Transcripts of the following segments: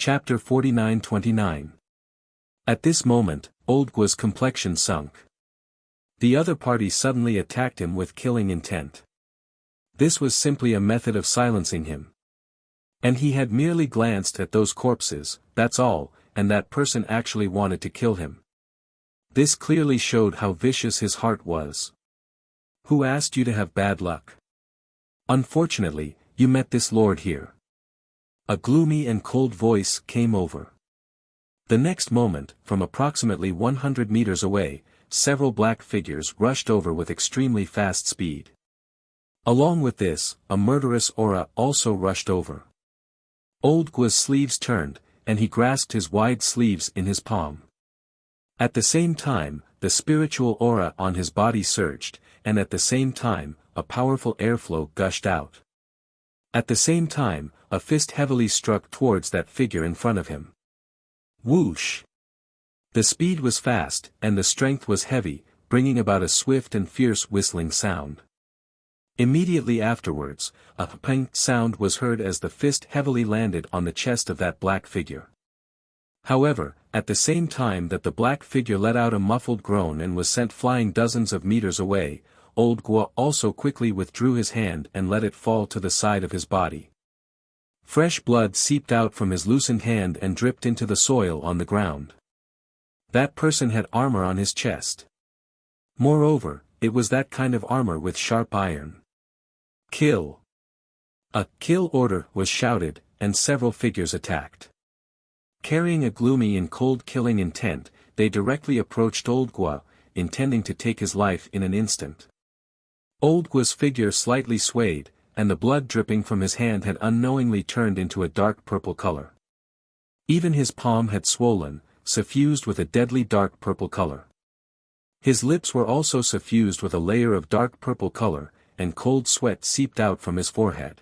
Chapter 49-29. At this moment, Old Gua's complexion sunk. The other party suddenly attacked him with killing intent. This was simply a method of silencing him. And he had merely glanced at those corpses, that's all, and that person actually wanted to kill him. This clearly showed how vicious his heart was. Who asked you to have bad luck? Unfortunately, you met this lord here. A gloomy and cold voice came over. The next moment, from approximately 100 meters away, several black figures rushed over with extremely fast speed. Along with this, a murderous aura also rushed over. Old Gua's sleeves turned, and he grasped his wide sleeves in his palm. At the same time, the spiritual aura on his body surged, and at the same time, a powerful airflow gushed out. At the same time, a fist heavily struck towards that figure in front of him. Whoosh! The speed was fast, and the strength was heavy, bringing about a swift and fierce whistling sound. Immediately afterwards, a pang sound was heard as the fist heavily landed on the chest of that black figure. However, at the same time that the black figure let out a muffled groan and was sent flying dozens of meters away, Old Gua also quickly withdrew his hand and let it fall to the side of his body. Fresh blood seeped out from his loosened hand and dripped into the soil on the ground. That person had armor on his chest. Moreover, it was that kind of armor with sharp iron. Kill! A kill order was shouted, and several figures attacked. Carrying a gloomy and cold killing intent, they directly approached Old Gua, intending to take his life in an instant. Old Gua's figure slightly swayed, and the blood dripping from his hand had unknowingly turned into a dark purple color. Even his palm had swollen, suffused with a deadly dark purple color. His lips were also suffused with a layer of dark purple color, and cold sweat seeped out from his forehead.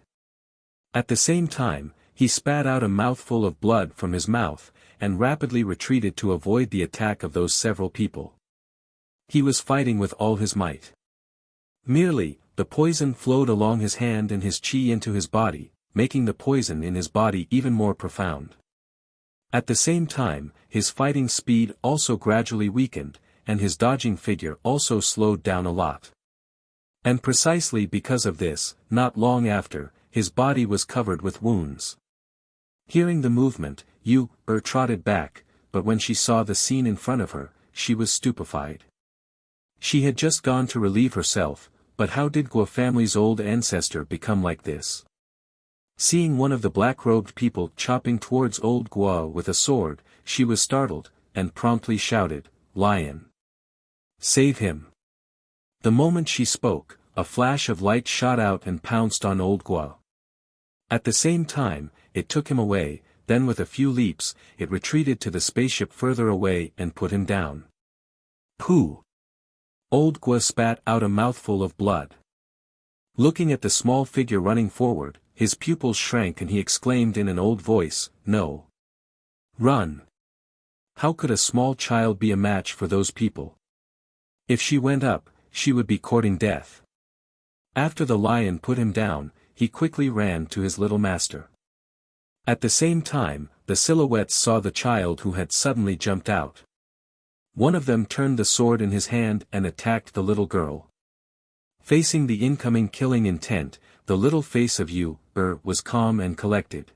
At the same time, he spat out a mouthful of blood from his mouth, and rapidly retreated to avoid the attack of those several people. He was fighting with all his might. Merely, the poison flowed along his hand and his chi into his body, making the poison in his body even more profound. At the same time, his fighting speed also gradually weakened, and his dodging figure also slowed down a lot. And precisely because of this, not long after, his body was covered with wounds. Hearing the movement, Yu trotted back, but when she saw the scene in front of her, she was stupefied. She had just gone to relieve herself, but how did Gua family's old ancestor become like this? Seeing one of the black-robed people chopping towards Old Gua with a sword, she was startled, and promptly shouted, "Lion! Save him!" The moment she spoke, a flash of light shot out and pounced on Old Gua. At the same time, it took him away, then with a few leaps, it retreated to the spaceship further away and put him down. Pooh! Old Gua spat out a mouthful of blood. Looking at the small figure running forward, his pupils shrank and he exclaimed in an old voice, "No! Run! How could a small child be a match for those people? If she went up, she would be courting death." After the lion put him down, he quickly ran to his little master. At the same time, the silhouettes saw the child who had suddenly jumped out. One of them turned the sword in his hand and attacked the little girl. Facing the incoming killing intent, the little face of Yu was calm and collected.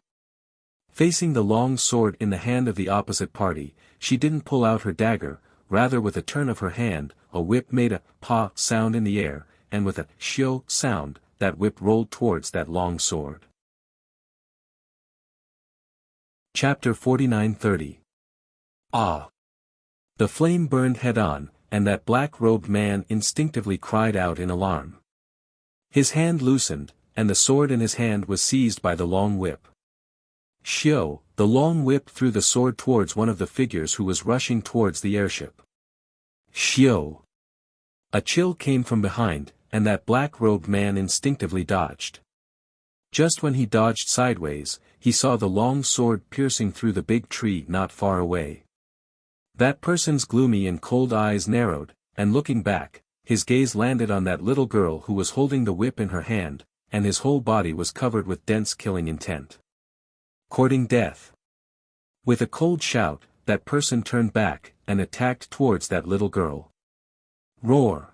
Facing the long sword in the hand of the opposite party, she didn't pull out her dagger, rather with a turn of her hand, a whip made a pa sound in the air, and with a shio sound, that whip rolled towards that long sword. Chapter 49-30. Ah! The flame burned head-on, and that black-robed man instinctively cried out in alarm. His hand loosened, and the sword in his hand was seized by the long whip. Shio, the long whip threw the sword towards one of the figures who was rushing towards the airship. Shio! A chill came from behind, and that black-robed man instinctively dodged. Just when he dodged sideways, he saw the long sword piercing through the big tree not far away. That person's gloomy and cold eyes narrowed, and looking back, his gaze landed on that little girl who was holding the whip in her hand, and his whole body was covered with dense killing intent. Courting death. With a cold shout, that person turned back, and attacked towards that little girl. Roar!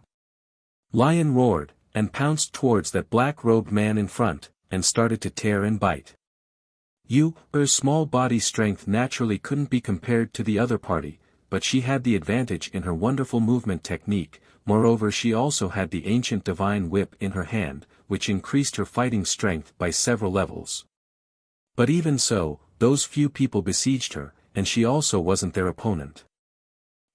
Lion roared, and pounced towards that black-robed man in front, and started to tear and bite. Yu's small body strength naturally couldn't be compared to the other party, but she had the advantage in her wonderful movement technique. Moreover, she also had the ancient divine whip in her hand, which increased her fighting strength by several levels. But even so, those few people besieged her, and she also wasn't their opponent.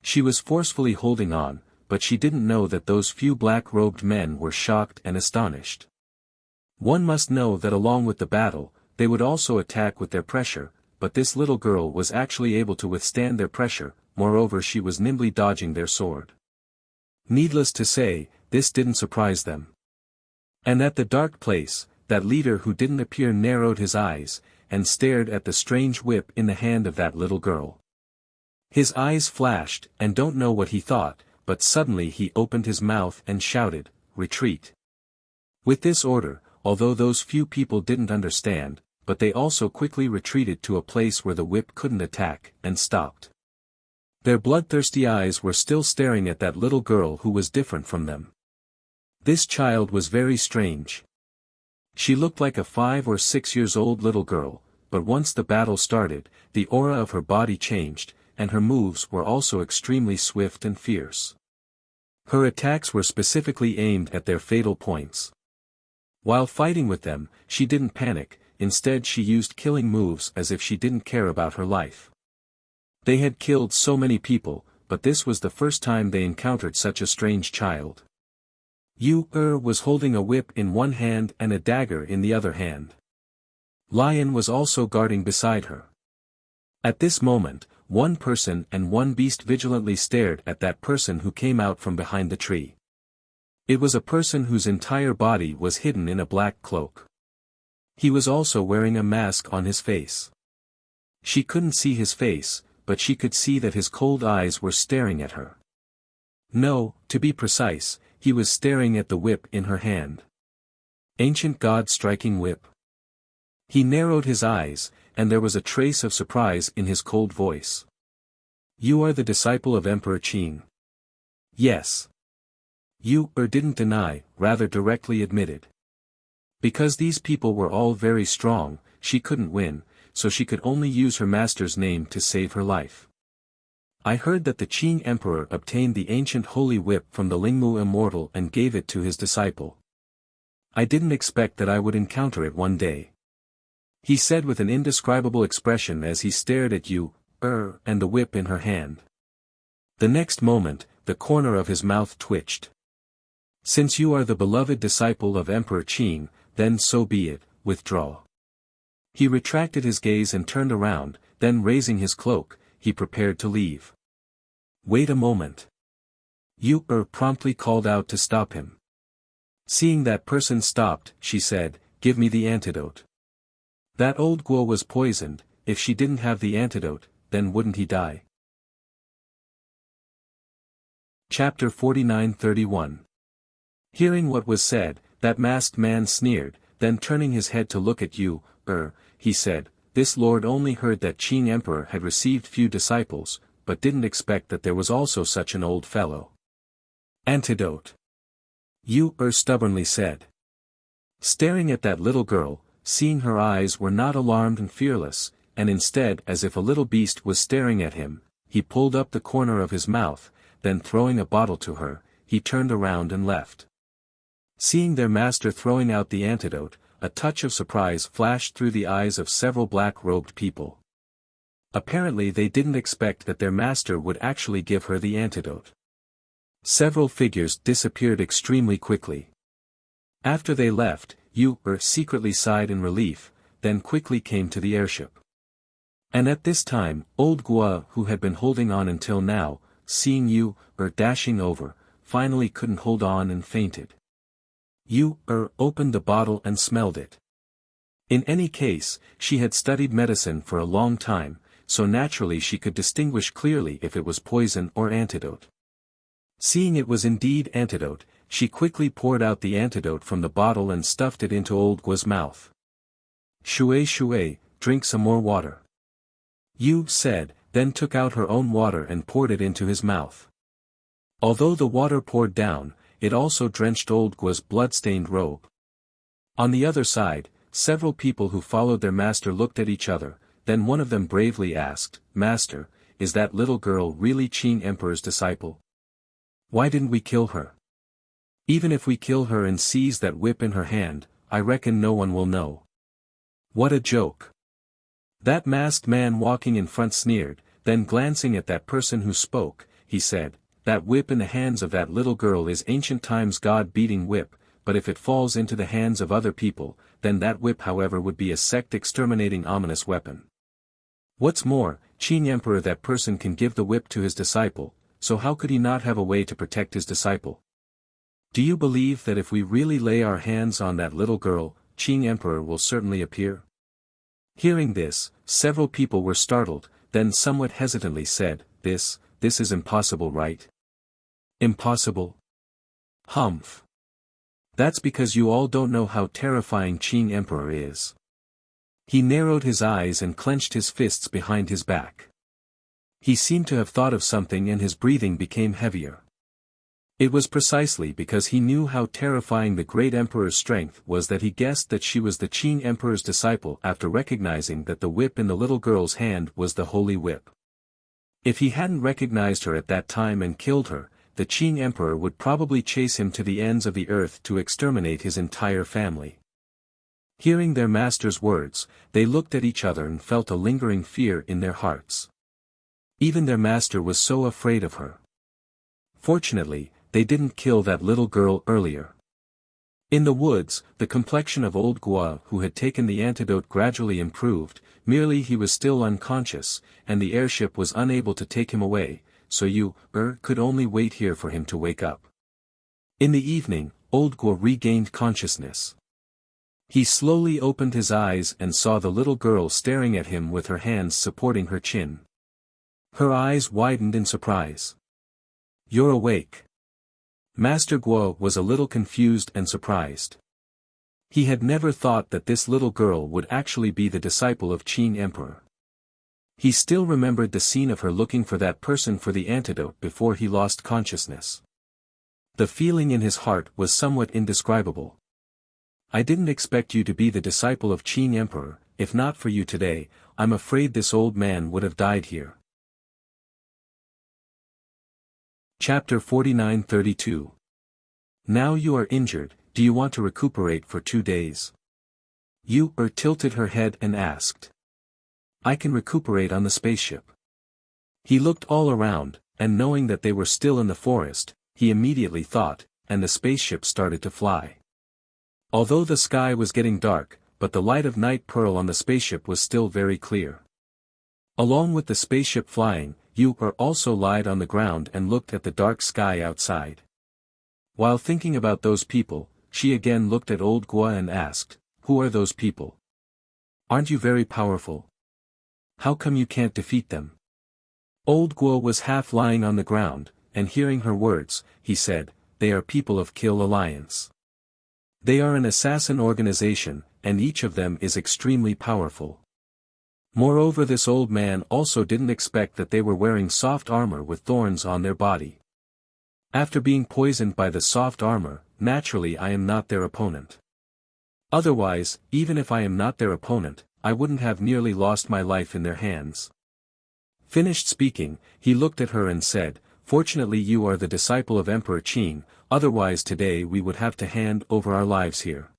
She was forcefully holding on, but she didn't know that those few black-robed men were shocked and astonished. One must know that along with the battle, they would also attack with their pressure, but this little girl was actually able to withstand their pressure. Moreover, she was nimbly dodging their sword. Needless to say, this didn't surprise them. And at the dark place, that leader who didn't appear narrowed his eyes, and stared at the strange whip in the hand of that little girl. His eyes flashed, and don't know what he thought, but suddenly he opened his mouth and shouted, "Retreat!" With this order, although those few people didn't understand, but they also quickly retreated to a place where the whip couldn't attack, and stopped. Their bloodthirsty eyes were still staring at that little girl who was different from them. This child was very strange. She looked like a 5 or 6 years old little girl, but once the battle started, the aura of her body changed, and her moves were also extremely swift and fierce. Her attacks were specifically aimed at their fatal points. While fighting with them, she didn't panic, instead she used killing moves as if she didn't care about her life. They had killed so many people, but this was the first time they encountered such a strange child. Yu was holding a whip in one hand and a dagger in the other hand. Lion was also guarding beside her. At this moment, one person and one beast vigilantly stared at that person who came out from behind the tree. It was a person whose entire body was hidden in a black cloak. He was also wearing a mask on his face. She couldn't see his face, but she could see that his cold eyes were staring at her. No, to be precise, he was staring at the whip in her hand. Ancient god striking whip. He narrowed his eyes, and there was a trace of surprise in his cold voice. "You are the disciple of Emperor Qing?" "Yes." Yu didn't deny, rather directly admitted. Because these people were all very strong, she couldn't win, so she could only use her master's name to save her life. "I heard that the Qing Emperor obtained the ancient holy whip from the Lingmu immortal and gave it to his disciple. I didn't expect that I would encounter it one day," he said with an indescribable expression as he stared at Yu and the whip in her hand. The next moment, the corner of his mouth twitched. "Since you are the beloved disciple of Emperor Qing, then so be it, withdraw." He retracted his gaze and turned around, then raising his cloak, he prepared to leave. "Wait a moment." Yu promptly called out to stop him. Seeing that person stopped, she said, "Give me the antidote." That old Guo was poisoned. If she didn't have the antidote, then wouldn't he die? Chapter 49-31. Hearing what was said, that masked man sneered, then turning his head to look at Yu he said, "This lord only heard that Qing Emperor had received few disciples, but didn't expect that there was also such an old fellow." "Antidote," Yu stubbornly said. Staring at that little girl, seeing her eyes were not alarmed and fearless, and instead as if a little beast was staring at him, he pulled up the corner of his mouth, then throwing a bottle to her, he turned around and left. Seeing their master throwing out the antidote, a touch of surprise flashed through the eyes of several black-robed people. Apparently they didn't expect that their master would actually give her the antidote. Several figures disappeared extremely quickly. After they left, Yu secretly sighed in relief, then quickly came to the airship. And at this time, old Guo, who had been holding on until now, seeing Yu dashing over, finally couldn't hold on and fainted. Yu opened the bottle and smelled it. In any case, she had studied medicine for a long time, so naturally she could distinguish clearly if it was poison or antidote. Seeing it was indeed antidote, she quickly poured out the antidote from the bottle and stuffed it into old Guo's mouth. "Shui, drink some more water." Yu said, then took out her own water and poured it into his mouth. Although the water poured down, it also drenched Old Guo's blood-stained robe. On the other side, several people who followed their master looked at each other, then one of them bravely asked, "Master, is that little girl really Qing Emperor's disciple? Why didn't we kill her? Even if we kill her and seize that whip in her hand, I reckon no one will know." What a joke! That masked man walking in front sneered, then glancing at that person who spoke, he said, "That whip in the hands of that little girl is ancient times God-beating whip, but if it falls into the hands of other people, then that whip however would be a sect-exterminating ominous weapon. What's more, Qing Emperor that person can give the whip to his disciple, so how could he not have a way to protect his disciple? Do you believe that if we really lay our hands on that little girl, Qing Emperor will certainly appear?" Hearing this, several people were startled, then somewhat hesitantly said, This is impossible, right? Impossible? Humph. That's because you all don't know how terrifying Qing Emperor is. He narrowed his eyes and clenched his fists behind his back. He seemed to have thought of something and his breathing became heavier. It was precisely because he knew how terrifying the great emperor's strength was that he guessed that she was the Qing Emperor's disciple after recognizing that the whip in the little girl's hand was the holy whip. If he hadn't recognized her at that time and killed her, the Qing Emperor would probably chase him to the ends of the earth to exterminate his entire family. Hearing their master's words, they looked at each other and felt a lingering fear in their hearts. Even their master was so afraid of her. Fortunately, they didn't kill that little girl earlier. In the woods, the complexion of Old Guo who had taken the antidote gradually improved, merely he was still unconscious, and the airship was unable to take him away, so you could only wait here for him to wake up. In the evening, Old Guo regained consciousness. He slowly opened his eyes and saw the little girl staring at him with her hands supporting her chin. Her eyes widened in surprise. "You're awake." Master Guo was a little confused and surprised. He had never thought that this little girl would actually be the disciple of Qing Emperor. He still remembered the scene of her looking for that person for the antidote before he lost consciousness. The feeling in his heart was somewhat indescribable. "I didn't expect you to be the disciple of Qing Emperor. If not for you today, I'm afraid this old man would have died here." Chapter 49-32. Now you are injured, do you want to recuperate for 2 days? Yu tilted her head and asked. "I can recuperate on the spaceship." He looked all around, and knowing that they were still in the forest, he immediately thought, and the spaceship started to fly. Although the sky was getting dark, but the light of Night Pearl on the spaceship was still very clear. Along with the spaceship flying, Yu also lied on the ground and looked at the dark sky outside. While thinking about those people, she again looked at Old Guo and asked, "Who are those people? Aren't you very powerful? How come you can't defeat them?" Old Guo was half lying on the ground, and hearing her words, he said, "They are people of Kill Alliance. They are an assassin organization, and each of them is extremely powerful. Moreover, this old man also didn't expect that they were wearing soft armor with thorns on their body. After being poisoned by the soft armor, naturally I am not their opponent. Otherwise, even if I am not their opponent, I wouldn't have nearly lost my life in their hands." Finished speaking, he looked at her and said, "Fortunately you are the disciple of Emperor Qin, otherwise today we would have to hand over our lives here."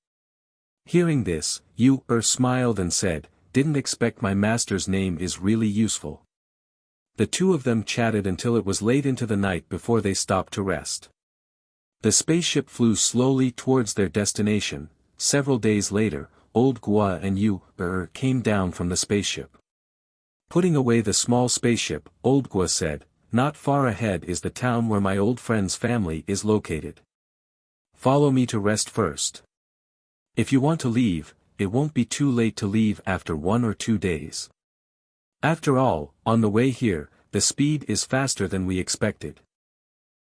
Hearing this, Yu smiled and said, "Didn't expect my master's name is really useful." The two of them chatted until it was late into the night before they stopped to rest. The spaceship flew slowly towards their destination. Several days later, Old Guo and Yu came down from the spaceship. Putting away the small spaceship, Old Guo said, "Not far ahead is the town where my old friend's family is located. Follow me to rest first. If you want to leave, it won't be too late to leave after 1 or 2 days. After all, on the way here, the speed is faster than we expected."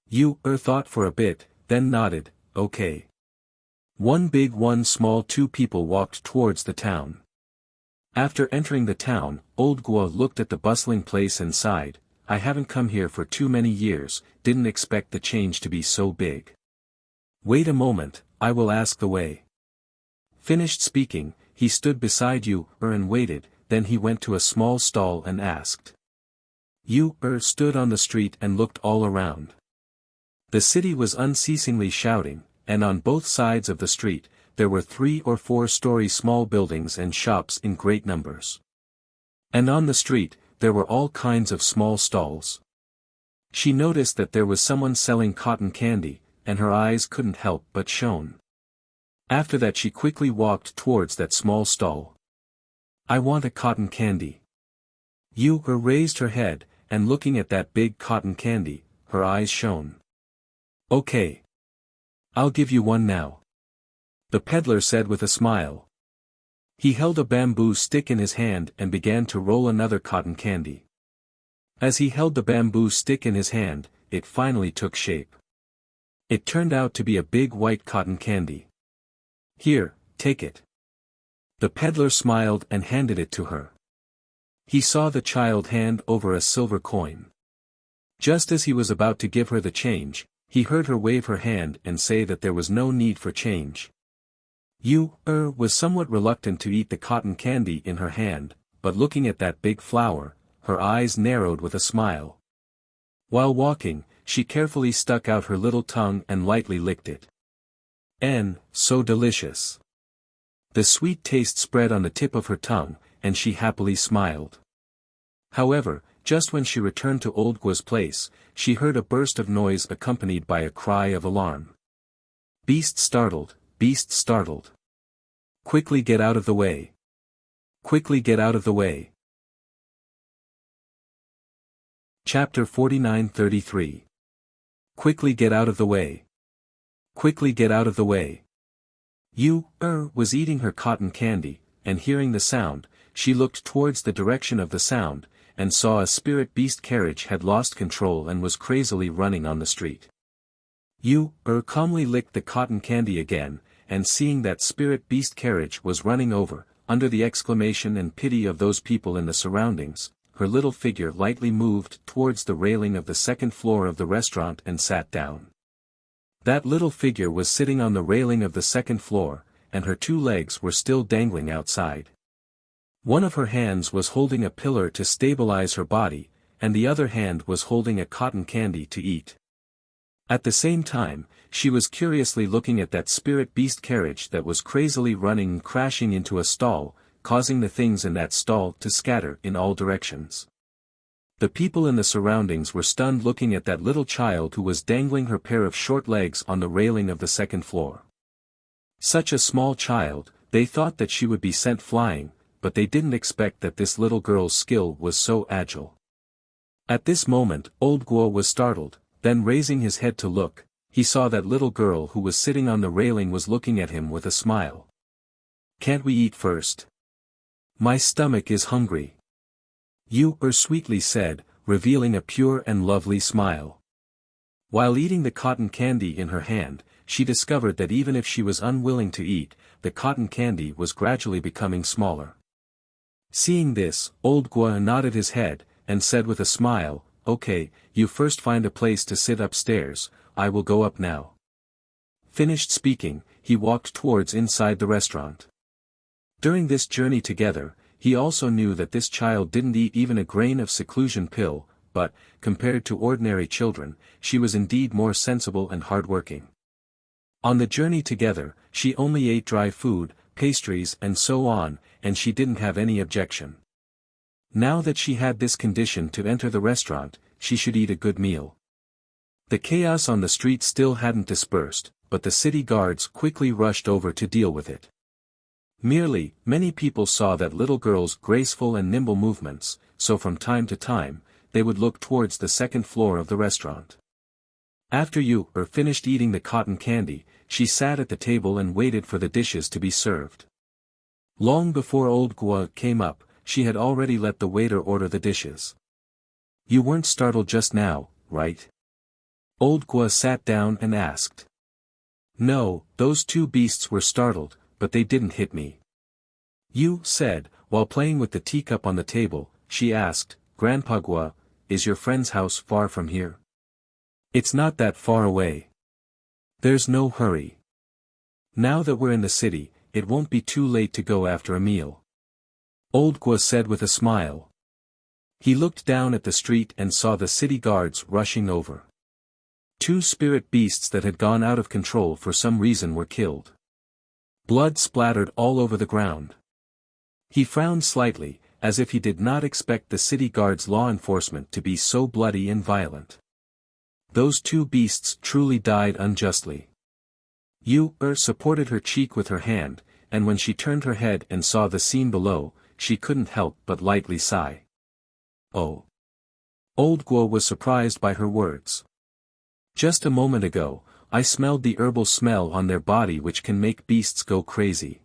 Yu thought for a bit, then nodded, "Okay." One big one small, 2 people walked towards the town. After entering the town, old Guo looked at the bustling place and sighed, I haven't come here for too many years, didn't expect the change to be so big. Wait a moment, I will ask the way. Finished speaking, he stood beside Yu and waited, then he went to a small stall and asked. Yu stood on the street and looked all around. The city was unceasingly shouting, and on both sides of the street, there were 3 or 4-story small buildings and shops in great numbers. And on the street, there were all kinds of small stalls. She noticed that there was someone selling cotton candy, and her eyes couldn't help but shone. After that she quickly walked towards that small stall. I want a cotton candy. Yu raised her head, and looking at that big cotton candy, her eyes shone. Okay. I'll give you one now. The peddler said with a smile. He held a bamboo stick in his hand and began to roll another cotton candy. As he held the bamboo stick in his hand, it finally took shape. It turned out to be a big white cotton candy. Here, take it. The peddler smiled and handed it to her. He saw the child hand over a silver coin. Just as he was about to give her the change, he heard her wave her hand and say that there was no need for change. Yu was somewhat reluctant to eat the cotton candy in her hand, but looking at that big flower, her eyes narrowed with a smile. While walking, she carefully stuck out her little tongue and lightly licked it. So delicious. The sweet taste spread on the tip of her tongue, and she happily smiled. However, just when she returned to Old Guo's place, she heard a burst of noise accompanied by a cry of alarm. Beast startled, beast startled. Quickly get out of the way. Quickly get out of the way. Chapter 49-33. Quickly get out of the way. Quickly get out of the way. Yu was eating her cotton candy, and hearing the sound, she looked towards the direction of the sound, and saw a spirit beast carriage had lost control and was crazily running on the street. Yu calmly licked the cotton candy again, and seeing that spirit beast carriage was running over, under the exclamation and pity of those people in the surroundings, her little figure lightly moved towards the railing of the second floor of the restaurant and sat down. That little figure was sitting on the railing of the second floor, and her 2 legs were still dangling outside. One of her hands was holding a pillar to stabilize her body, and the other hand was holding a cotton candy to eat. At the same time, she was curiously looking at that spirit beast carriage that was crazily running and crashing into a stall, causing the things in that stall to scatter in all directions. The people in the surroundings were stunned looking at that little child who was dangling her pair of short legs on the railing of the second floor. Such a small child, they thought that she would be sent flying, but they didn't expect that this little girl's skill was so agile. At this moment, Old Guo was startled, then raising his head to look, he saw that little girl who was sitting on the railing was looking at him with a smile. Can't we eat first? My stomach is hungry. Yu sweetly said, revealing a pure and lovely smile. While eating the cotton candy in her hand, she discovered that even if she was unwilling to eat, the cotton candy was gradually becoming smaller. Seeing this, Old Guo nodded his head, and said with a smile, Okay, you first find a place to sit upstairs, I will go up now. Finished speaking, he walked towards inside the restaurant. During this journey together, he also knew that this child didn't eat even a grain of seclusion pill, but, compared to ordinary children, she was indeed more sensible and hardworking. On the journey together, she only ate dry food, pastries and so on, and she didn't have any objection. Now that she had this condition to enter the restaurant, she should eat a good meal. The chaos on the street still hadn't dispersed, but the city guards quickly rushed over to deal with it. Many people saw that little girl's graceful and nimble movements, so from time to time, they would look towards the second floor of the restaurant. After Yu finished eating the cotton candy, she sat at the table and waited for the dishes to be served. Long before Old Guo came up, she had already let the waiter order the dishes. You weren't startled just now, right? Old Guo sat down and asked. No, those 2 beasts were startled, but they didn't hit me. Yu said, while playing with the teacup on the table, she asked, "Grandpa Gua, is your friend's house far from here?" "It's not that far away. There's no hurry. Now that we're in the city, it won't be too late to go after a meal," Old Gua said with a smile. He looked down at the street and saw the city guards rushing over. 2 spirit beasts that had gone out of control for some reason were killed. Blood splattered all over the ground. He frowned slightly, as if he did not expect the city guards' law enforcement to be so bloody and violent. Those 2 beasts truly died unjustly. Supported her cheek with her hand, and when she turned her head and saw the scene below, she couldn't help but lightly sigh. "Oh." Old Guo was surprised by her words. "Just a moment ago, I smelled the herbal smell on their body which can make beasts go crazy,"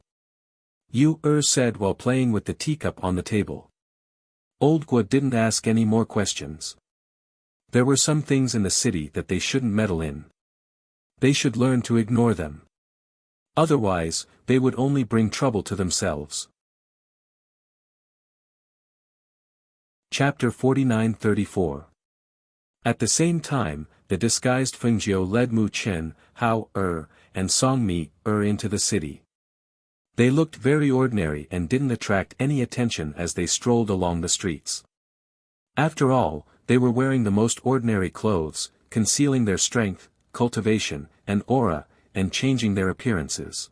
said while playing with the teacup on the table. Old Guo didn't ask any more questions. There were some things in the city that they shouldn't meddle in. They should learn to ignore them. Otherwise, they would only bring trouble to themselves. Chapter 49-34. At the same time, the disguised Fengjiu led Mu Chen, Hao and Song Mi into the city. They looked very ordinary and didn't attract any attention as they strolled along the streets. After all, they were wearing the most ordinary clothes, concealing their strength, cultivation, and aura, and changing their appearances.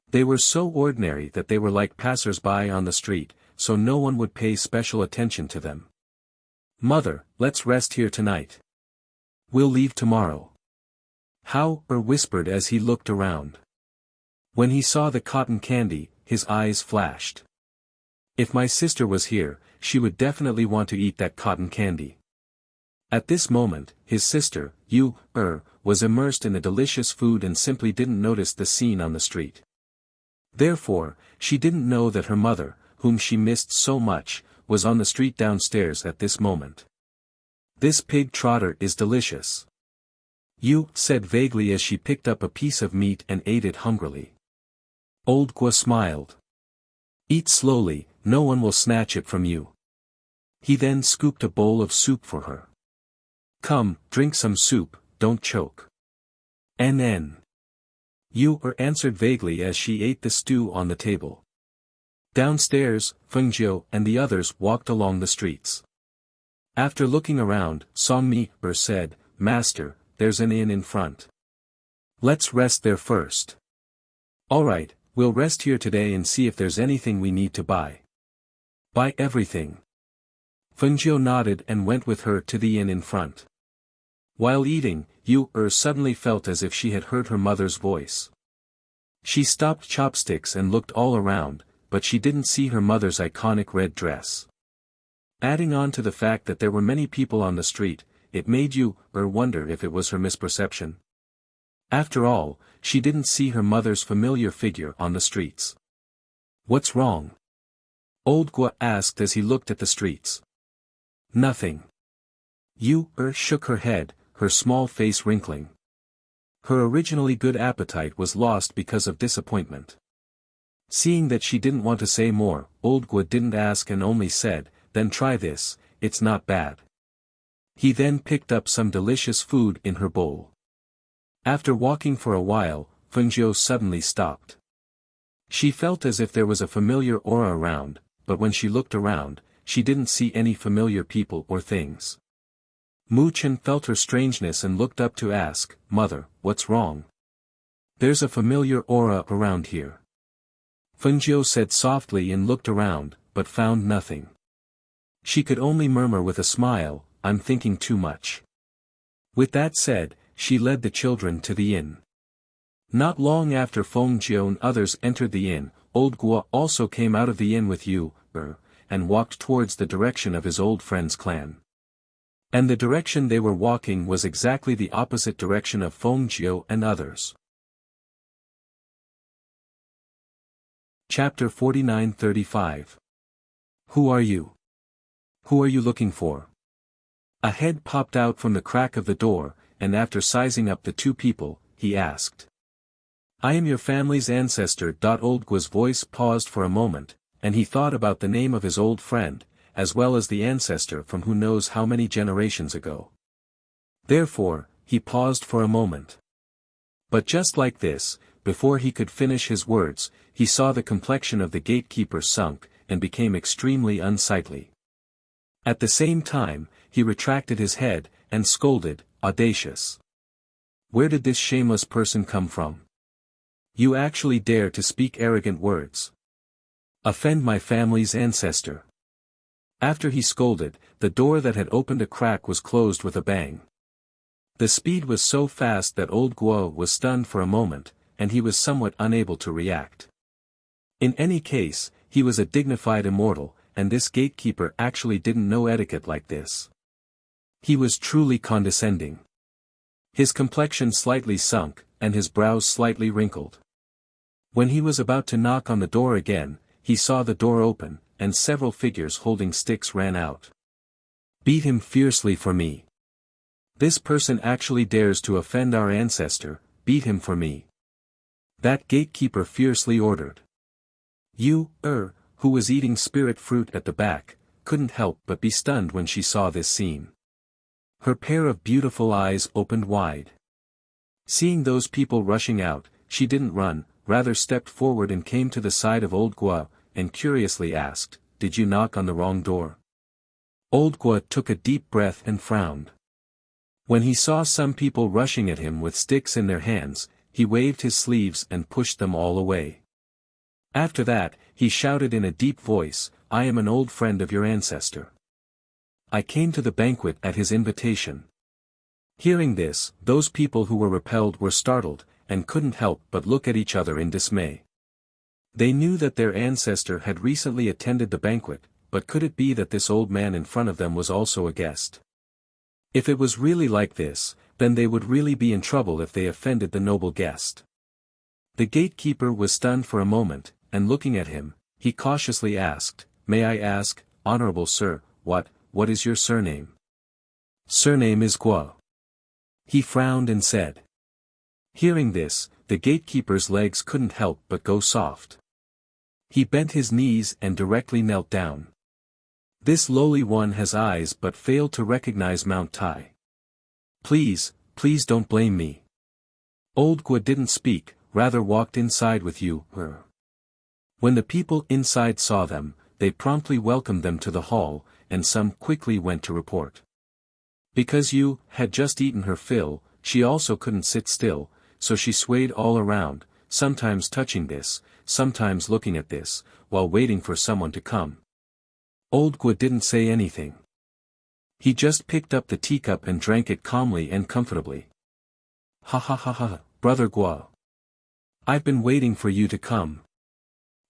They were so ordinary that they were like passers-by on the street, so no one would pay special attention to them. "Mother, let's rest here tonight. We'll leave tomorrow," Hao whispered as he looked around. When he saw the cotton candy, his eyes flashed. If my sister was here, she would definitely want to eat that cotton candy. At this moment, his sister, was immersed in the delicious food and simply didn't notice the scene on the street. Therefore, she didn't know that her mother, whom she missed so much, was on the street downstairs at this moment. "This pig trotter is delicious," said vaguely as she picked up a piece of meat and ate it hungrily. Old Gua smiled. "Eat slowly, no one will snatch it from you." He then scooped a bowl of soup for her. "Come, drink some soup, don't choke." "NN." Answered vaguely as she ate the stew on the table. Downstairs, Fengjiu and the others walked along the streets. After looking around, Song Mi said, "Master, there's an inn in front. Let's rest there first." "All right, we'll rest here today and see if there's anything we need to buy." "Buy everything." Fengjiu nodded and went with her to the inn in front. While eating, suddenly felt as if she had heard her mother's voice. She stopped chopsticks and looked all around, but she didn't see her mother's iconic red dress. Adding on to the fact that there were many people on the street, it made wonder if it was her misperception. After all, she didn't see her mother's familiar figure on the streets. "What's wrong?" Old Gua asked as he looked at the streets. "Nothing." Shook her head, her small face wrinkling. Her originally good appetite was lost because of disappointment. Seeing that she didn't want to say more, Old Gua didn't ask and only said, "Then try this, it's not bad." He then picked up some delicious food in her bowl. After walking for a while, Fengjiu suddenly stopped. She felt as if there was a familiar aura around, but when she looked around, she didn't see any familiar people or things. Mu Chen felt her strangeness and looked up to ask, "Mother, what's wrong?" "There's a familiar aura around here." Fengjiu said softly and looked around, but found nothing. She could only murmur with a smile, "I'm thinking too much." With that said, she led the children to the inn. Not long after Fengjiu and others entered the inn, Old Gua also came out of the inn with and walked towards the direction of his old friend's clan. And the direction they were walking was exactly the opposite direction of Fengjiu and others. Chapter 49-35. Who are you? Who are you looking for? A head popped out from the crack of the door, and after sizing up the 2 people, he asked. "I am your family's ancestor." Old Gua's voice paused for a moment, and he thought about the name of his old friend, as well as the ancestor from who knows how many generations ago. Therefore, he paused for a moment. But just like this, before he could finish his words, he saw the complexion of the gatekeeper sunk, and became extremely unsightly. At the same time, he retracted his head, and scolded, "Audacious! Where did this shameless person come from? You actually dare to speak arrogant words. Offend my family's ancestor." After he scolded, the door that had opened a crack was closed with a bang. The speed was so fast that old Guo was stunned for a moment, and he was somewhat unable to react. In any case, he was a dignified immortal, and this gatekeeper actually didn't know etiquette like this. He was truly condescending. His complexion slightly sunk, and his brows slightly wrinkled. When he was about to knock on the door again, he saw the door open, and several figures holding sticks ran out. "Beat him fiercely for me. This person actually dares to offend our ancestor, beat him for me," that gatekeeper fiercely ordered. Yu, who was eating spirit fruit at the back, couldn't help but be stunned when she saw this scene. Her pair of beautiful eyes opened wide. Seeing those people rushing out, she didn't run, rather stepped forward and came to the side of old Guo, and curiously asked, "Did you knock on the wrong door?" Old Guo took a deep breath and frowned. When he saw some people rushing at him with sticks in their hands, he waved his sleeves and pushed them all away. After that, he shouted in a deep voice, "I am an old friend of your ancestor. I came to the banquet at his invitation." Hearing this, those people who were repelled were startled, and couldn't help but look at each other in dismay. They knew that their ancestor had recently attended the banquet, but could it be that this old man in front of them was also a guest? If it was really like this, then they would really be in trouble if they offended the noble guest. The gatekeeper was stunned for a moment, and looking at him, he cautiously asked, "May I ask, honorable sir, what is your surname?" "Surname is Guo." He frowned and said. Hearing this, the gatekeeper's legs couldn't help but go soft. He bent his knees and directly knelt down. This lowly one has eyes but failed to recognize Mount Tai. Please don't blame me. Old Guo didn't speak, rather walked inside with you, When the people inside saw them, they promptly welcomed them to the hall, and some quickly went to report. Because Yu had just eaten her fill, she also couldn't sit still, so she swayed all around, sometimes touching this, sometimes looking at this, while waiting for someone to come. Old Guo didn't say anything. He just picked up the teacup and drank it calmly and comfortably. "Ha ha ha ha, brother Guo. I've been waiting for you to come."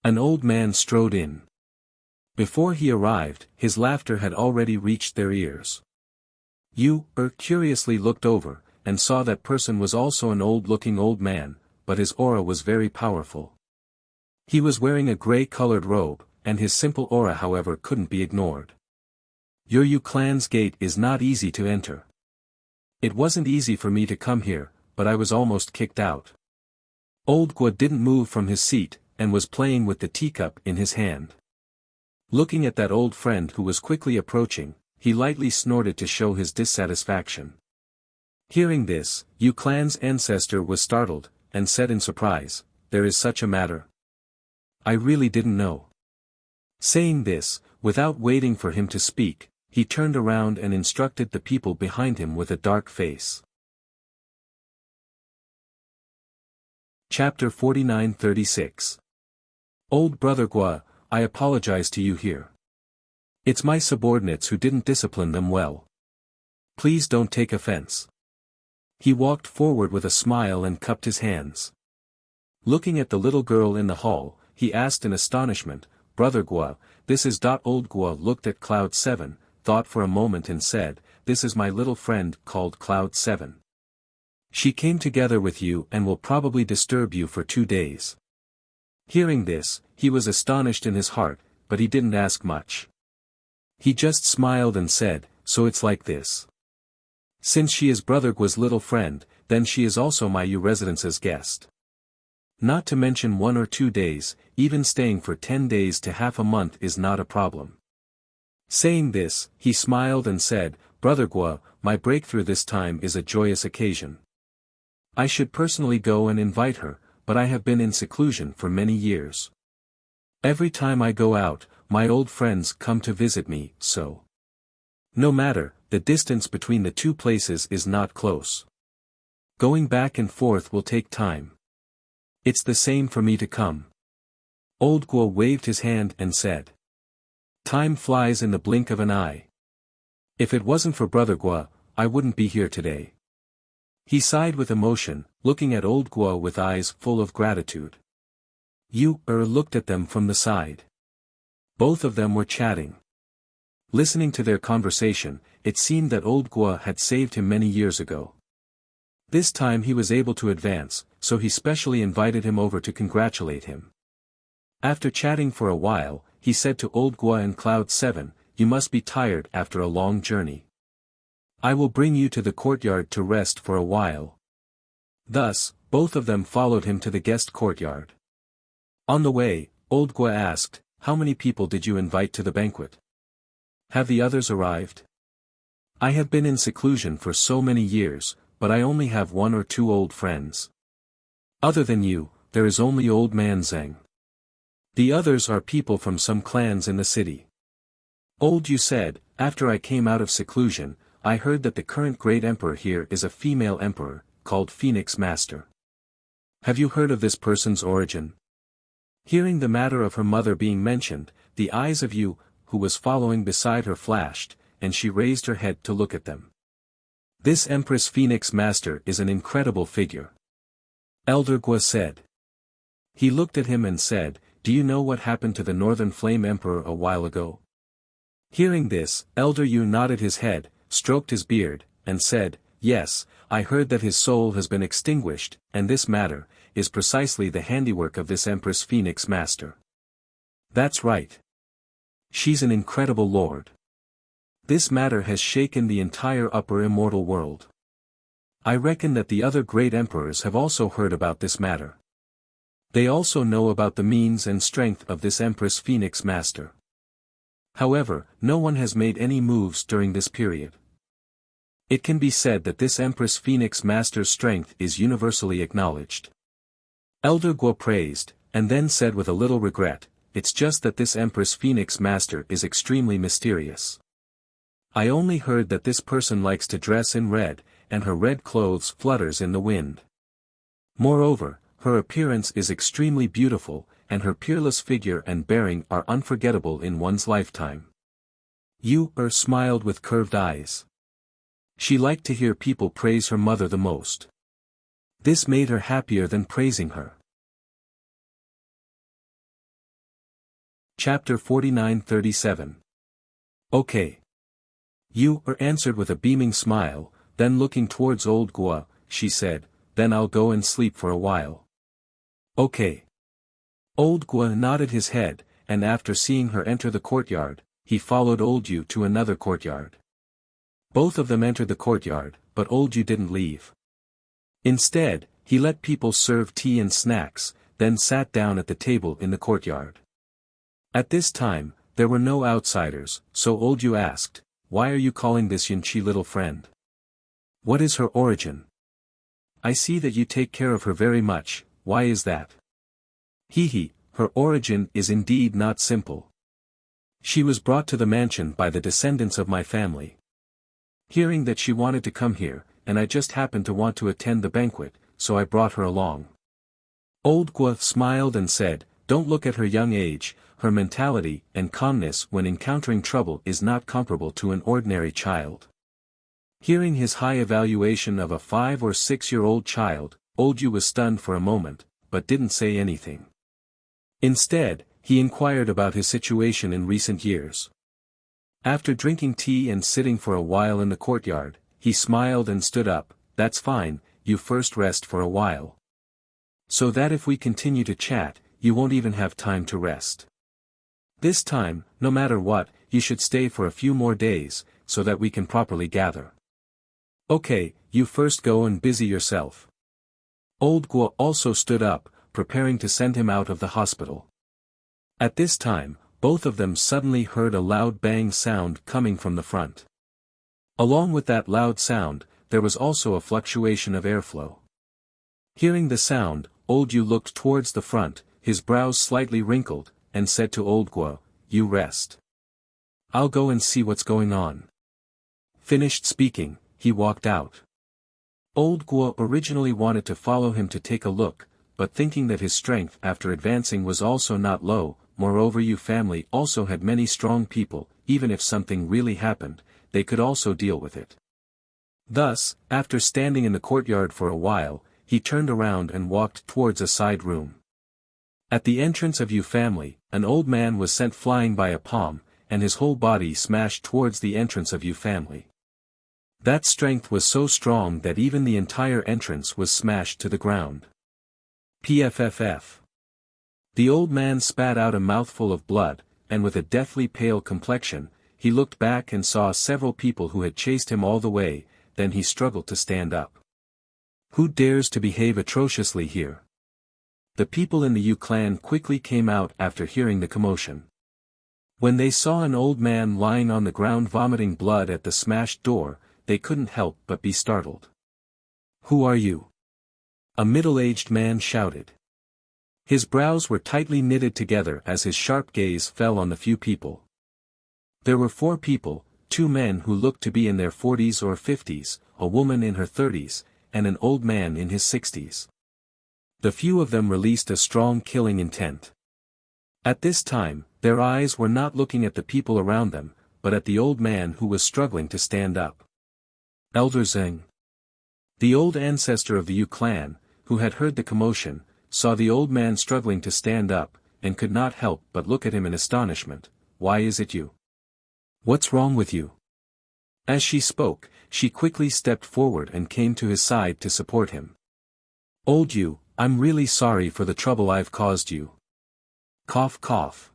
An old man strode in. Before he arrived, his laughter had already reached their ears. Yu, curiously looked over, and saw that person was also an old-looking old man, but his aura was very powerful. He was wearing a gray-colored robe, and his simple aura however couldn't be ignored. "Your Yu clan's gate is not easy to enter. It wasn't easy for me to come here, but I was almost kicked out." Old Guo didn't move from his seat, and was playing with the teacup in his hand. Looking at that old friend who was quickly approaching, he lightly snorted to show his dissatisfaction. Hearing this, Yu clan's ancestor was startled, and said in surprise, "There is such a matter? I really didn't know." Saying this, without waiting for him to speak, he turned around and instructed the people behind him with a dark face. Chapter 49-36. Old brother Guo, I apologize to you here. It's my subordinates who didn't discipline them well. Please don't take offense. He walked forward with a smile and cupped his hands. Looking at the little girl in the hall, he asked in astonishment, "Brother Guo, this is." Old Guo looked at Cloud 7, thought for a moment and said, "This is my little friend called Cloud 7. She came together with you and will probably disturb you for 2 days." Hearing this, he was astonished in his heart, but he didn't ask much. He just smiled and said, "So it's like this. Since she is Brother Guo's little friend, then she is also my Yu residence's guest. Not to mention 1 or 2 days, even staying for 10 days to half a month is not a problem. Saying this, he smiled and said, Brother Guo, my breakthrough this time is a joyous occasion. I should personally go and invite her, but I have been in seclusion for many years. Every time I go out, my old friends come to visit me, so. No matter, the distance between the two places is not close. Going back and forth will take time. It's the same for me to come. Old Guo waved his hand and said. Time flies in the blink of an eye. If it wasn't for Brother Guo, I wouldn't be here today. He sighed with emotion, looking at Old Guo with eyes full of gratitude. Yu looked at them from the side. Both of them were chatting. Listening to their conversation, it seemed that Old Guo had saved him many years ago. This time he was able to advance, so he specially invited him over to congratulate him. After chatting for a while, he said to Old Guo and Cloud 7, You must be tired after a long journey. I will bring you to the courtyard to rest for a while. Thus, both of them followed him to the guest courtyard. On the way, Old Guo asked, How many people did you invite to the banquet? Have the others arrived? I have been in seclusion for so many years, but I only have 1 or 2 old friends. Other than you, there is only Old Man Zheng. The others are people from some clans in the city. Old Yu said, After I came out of seclusion, I heard that the current great emperor here is a female emperor, called Phoenix Master. Have you heard of this person's origin? Hearing the matter of her mother being mentioned, the eyes of Yu, who was following beside her flashed, and she raised her head to look at them. This Empress Phoenix Master is an incredible figure. Elder Guo said. He looked at him and said, Do you know what happened to the Northern Flame Emperor a while ago? Hearing this, Elder Yu nodded his head, stroked his beard, and said, Yes, I heard that his soul has been extinguished, and this matter is precisely the handiwork of this Empress Phoenix Master. That's right. She's an incredible lord. This matter has shaken the entire upper immortal world. I reckon that the other great emperors have also heard about this matter. They also know about the means and strength of this Empress Phoenix Master. However, no one has made any moves during this period. It can be said that this Empress Phoenix Master's strength is universally acknowledged. Elder Guo praised, and then said with a little regret, It's just that this Empress Phoenix Master is extremely mysterious. I only heard that this person likes to dress in red, and her red clothes flutters in the wind. Moreover, her appearance is extremely beautiful, and her peerless figure and bearing are unforgettable in one's lifetime. Yu smiled with curved eyes. She liked to hear people praise her mother the most. This made her happier than praising her. Chapter 49-37. Okay. Yu answered with a beaming smile, then looking towards Old Guo, she said, Then I'll go and sleep for a while. Okay. Old Guo nodded his head, and after seeing her enter the courtyard, he followed Old Yu to another courtyard. Both of them entered the courtyard, but Old Yu didn't leave. Instead, he let people serve tea and snacks, then sat down at the table in the courtyard. At this time, there were no outsiders, so Old Yu asked, Why are you calling this Yunqi little friend? What is her origin? I see that you take care of her very much, why is that? Her origin is indeed not simple. She was brought to the mansion by the descendants of my family. Hearing that she wanted to come here, and I just happened to want to attend the banquet, so I brought her along. Old Guo smiled and said, Don't look at her young age, her mentality and calmness when encountering trouble is not comparable to an ordinary child. Hearing his high evaluation of a 5 or 6-year-old child, Old Yu was stunned for a moment, but didn't say anything. Instead, he inquired about his situation in recent years. After drinking tea and sitting for a while in the courtyard, he smiled and stood up, That's fine, you first rest for a while. So that if we continue to chat, you won't even have time to rest. This time, no matter what, you should stay for a few more days, so that we can properly gather. Okay, you first go and busy yourself. Old Guo also stood up, preparing to send him out of the hospital. At this time, both of them suddenly heard a loud bang sound coming from the front. Along with that loud sound, there was also a fluctuation of airflow. Hearing the sound, Old Yu looked towards the front, his brows slightly wrinkled, and said to Old Guo, "You rest. I'll go and see what's going on." Finished speaking, he walked out. Old Guo originally wanted to follow him to take a look, but thinking that his strength after advancing was also not low, moreover Yu family also had many strong people, even if something really happened, they could also deal with it. Thus, after standing in the courtyard for a while, he turned around and walked towards a side room. At the entrance of Yu family, an old man was sent flying by a palm, and his whole body smashed towards the entrance of Yu family. That strength was so strong that even the entire entrance was smashed to the ground. PFFF. The old man spat out a mouthful of blood, and with a deathly pale complexion, he looked back and saw several people who had chased him all the way, then he struggled to stand up. Who dares to behave atrociously here? The people in the Yu clan quickly came out after hearing the commotion. When they saw an old man lying on the ground vomiting blood at the smashed door, they couldn't help but be startled. "Who are you?" a middle-aged man shouted. His brows were tightly knitted together as his sharp gaze fell on the few people. There were 4 people, 2 men who looked to be in their 40s or 50s, a woman in her 30s, and an old man in his 60s. The few of them released a strong killing intent. At this time, their eyes were not looking at the people around them, but at the old man who was struggling to stand up. Elder Zeng. The old ancestor of the Yu clan, who had heard the commotion, saw the old man struggling to stand up, and could not help but look at him in astonishment. "Why is it you? What's wrong with you?" As she spoke, she quickly stepped forward and came to his side to support him. "Old Yu, I'm really sorry for the trouble I've caused you." Cough cough.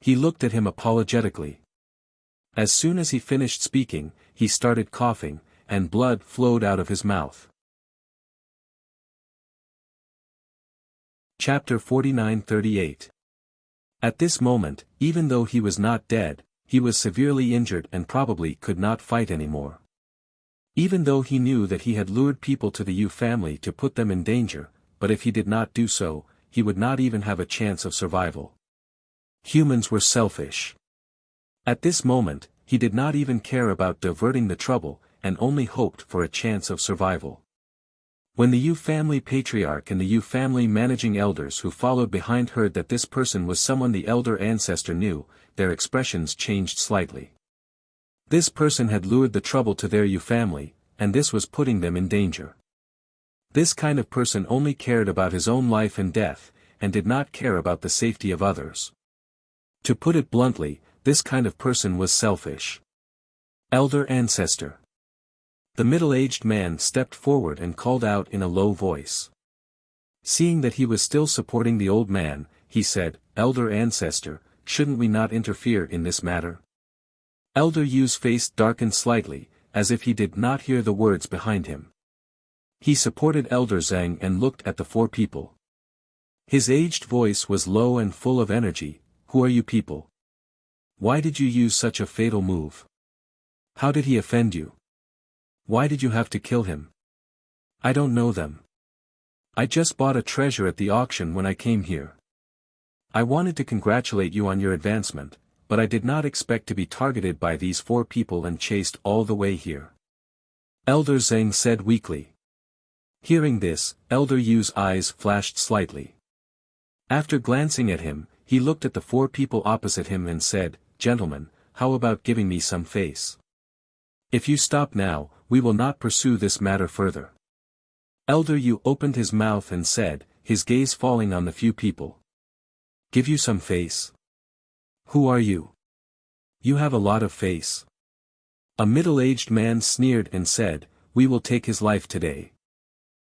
He looked at him apologetically. As soon as he finished speaking, he started coughing, and blood flowed out of his mouth. Chapter 49-38. At this moment, even though he was not dead, he was severely injured and probably could not fight anymore. Even though he knew that he had lured people to the Yu family to put them in danger, but if he did not do so, he would not even have a chance of survival. Humans were selfish. At this moment, he did not even care about diverting the trouble, and only hoped for a chance of survival. When the Yu family patriarch and the Yu family managing elders who followed behind heard that this person was someone the elder ancestor knew, their expressions changed slightly. This person had lured the trouble to their Yu family, and this was putting them in danger. This kind of person only cared about his own life and death, and did not care about the safety of others. To put it bluntly, this kind of person was selfish. Elder ancestor. The middle-aged man stepped forward and called out in a low voice. Seeing that he was still supporting the old man, he said, "Elder ancestor, shouldn't we not interfere in this matter?" Elder Yu's face darkened slightly, as if he did not hear the words behind him. He supported Elder Zhang and looked at the 4 people. His aged voice was low and full of energy. "Who are you people? Why did you use such a fatal move? How did he offend you? Why did you have to kill him? I don't know them. I just bought a treasure at the auction when I came here. I wanted to congratulate you on your advancement, but I did not expect to be targeted by these 4 people and chased all the way here." Elder Zhang said weakly. Hearing this, Elder Yu's eyes flashed slightly. After glancing at him, he looked at the 4 people opposite him and said, "Gentlemen, how about giving me some face? If you stop now, we will not pursue this matter further." Elder Yu opened his mouth and said, his gaze falling on the few people. "Give you some face? Who are you? You have a lot of face." A middle-aged man sneered and said, "We will take his life today."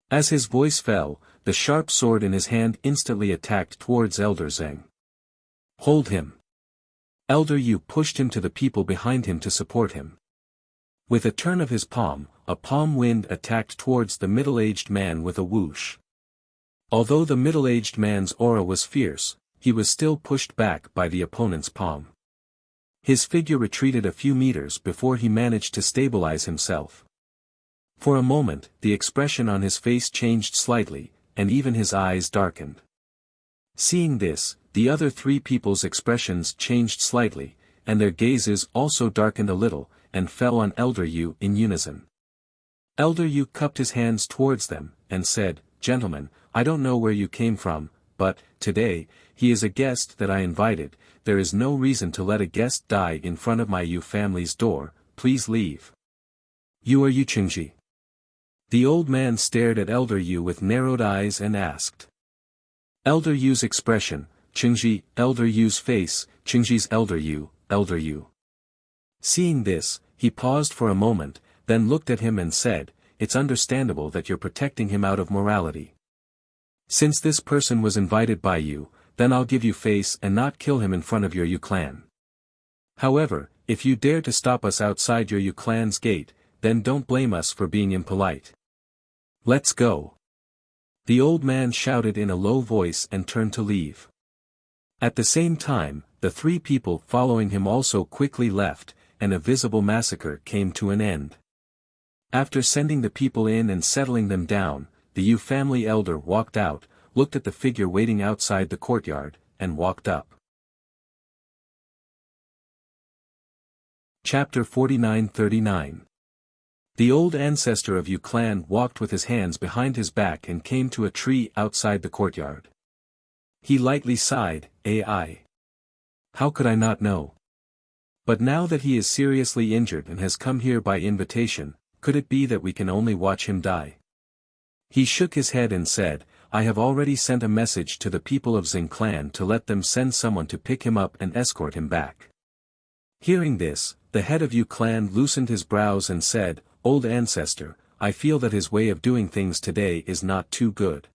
As his voice fell, the sharp sword in his hand instantly attacked towards Elder Zhang. "Hold him." Elder Yu pushed him to the people behind him to support him. With a turn of his palm, a palm wind attacked towards the middle-aged man with a whoosh. Although the middle-aged man's aura was fierce, he was still pushed back by the opponent's palm. His figure retreated a few meters before he managed to stabilize himself. For a moment, the expression on his face changed slightly, and even his eyes darkened. Seeing this, the other three people's expressions changed slightly, and their gazes also darkened a little, and fell on Elder Yu in unison. Elder Yu cupped his hands towards them, and said, "Gentlemen, I don't know where you came from, but, today, he is a guest that I invited. There is no reason to let a guest die in front of my Yu family's door. Please leave." "You are Yu Chengji?" The old man stared at Elder Yu with narrowed eyes and asked. Elder Yu's expression, Chengji, Elder Yu's face, Chengji's Elder Yu, Elder Yu. Seeing this, he paused for a moment, then looked at him and said, "It's understandable that you're protecting him out of morality. Since this person was invited by you, then I'll give you face and not kill him in front of your Yu clan. However, if you dare to stop us outside your Yu clan's gate, then don't blame us for being impolite. Let's go." The old man shouted in a low voice and turned to leave. At the same time, the three people following him also quickly left, and a visible massacre came to an end. After sending the people in and settling them down, the Yu family elder walked out, looked at the figure waiting outside the courtyard, and walked up. Chapter 49-39. The old ancestor of Yu clan walked with his hands behind his back and came to a tree outside the courtyard. He lightly sighed, "Ai. How could I not know? But now that he is seriously injured and has come here by invitation, could it be that we can only watch him die?" He shook his head and said, "I have already sent a message to the people of Xing clan to let them send someone to pick him up and escort him back." Hearing this, the head of Yu clan loosened his brows and said, "Old ancestor, I feel that his way of doing things today is not too good.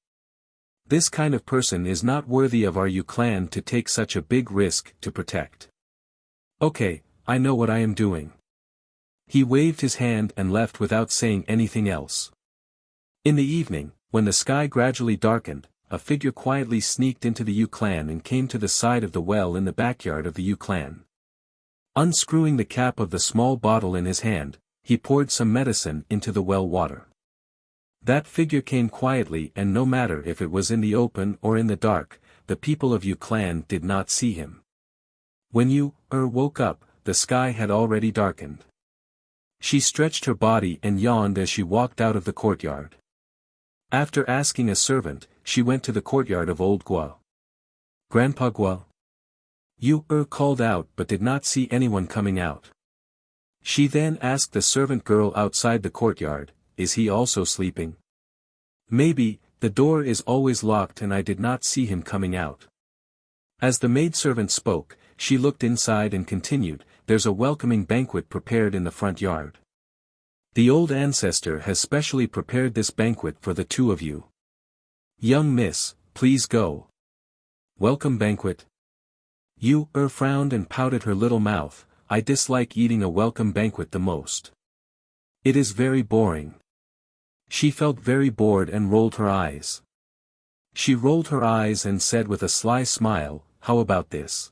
This kind of person is not worthy of our Yu clan to take such a big risk to protect. Okay, I know what I am doing." He waved his hand and left without saying anything else. In the evening, when the sky gradually darkened, a figure quietly sneaked into the Yu clan and came to the side of the well in the backyard of the Yu clan. Unscrewing the cap of the small bottle in his hand, he poured some medicine into the well water. That figure came quietly, and no matter if it was in the open or in the dark, the people of Yu clan did not see him. When Yu woke up, the sky had already darkened. She stretched her body and yawned as she walked out of the courtyard. After asking a servant, she went to the courtyard of Old Guo. "Grandpa Guo?" Yu called out but did not see anyone coming out. She then asked the servant girl outside the courtyard, "Is he also sleeping?" "Maybe, the door is always locked and I did not see him coming out." As the maidservant spoke, she looked inside and continued, "There's a welcoming banquet prepared in the front yard. The old ancestor has specially prepared this banquet for the two of you. Young miss, please go." "Welcome banquet?" Yu frowned and pouted her little mouth. "I dislike eating a welcome banquet the most. It is very boring." She felt very bored and rolled her eyes. She rolled her eyes and said with a sly smile, "How about this?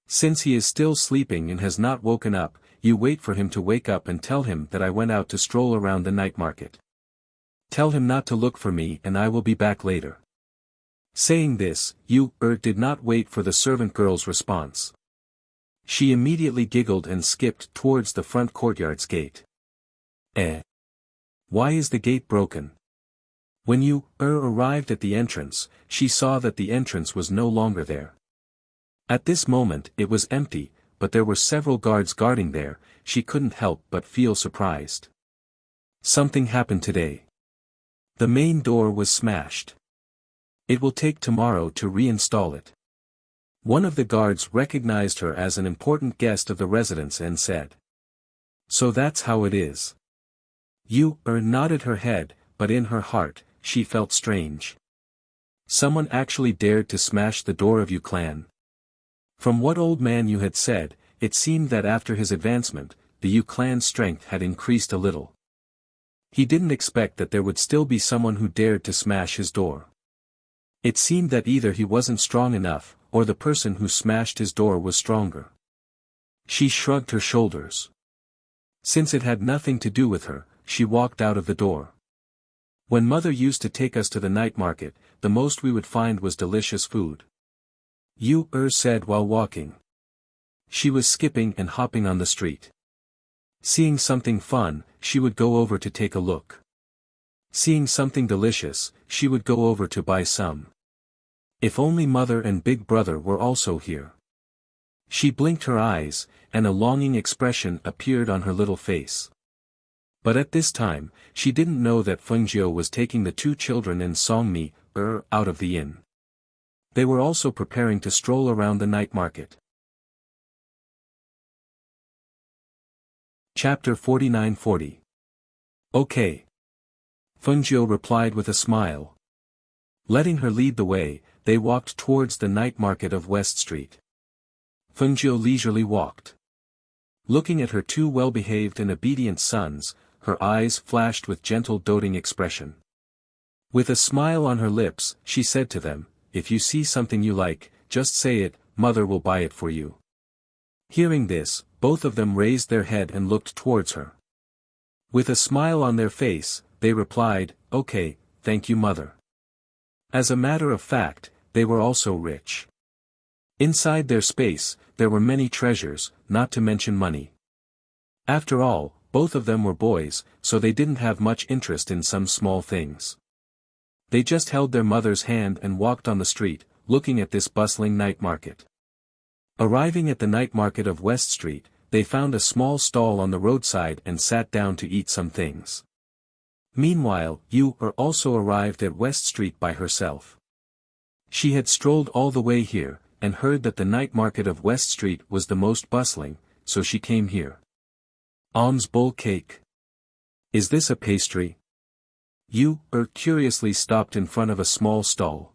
Since he is still sleeping and has not woken up, you wait for him to wake up and tell him that I went out to stroll around the night market. Tell him not to look for me and I will be back later." Saying this, Yu did not wait for the servant girl's response. She immediately giggled and skipped towards the front courtyard's gate. Why is the gate broken?" When Yu arrived at the entrance, she saw that the entrance was no longer there. At this moment it was empty, but there were several guards guarding there. She couldn't help but feel surprised. Something happened today. The main door was smashed. It will take tomorrow to reinstall it. One of the guards recognized her as an important guest of the residence and said, "So that's how it is." Yu nodded her head, but in her heart, she felt strange. Someone actually dared to smash the door of Yu clan. From what old man Yu had said, it seemed that after his advancement, the Yu clan's strength had increased a little. He didn't expect that there would still be someone who dared to smash his door. It seemed that either he wasn't strong enough, or the person who smashed his door was stronger. She shrugged her shoulders. Since it had nothing to do with her, she walked out of the door. When mother used to take us to the night market, the most we would find was delicious food. You said while walking. She was skipping and hopping on the street. Seeing something fun, she would go over to take a look. Seeing something delicious, she would go over to buy some. If only mother and big brother were also here. She blinked her eyes, and a longing expression appeared on her little face. But at this time, she didn't know that Fengjiu was taking the two children and Songmi, out of the inn. They were also preparing to stroll around the night market. Chapter 49-40. Okay. Fengjiu replied with a smile. Letting her lead the way, they walked towards the night market of West Street. Fengjiu leisurely walked. Looking at her two well-behaved and obedient sons, her eyes flashed with gentle doting expression. With a smile on her lips, she said to them, "If you see something you like, just say it, mother will buy it for you." Hearing this, both of them raised their head and looked towards her. With a smile on their face, they replied, "Okay, thank you mother." As a matter of fact, they were also rich. Inside their space, there were many treasures, not to mention money. After all, both of them were boys, so they didn't have much interest in some small things. They just held their mother's hand and walked on the street, looking at this bustling night market. Arriving at the night market of West Street, they found a small stall on the roadside and sat down to eat some things. Meanwhile, Yu also arrived at West Street by herself. She had strolled all the way here, and heard that the night market of West Street was the most bustling, so she came here. Alms bowl cake. Is this a pastry? Yu curiously stopped in front of a small stall.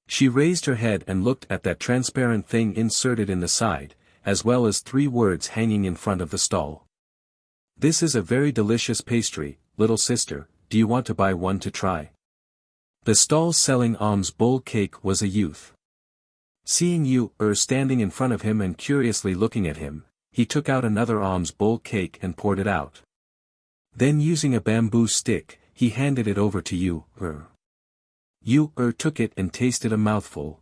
She raised her head and looked at that transparent thing inserted in the side, as well as 3 words hanging in front of the stall. This is a very delicious pastry, little sister, do you want to buy one to try? The stall selling alms bowl cake was a youth. Seeing Yu standing in front of him and curiously looking at him, he took out another alms bowl cake and poured it out. Then using a bamboo stick, he handed it over to Yu. Yu took it and tasted a mouthful.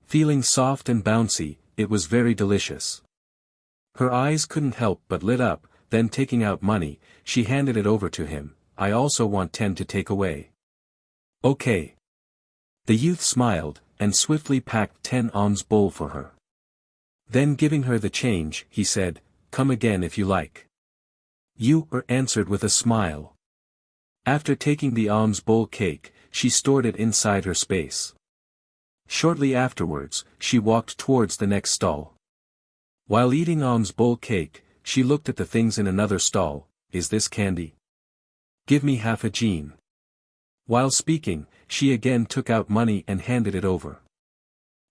Feeling soft and bouncy, it was very delicious. Her eyes couldn't help but lit up, then taking out money, she handed it over to him. I also want 10 to take away. Okay. The youth smiled, and swiftly packed 10 alms bowl for her. Then giving her the change, he said, come again if you like. Yu answered with a smile. After taking the alms bowl cake, she stored it inside her space. Shortly afterwards, she walked towards the next stall. While eating alms bowl cake, she looked at the things in another stall. Is this candy? Give me half a jean. While speaking, she again took out money and handed it over.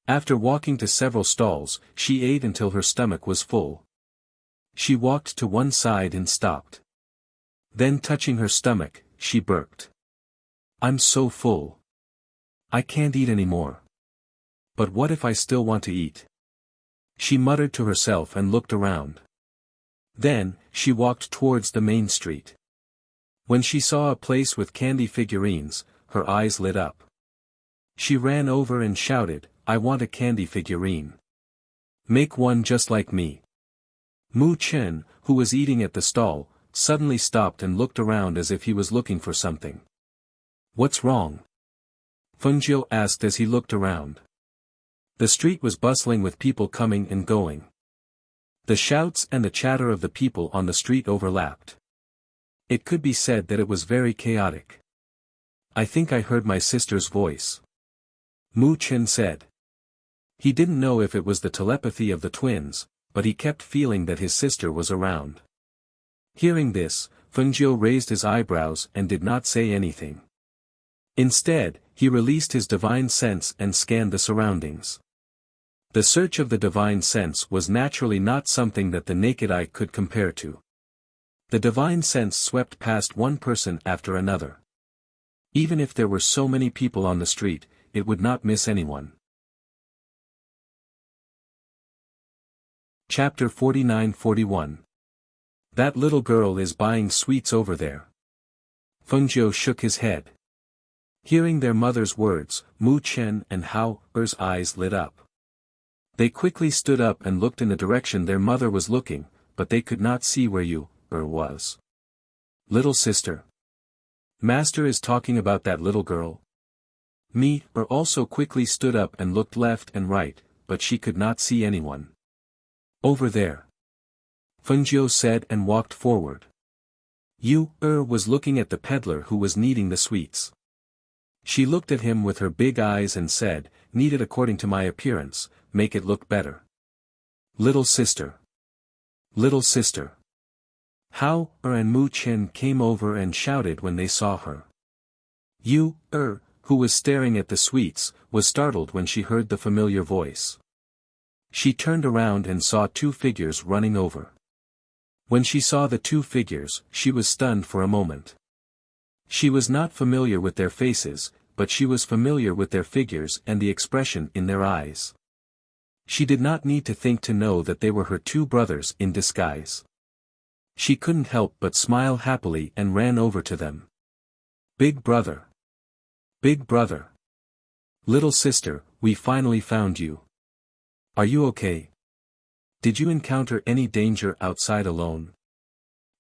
After walking to several stalls, she ate until her stomach was full. She walked to one side and stopped. Then touching her stomach, she burped. I'm so full. I can't eat anymore. But what if I still want to eat? She muttered to herself and looked around. Then, she walked towards the main street. When she saw a place with candy figurines, her eyes lit up. She ran over and shouted, I want a candy figurine. Make one just like me. Mu Chen, who was eating at the stall, suddenly stopped and looked around as if he was looking for something. What's wrong? Fengjiu asked as he looked around. The street was bustling with people coming and going. The shouts and the chatter of the people on the street overlapped. It could be said that it was very chaotic. I think I heard my sister's voice. Mu Chen said. He didn't know if it was the telepathy of the twins, but he kept feeling that his sister was around. Hearing this, Fengjiu raised his eyebrows and did not say anything. Instead, he released his divine sense and scanned the surroundings. The search of the divine sense was naturally not something that the naked eye could compare to. The divine sense swept past one person after another. Even if there were so many people on the street, it would not miss anyone. Chapter 49-41. That little girl is buying sweets over there. Fengjiu shook his head. Hearing their mother's words, Mu Chen and Hao Er's eyes lit up. They quickly stood up and looked in the direction their mother was looking, but they could not see where Yu Er was. Little sister. Master is talking about that little girl. Mi Er also quickly stood up and looked left and right, but she could not see anyone. Over there. Fengjiu said and walked forward. Yu Er was looking at the peddler who was kneading the sweets. She looked at him with her big eyes and said, "Knead it according to my appearance, make it look better." Little sister. Little sister. Hao Er and Mu Chen came over and shouted when they saw her. Yu Er, who was staring at the sweets, was startled when she heard the familiar voice. She turned around and saw two figures running over. When she saw the two figures, she was stunned for a moment. She was not familiar with their faces, but she was familiar with their figures and the expression in their eyes. She did not need to think to know that they were her two brothers in disguise. She couldn't help but smile happily and ran over to them. Big brother. Big brother. Little sister, we finally found you. Are you okay? Did you encounter any danger outside alone?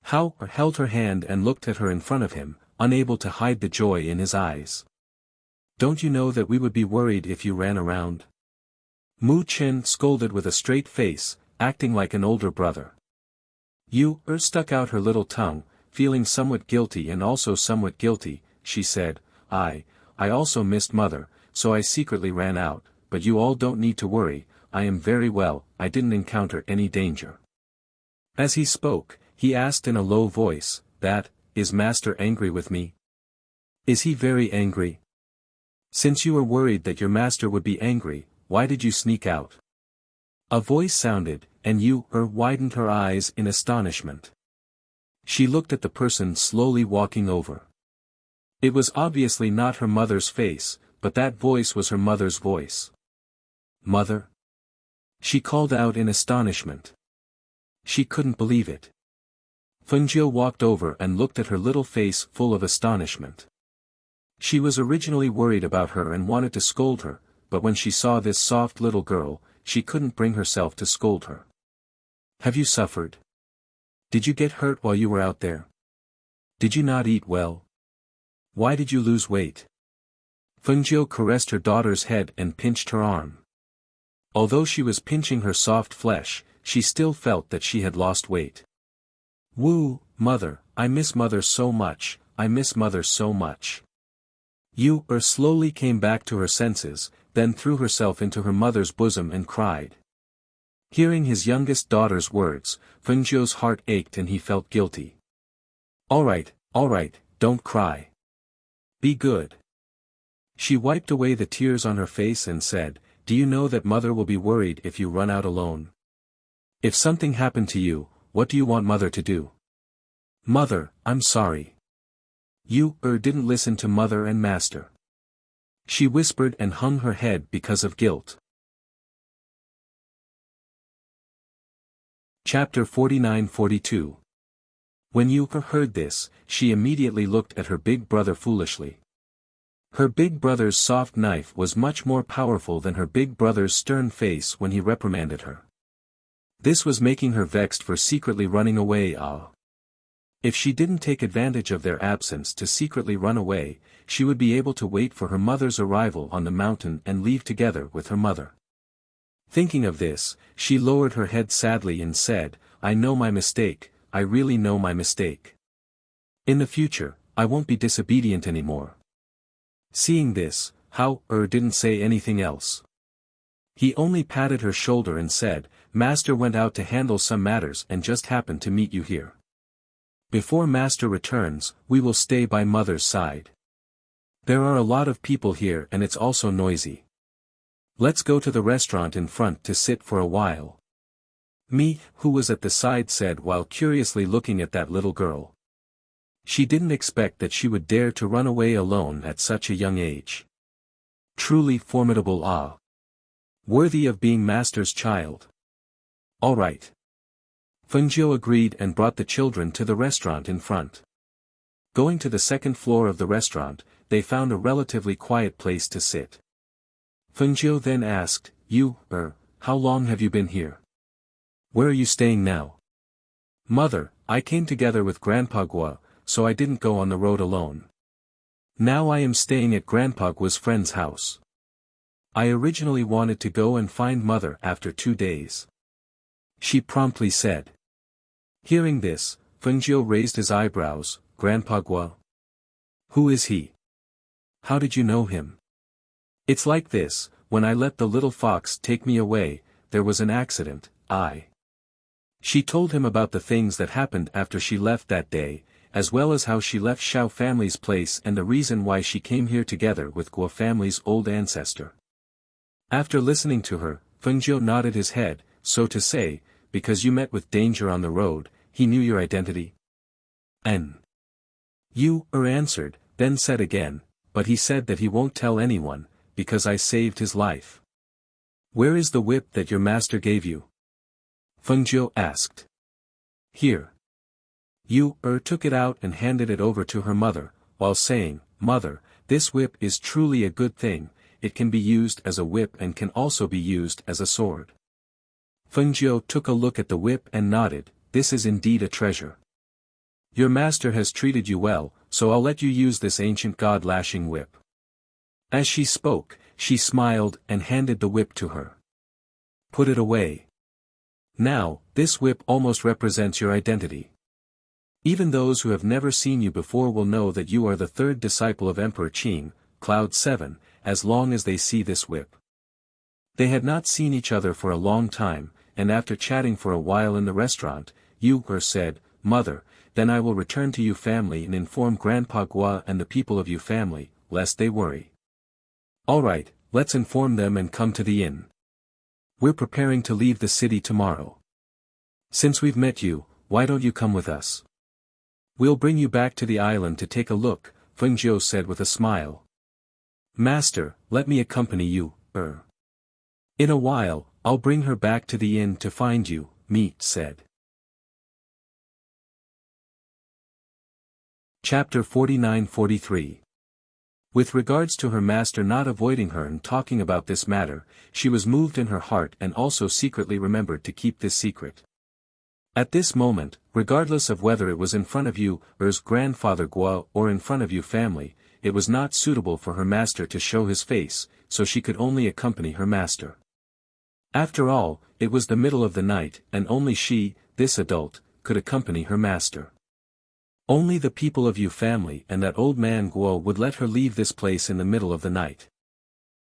Hao Er held her hand and looked at her in front of him, unable to hide the joy in his eyes. Don't you know that we would be worried if you ran around? Mu Chen scolded with a straight face, acting like an older brother. Yu Er stuck out her little tongue, feeling somewhat guilty and also somewhat guilty, she said, I also missed mother, so I secretly ran out, but you all don't need to worry, I am very well, I didn't encounter any danger. As he spoke, he asked in a low voice, is Master angry with me? Is he very angry? Since you were worried that your master would be angry, why did you sneak out? A voice sounded, and Yu Er widened her eyes in astonishment. She looked at the person slowly walking over. It was obviously not her mother's face, but that voice was her mother's voice. Mother? She called out in astonishment. She couldn't believe it. Fengjiu walked over and looked at her little face full of astonishment. She was originally worried about her and wanted to scold her, but when she saw this soft little girl, she couldn't bring herself to scold her. Have you suffered? Did you get hurt while you were out there? Did you not eat well? Why did you lose weight? Fengjiu caressed her daughter's head and pinched her arm. Although she was pinching her soft flesh, she still felt that she had lost weight. Woo, mother, I miss mother so much, I miss mother so much. Yu Er slowly came back to her senses, then threw herself into her mother's bosom and cried. Hearing his youngest daughter's words, Fengjiu's heart ached and he felt guilty. All right, don't cry. Be good. She wiped away the tears on her face and said, Do you know that mother will be worried if you run out alone? If something happened to you, what do you want mother to do? Mother, I'm sorry. Yu Er didn't listen to mother and master. She whispered and hung her head because of guilt. Chapter 49-42. When Yu Er heard this, she immediately looked at her big brother foolishly. Her big brother's soft knife was much more powerful than her big brother's stern face when he reprimanded her. This was making her vexed for secretly running away. If she didn't take advantage of their absence to secretly run away, she would be able to wait for her mother's arrival on the mountain and leave together with her mother. Thinking of this, she lowered her head sadly and said, I know my mistake, I really know my mistake. In the future, I won't be disobedient anymore. Seeing this, Hao Er didn't say anything else. He only patted her shoulder and said, Master went out to handle some matters and just happened to meet you here. Before Master returns, we will stay by mother's side. There are a lot of people here and it's also noisy. Let's go to the restaurant in front to sit for a while. Mi, who was at the side, said while curiously looking at that little girl. She didn't expect that she would dare to run away alone at such a young age. Truly formidable awe. Worthy of being master's child. All right. Fengjiu agreed and brought the children to the restaurant in front. Going to the second floor of the restaurant, they found a relatively quiet place to sit. Fengjiu then asked, how long have you been here? Where are you staying now? Mother, I came together with Grandpa Gua, so I didn't go on the road alone. Now I am staying at Grandpa Gua's friend's house. I originally wanted to go and find Mother after 2 days. She promptly said. Hearing this, Fengjiu raised his eyebrows. Grandpa Gua? Who is he? How did you know him? It's like this, when I let the little fox take me away, there was an accident. She told him about the things that happened after she left that day, as well as how she left Xiao family's place and the reason why she came here together with Guo family's old ancestor. After listening to her, Fengjiu nodded his head, so to say, because you met with danger on the road, he knew your identity? You answered, then said again, but he said that he won't tell anyone, because I saved his life. Where is the whip that your master gave you? Fengjiu asked. Here. You took it out and handed it over to her mother, while saying, Mother, this whip is truly a good thing, it can be used as a whip and can also be used as a sword. Fengjiu took a look at the whip and nodded, this is indeed a treasure. Your master has treated you well, so I'll let you use this ancient god-lashing whip. As she spoke, she smiled and handed the whip to her. Put it away. Now, this whip almost represents your identity. Even those who have never seen you before will know that you are the third disciple of Emperor Qing, Cloud 7, as long as they see this whip. They had not seen each other for a long time, and after chatting for a while in the restaurant, Yu said, Mother, then I will return to Yu family and inform Grandpa Gua and the people of Yu family, lest they worry. Alright, let's inform them and come to the inn. We're preparing to leave the city tomorrow. Since we've met you, why don't you come with us? We'll bring you back to the island to take a look, Fengjiu said with a smile. Master, let me accompany you, In a while, I'll bring her back to the inn to find you, Meat said. Chapter 49-43. With regards to her master not avoiding her and talking about this matter, she was moved in her heart and also secretly remembered to keep this secret. At this moment, regardless of whether it was in front of Yu's grandfather Guo or in front of Yu family, it was not suitable for her master to show his face, so she could only accompany her master. After all, it was the middle of the night, and only she, this adult, could accompany her master. Only the people of Yu family and that old man Guo would let her leave this place in the middle of the night.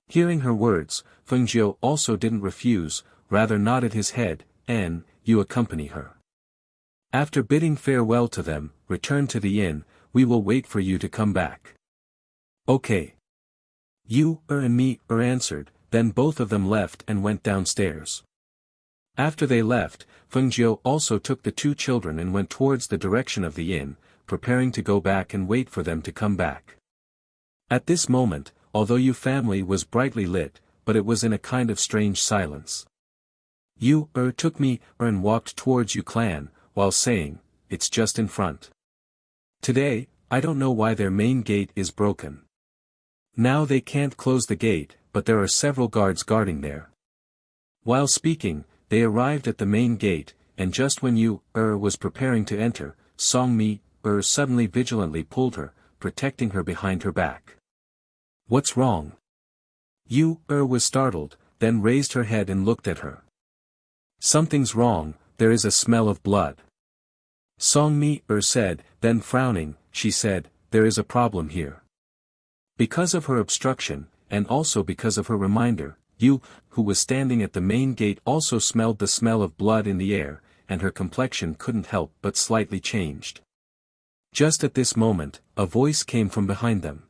Hearing her words, Fengjiu also didn't refuse, rather nodded his head, and, you accompany her. After bidding farewell to them, return to the inn, we will wait for you to come back. Okay. You and me answered, then both of them left and went downstairs. After they left, Fengjiu also took the 2 children and went towards the direction of the inn, preparing to go back and wait for them to come back. At this moment, although Yu family was brightly lit, but it was in a kind of strange silence. Yu took me and walked towards Yu clan, while saying, it's just in front. Today, I don't know why their main gate is broken. Now they can't close the gate, but there are several guards guarding there. While speaking, they arrived at the main gate, and just when Yu was preparing to enter, Song Mi suddenly vigilantly pulled her, protecting her behind her back. What's wrong? Yu was startled, then raised her head and looked at her. Something's wrong, there is a smell of blood. Song Mi said, then frowning, she said, there is a problem here. Because of her obstruction, and also because of her reminder, Yu, who was standing at the main gate, also smelled the smell of blood in the air, and her complexion couldn't help but slightly changed. Just at this moment, a voice came from behind them.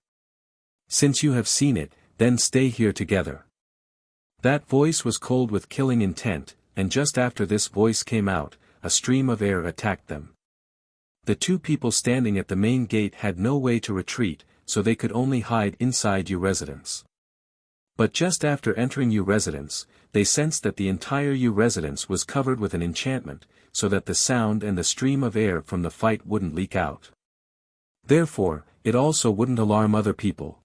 Since you have seen it, then stay here together. That voice was cold with killing intent, and just after this voice came out, a stream of air attacked them. The 2 people standing at the main gate had no way to retreat, so they could only hide inside Yu residence. But just after entering Yu residence, they sensed that the entire Yu residence was covered with an enchantment, so that the sound and the stream of air from the fight wouldn't leak out. Therefore, it also wouldn't alarm other people.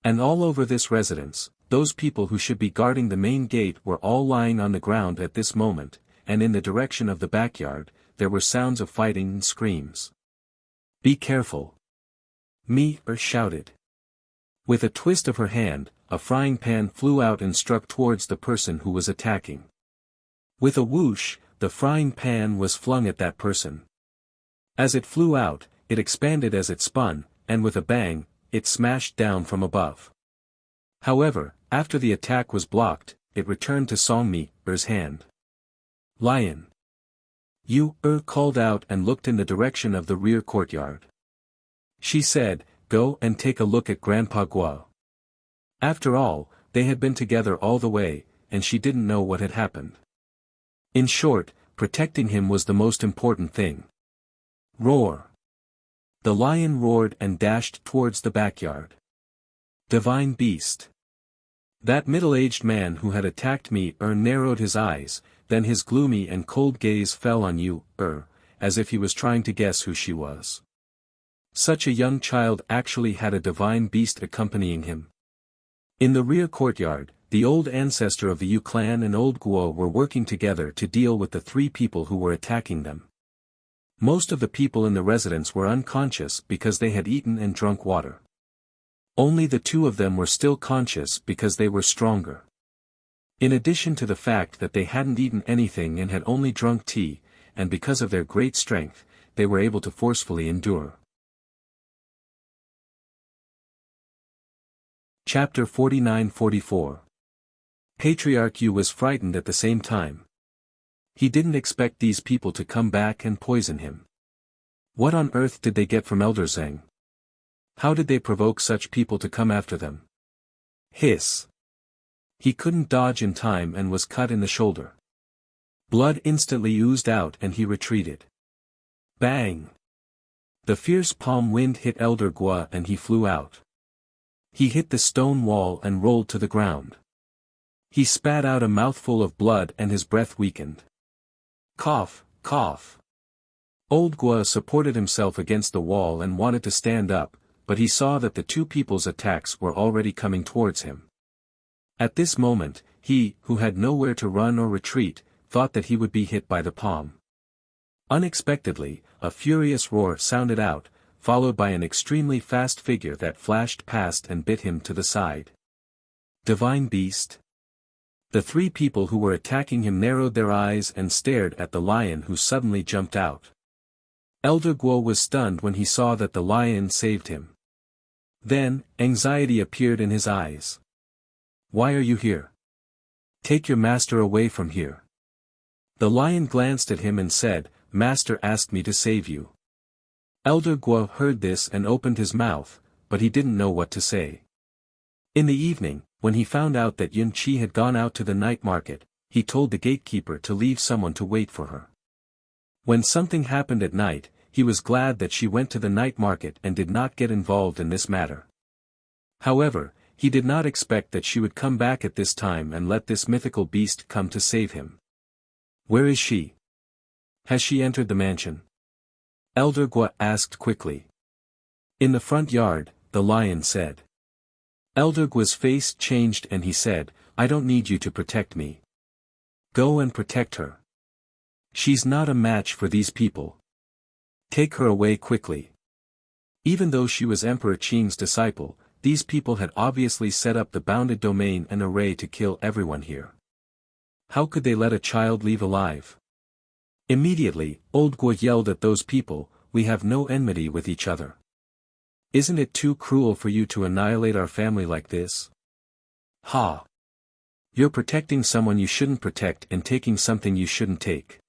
And all over this residence, those people who should be guarding the main gate were all lying on the ground at this moment, and in the direction of the backyard, there were sounds of fighting and screams. "Be careful!" Me-er shouted. With a twist of her hand, a frying pan flew out and struck towards the person who was attacking. With a whoosh, the frying pan was flung at that person. As it flew out, it expanded as it spun, and with a bang, it smashed down from above. However, after the attack was blocked, it returned to Song Mi-er's hand. "Lion!" Yu-er called out and looked in the direction of the rear courtyard. She said, "Go and take a look at Grandpa Guo." After all, they had been together all the way, and she didn't know what had happened. In short, protecting him was the most important thing. Roar! The lion roared and dashed towards the backyard. Divine beast! That middle-aged man who had attacked me-er narrowed his eyes, then his gloomy and cold gaze fell on Yu-er, as if he was trying to guess who she was. Such a young child actually had a divine beast accompanying him. In the rear courtyard, the old ancestor of the Yu clan and old Guo were working together to deal with the three people who were attacking them. Most of the people in the residence were unconscious because they had eaten and drunk water. Only the two of them were still conscious because they were stronger. In addition to the fact that they hadn't eaten anything and had only drunk tea, and because of their great strength, they were able to forcefully endure. Chapter 49-44. Patriarch Yu was frightened at the same time. He didn't expect these people to come back and poison him. What on earth did they get from Elder Zheng? How did they provoke such people to come after them? Hiss! He couldn't dodge in time and was cut in the shoulder. Blood instantly oozed out and he retreated. Bang! The fierce palm wind hit Elder Guo and he flew out. He hit the stone wall and rolled to the ground. He spat out a mouthful of blood and his breath weakened. Cough, cough. Old Guo supported himself against the wall and wanted to stand up, but he saw that the two people's attacks were already coming towards him. At this moment, he, who had nowhere to run or retreat, thought that he would be hit by the palm. Unexpectedly, a furious roar sounded out, followed by an extremely fast figure that flashed past and bit him to the side. Divine beast! The three people who were attacking him narrowed their eyes and stared at the lion who suddenly jumped out. Elder Guo was stunned when he saw that the lion saved him. Then, anxiety appeared in his eyes. Why are you here? Take your master away from here. The lion glanced at him and said, Master asked me to save you. Elder Guo heard this and opened his mouth, but he didn't know what to say. In the evening, when he found out that Yun Qi had gone out to the night market, he told the gatekeeper to leave someone to wait for her. When something happened at night, he was glad that she went to the night market and did not get involved in this matter. However, he did not expect that she would come back at this time and let this mythical beast come to save him. Where is she? Has she entered the mansion? Elder Guo asked quickly. In the front yard, the lion said. Elder Guo's face changed and he said, I don't need you to protect me. Go and protect her. She's not a match for these people. Take her away quickly. Even though she was Emperor Qing's disciple, these people had obviously set up the bounded domain and array to kill everyone here. How could they let a child leave alive? Immediately, old Guo yelled at those people, we have no enmity with each other. Isn't it too cruel for you to annihilate our family like this? Ha! You're protecting someone you shouldn't protect and taking something you shouldn't take.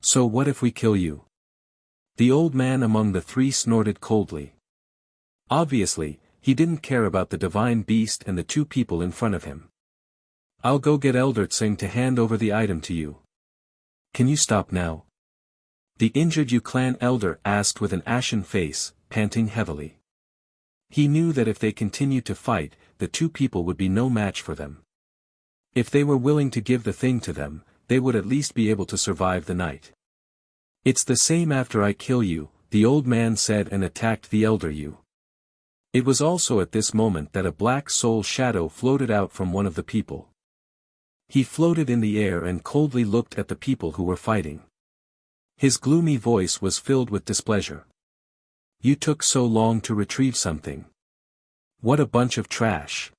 So what if we kill you? The old man among the three snorted coldly. Obviously, he didn't care about the divine beast and the two people in front of him. I'll go get Elder Tsing to hand over the item to you. Can you stop now? The injured Yu clan elder asked with an ashen face, panting heavily. He knew that if they continued to fight, the two people would be no match for them. If they were willing to give the thing to them, they would at least be able to survive the night. "It's the same after I kill you," the old man said, and attacked the elder Yu. It was also at this moment that a black soul shadow floated out from one of the people. He floated in the air and coldly looked at the people who were fighting. His gloomy voice was filled with displeasure. "You took so long to retrieve something. What a bunch of trash."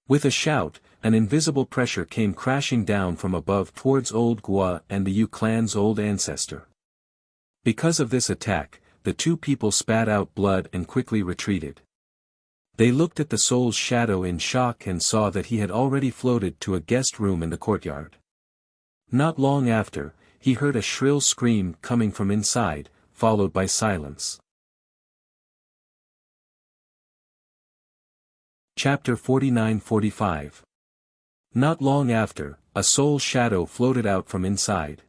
With a shout, an invisible pressure came crashing down from above towards Old Gua and the Yu clan's old ancestor. Because of this attack, the two people spat out blood and quickly retreated. They looked at the soul's shadow in shock and saw that he had already floated to a guest room in the courtyard. Not long after, he heard a shrill scream coming from inside, followed by silence. Chapter 49-45. Not long after, a soul shadow floated out from inside.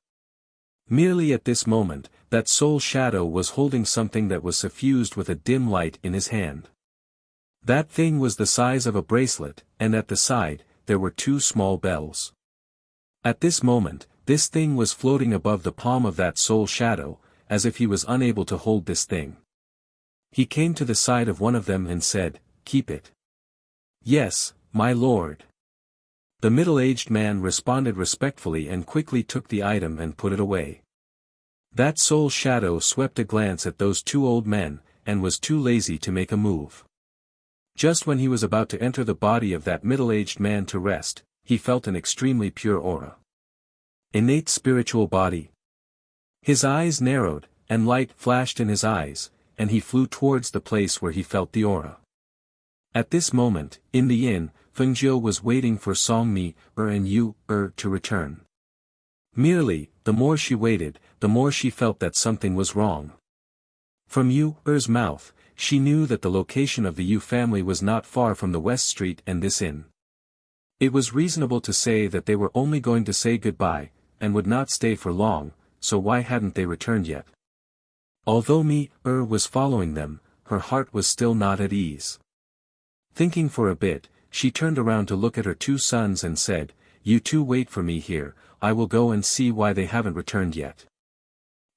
Merely at this moment, that soul shadow was holding something that was suffused with a dim light in his hand. That thing was the size of a bracelet, and at the side, there were two small bells. At this moment, this thing was floating above the palm of that soul shadow, as if he was unable to hold this thing. He came to the side of one of them and said, "Keep it." "Yes, my lord." The middle-aged man responded respectfully and quickly took the item and put it away. That soul shadow swept a glance at those two old men, and was too lazy to make a move. Just when he was about to enter the body of that middle-aged man to rest, he felt an extremely pure aura. Innate spiritual body. His eyes narrowed, and light flashed in his eyes, and he flew towards the place where he felt the aura. At this moment, in the inn, Fengjiu was waiting for Song Mi, and Yu, to return. Merely, the more she waited, the more she felt that something was wrong. From Yu's mouth, she knew that the location of the Yu family was not far from the West Street and this inn. It was reasonable to say that they were only going to say goodbye, and would not stay for long, so why hadn't they returned yet? Although Mi was following them, her heart was still not at ease. Thinking for a bit, she turned around to look at her two sons and said, "You two wait for me here, I will go and see why they haven't returned yet."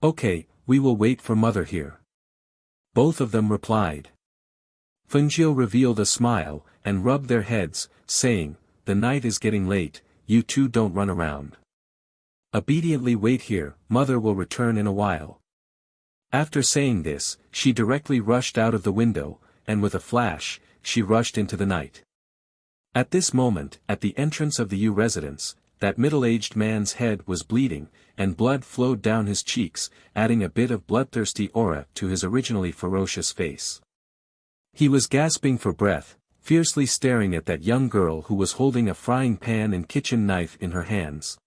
"Okay, we will wait for mother here." Both of them replied. Fengjiu revealed a smile, and rubbed their heads, saying, "The night is getting late, you two don't run around. Obediently wait here, mother will return in a while." After saying this, she directly rushed out of the window, and with a flash, she rushed into the night. At this moment, at the entrance of the Yu residence, that middle-aged man's head was bleeding, and blood flowed down his cheeks, adding a bit of bloodthirsty aura to his originally ferocious face. He was gasping for breath, fiercely staring at that young girl who was holding a frying pan and kitchen knife in her hands.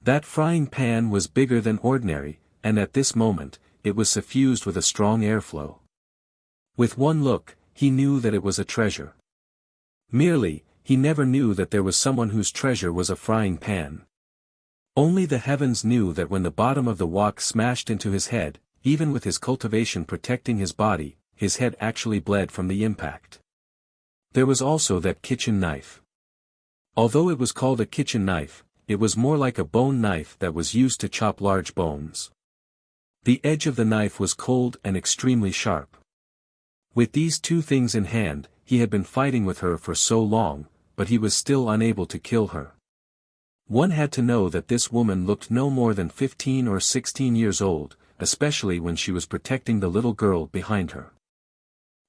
That frying pan was bigger than ordinary, and at this moment, it was suffused with a strong airflow. With one look, he knew that it was a treasure. Merely, he never knew that there was someone whose treasure was a frying pan. Only the heavens knew that when the bottom of the wok smashed into his head, even with his cultivation protecting his body, his head actually bled from the impact. There was also that kitchen knife. Although it was called a kitchen knife, it was more like a bone knife that was used to chop large bones. The edge of the knife was cold and extremely sharp. With these two things in hand, he had been fighting with her for so long, but he was still unable to kill her. One had to know that this woman looked no more than 15 or 16 years old, especially when she was protecting the little girl behind her.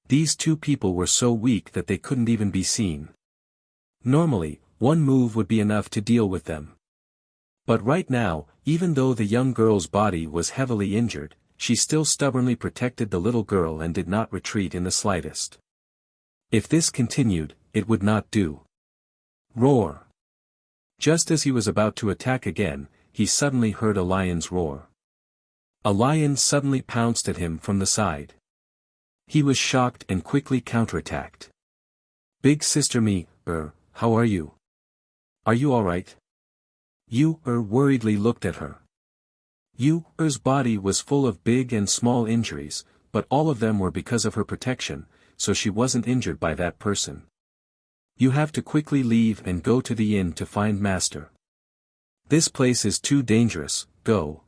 These two people were so weak that they couldn't even be seen. Normally, one move would be enough to deal with them. But right now, even though the young girl's body was heavily injured, she still stubbornly protected the little girl and did not retreat in the slightest. If this continued, it would not do. Roar! Just as he was about to attack again, he suddenly heard a lion's roar. A lion suddenly pounced at him from the side. He was shocked and quickly counterattacked. "Big sister Mi, how are you? Are you alright?" Yu worriedly looked at her. Yu's body was full of big and small injuries, but all of them were because of her protection, so she wasn't injured by that person. You have to quickly leave and go to the inn to find master. This place is too dangerous, go.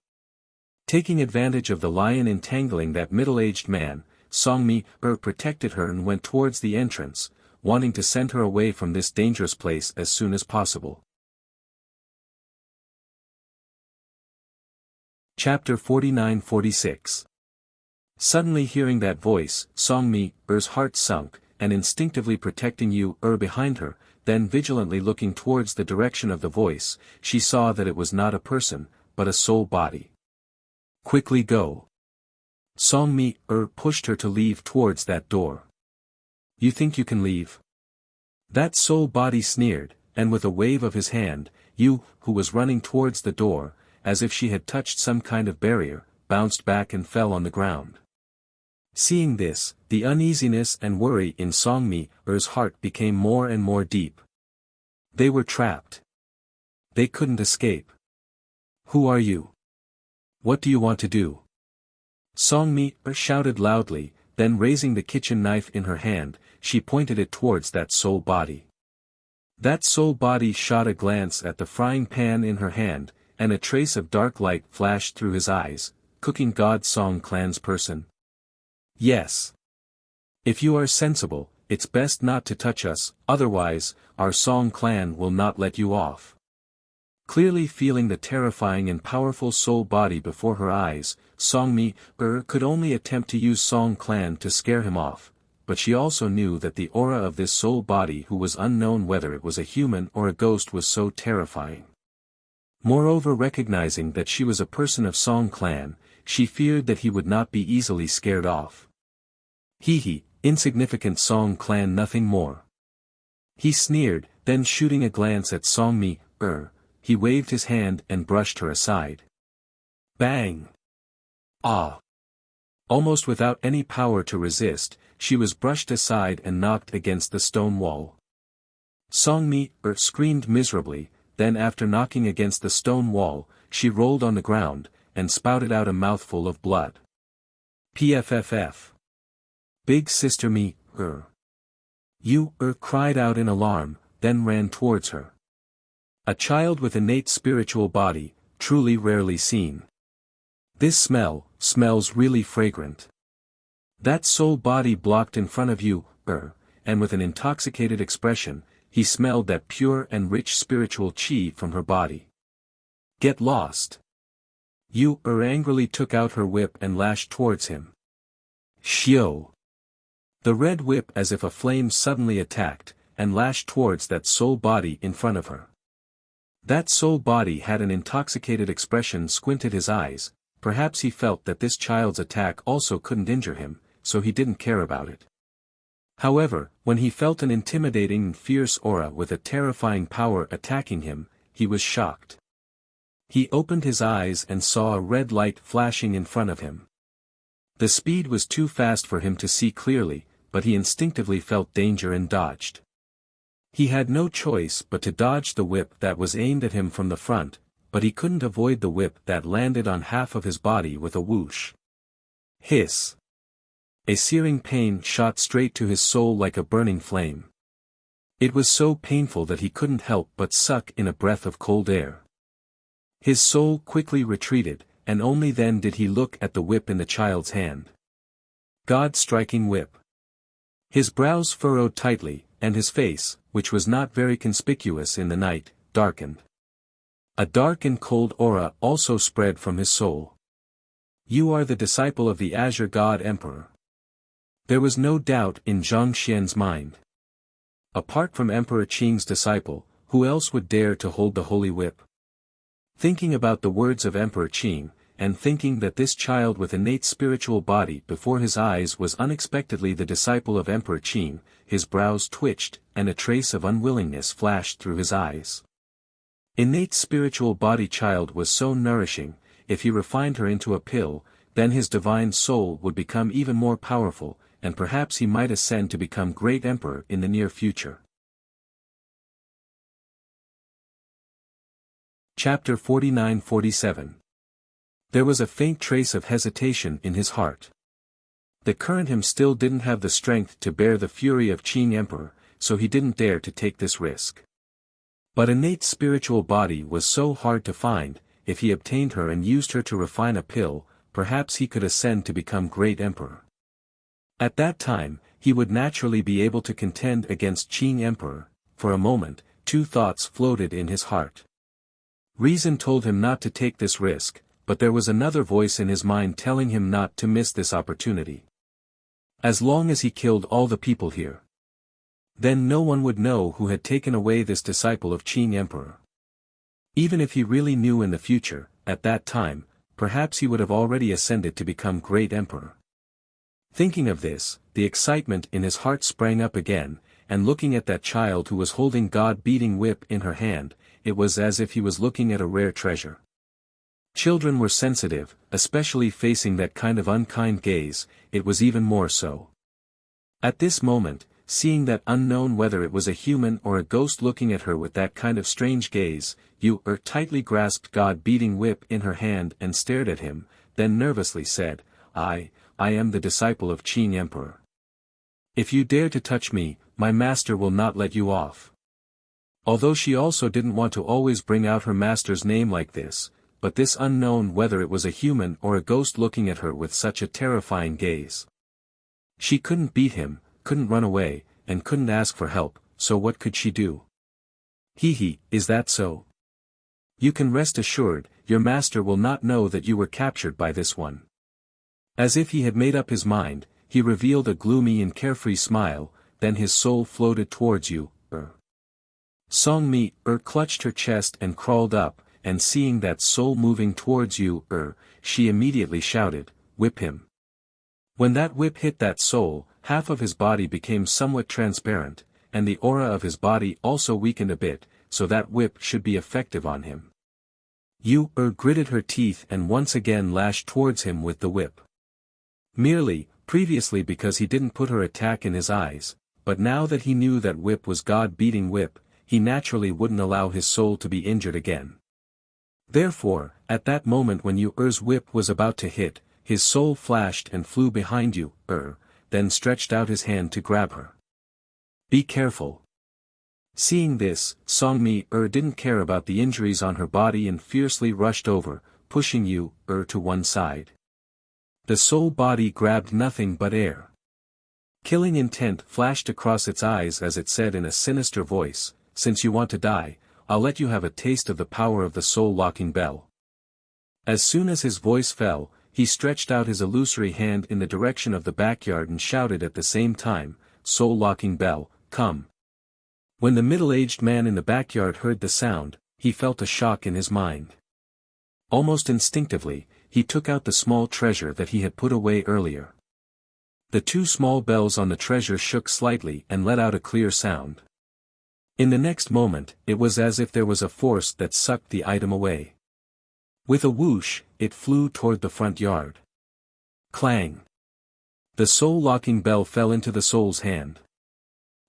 Taking advantage of the lion entangling that middle-aged man, Songmi protected her and went towards the entrance, wanting to send her away from this dangerous place as soon as possible. Chapter 49-46. Suddenly hearing that voice, Songmi's heart sunk, and instinctively protecting behind her, then vigilantly looking towards the direction of the voice, she saw that it was not a person, but a soul body. Quickly go. Songmi pushed her to leave towards that door. You think you can leave? That soul body sneered, and with a wave of his hand, who was running towards the door, as if she had touched some kind of barrier, bounced back and fell on the ground. Seeing this, the uneasiness and worry in Songmi's heart became more and more deep. They were trapped. They couldn't escape. Who are you? What do you want to do? Songmi shouted loudly, then raising the kitchen knife in her hand, she pointed it towards that soul body. That soul body shot a glance at the frying pan in her hand, and a trace of dark light flashed through his eyes. Cooking God Song Clan's person? Yes. If you are sensible, it's best not to touch us, otherwise, our Song Clan will not let you off. Clearly feeling the terrifying and powerful soul body before her eyes, Songmi could only attempt to use Song Clan to scare him off, but she also knew that the aura of this soul body who was unknown whether it was a human or a ghost was so terrifying. Moreover, recognizing that she was a person of Song Clan, she feared that he would not be easily scared off. Insignificant Song Clan, nothing more. He sneered, then shooting a glance at Songmi, he waved his hand and brushed her aside. Bang! Ah! Almost without any power to resist, she was brushed aside and knocked against the stone wall. Songmi screamed miserably, then after knocking against the stone wall, she rolled on the ground, and spouted out a mouthful of blood. Pfff. Big sister me, You cried out in alarm, then ran towards her. A child with innate spiritual body, truly rarely seen. This smells really fragrant. That soul body blocked in front of you, and with an intoxicated expression, he smelled that pure and rich spiritual chi from her body. Get lost. You angrily took out her whip and lashed towards him. Shio. The red whip as if a flame suddenly attacked, and lashed towards that soul body in front of her. That soul body had an intoxicated expression, squinted his eyes, perhaps he felt that this child's attack also couldn't injure him, so he didn't care about it. However, when he felt an intimidating and fierce aura with a terrifying power attacking him, he was shocked. He opened his eyes and saw a red light flashing in front of him. The speed was too fast for him to see clearly, but he instinctively felt danger and dodged. He had no choice but to dodge the whip that was aimed at him from the front, but he couldn't avoid the whip that landed on half of his body with a whoosh. Hiss. A searing pain shot straight to his soul like a burning flame. It was so painful that he couldn't help but suck in a breath of cold air. His soul quickly retreated, and only then did he look at the whip in the child's hand. God-striking whip. His brows furrowed tightly, and his face, which was not very conspicuous in the night, darkened. A dark and cold aura also spread from his soul. You are the disciple of the Azure God Emperor. There was no doubt in Zhang Xian's mind. Apart from Emperor Qing's disciple, who else would dare to hold the holy whip? Thinking about the words of Emperor Qing, and thinking that this child with innate spiritual body before his eyes was unexpectedly the disciple of Emperor Qing, his brows twitched, and a trace of unwillingness flashed through his eyes. Innate spiritual body child was so nourishing, if he refined her into a pill, then his divine soul would become even more powerful, and perhaps he might ascend to become great emperor in the near future. Chapter 49-47. There was a faint trace of hesitation in his heart. The current him still didn't have the strength to bear the fury of Qing Emperor, so he didn't dare to take this risk. But Annate's spiritual body was so hard to find, if he obtained her and used her to refine a pill, perhaps he could ascend to become great emperor. At that time, he would naturally be able to contend against Qing Emperor. For a moment, two thoughts floated in his heart. Reason told him not to take this risk, but there was another voice in his mind telling him not to miss this opportunity. As long as he killed all the people here, then no one would know who had taken away this disciple of Qing Emperor. Even if he really knew in the future, at that time, perhaps he would have already ascended to become great emperor. Thinking of this, the excitement in his heart sprang up again, and looking at that child who was holding God-beating whip in her hand, it was as if he was looking at a rare treasure. Children were sensitive, especially facing that kind of unkind gaze, it was even more so. At this moment, seeing that unknown whether it was a human or a ghost looking at her with that kind of strange gaze, Yu tightly grasped God-beating whip in her hand and stared at him, then nervously said, I am the disciple of Qing Emperor. If you dare to touch me, my master will not let you off. Although she also didn't want to always bring out her master's name like this, but this unknown whether it was a human or a ghost looking at her with such a terrifying gaze. She couldn't beat him, couldn't run away, and couldn't ask for help, so what could she do? Is that so? You can rest assured, your master will not know that you were captured by this one. As if he had made up his mind, he revealed a gloomy and carefree smile, then his soul floated towards you, Song Mi clutched her chest and crawled up, and seeing that soul moving towards you, she immediately shouted, whip him. When that whip hit that soul, half of his body became somewhat transparent, and the aura of his body also weakened a bit, so that whip should be effective on him. Yu gritted her teeth and once again lashed towards him with the whip. Merely, previously because he didn't put her attack in his eyes, but now that he knew that whip was God-beating whip, he naturally wouldn't allow his soul to be injured again. Therefore, at that moment when Yu's whip was about to hit, his soul flashed and flew behind Yu, then stretched out his hand to grab her. Be careful. Seeing this, Song Mi didn't care about the injuries on her body and fiercely rushed over, pushing Yu to one side. The soul body grabbed nothing but air. Killing intent flashed across its eyes as it said in a sinister voice, since you want to die, I'll let you have a taste of the power of the soul-locking bell. As soon as his voice fell, he stretched out his illusory hand in the direction of the backyard and shouted at the same time, soul-locking bell, come. When the middle-aged man in the backyard heard the sound, he felt a shock in his mind. Almost instinctively, he took out the small treasure that he had put away earlier. The two small bells on the treasure shook slightly and let out a clear sound. In the next moment, it was as if there was a force that sucked the item away. With a whoosh, it flew toward the front yard. Clang! The soul-locking bell fell into the soul's hand.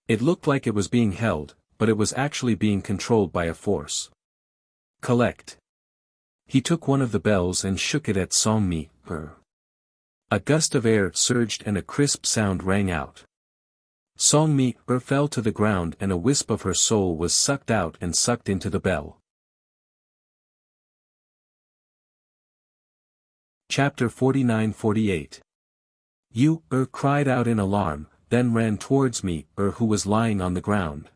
It looked like it was being held, but it was actually being controlled by a force. Collect. He took one of the bells and shook it at Song Mi. A gust of air surged and a crisp sound rang out. Song Mi fell to the ground and a wisp of her soul was sucked out and sucked into the bell. Chapter 49-48. Yu cried out in alarm, then ran towards me who was lying on the ground.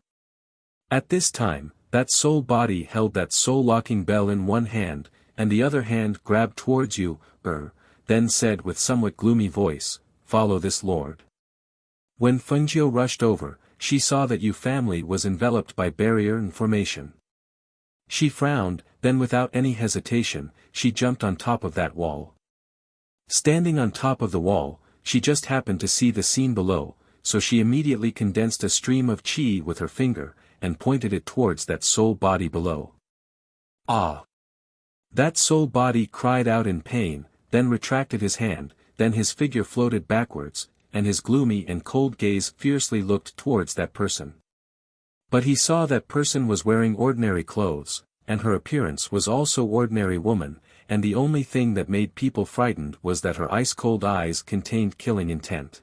At this time, that soul body held that soul-locking bell in one hand, and the other hand grabbed towards you, then said with somewhat gloomy voice, follow this lord. When Fengjiu rushed over, she saw that Yu family was enveloped by barrier and formation. She frowned, then without any hesitation, she jumped on top of that wall. Standing on top of the wall, she just happened to see the scene below, so she immediately condensed a stream of qi with her finger, and pointed it towards that soul body below. Ah! That soul body cried out in pain, then retracted his hand, then his figure floated backwards, and his gloomy and cold gaze fiercely looked towards that person. But he saw that person was wearing ordinary clothes, and her appearance was also ordinary woman, and the only thing that made people frightened was that her ice-cold eyes contained killing intent.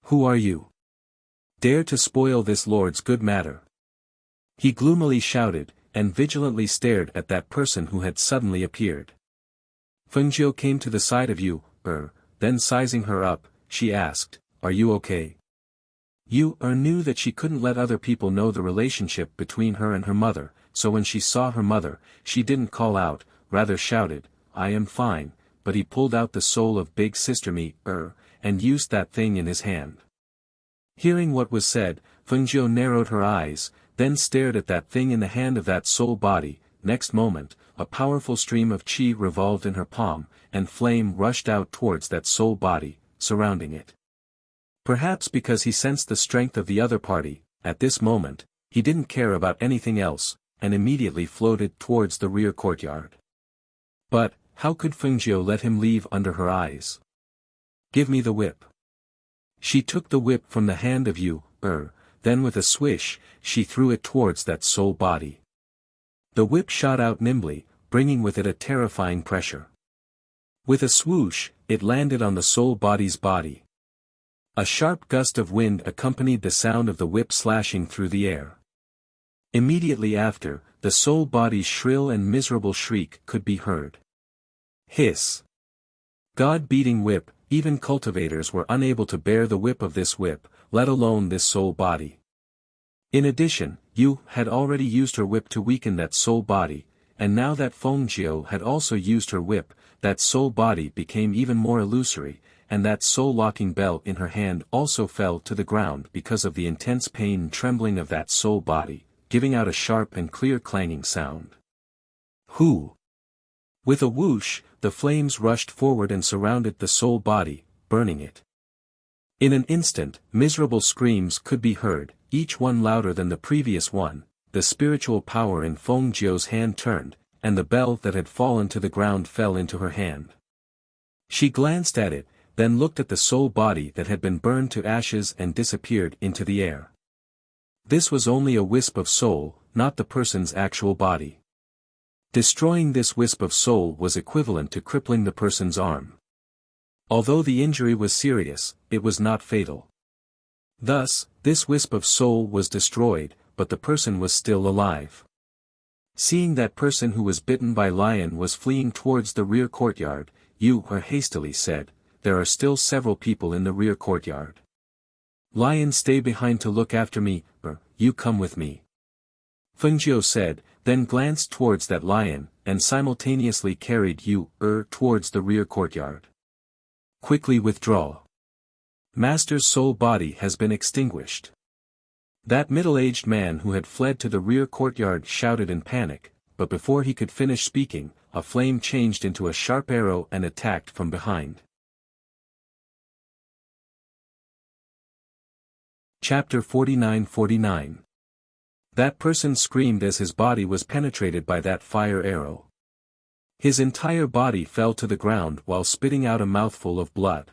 Who are you? dare to spoil this lord's good matter?" He gloomily shouted, and vigilantly stared at that person who had suddenly appeared. "Fengjiu came to the side of you, then sizing her up, she asked, 'Are you okay?' You knew that she couldn't let other people know the relationship between her and her mother, so when she saw her mother, she didn't call out, rather shouted, 'I am fine,' but he pulled out the soul of big sister me, and used that thing in his hand." Hearing what was said, Fengjiu narrowed her eyes, then stared at that thing in the hand of that soul body. Next moment, a powerful stream of qi revolved in her palm, and flame rushed out towards that soul body, surrounding it. Perhaps because he sensed the strength of the other party, at this moment, he didn't care about anything else, and immediately floated towards the rear courtyard. But, how could Fengjiu let him leave under her eyes? "Give me the whip." She took the whip from the hand of Yu, then with a swish, she threw it towards that soul body. The whip shot out nimbly, bringing with it a terrifying pressure. With a swoosh, it landed on the soul body's body. A sharp gust of wind accompanied the sound of the whip slashing through the air. Immediately after, the soul body's shrill and miserable shriek could be heard. Hiss! God-beating whip, even cultivators were unable to bear the whip of this whip, let alone this soul body. In addition, Yu had already used her whip to weaken that soul body, and now that Fengjiu had also used her whip, that soul body became even more illusory, and that soul-locking bell in her hand also fell to the ground because of the intense pain and trembling of that soul body, giving out a sharp and clear clanging sound. Whoo! With a whoosh, the flames rushed forward and surrounded the soul body, burning it. In an instant, miserable screams could be heard, each one louder than the previous one. The spiritual power in Fengjiu's hand turned, and the bell that had fallen to the ground fell into her hand. She glanced at it, then looked at the soul body that had been burned to ashes and disappeared into the air. This was only a wisp of soul, not the person's actual body. Destroying this wisp of soul was equivalent to crippling the person's arm. Although the injury was serious, it was not fatal. Thus, this wisp of soul was destroyed, but the person was still alive. Seeing that person who was bitten by lion was fleeing towards the rear courtyard, Yu hastily said, "There are still several people in the rear courtyard. Lion, stay behind to look after me, you come with me." Fengjiu said, then glanced towards that lion, and simultaneously carried Yu towards the rear courtyard. "Quickly withdraw. Master's soul body has been extinguished." That middle-aged man who had fled to the rear courtyard shouted in panic, but before he could finish speaking, a flame changed into a sharp arrow and attacked from behind. Chapter 49-49. That person screamed as his body was penetrated by that fire arrow. His entire body fell to the ground while spitting out a mouthful of blood.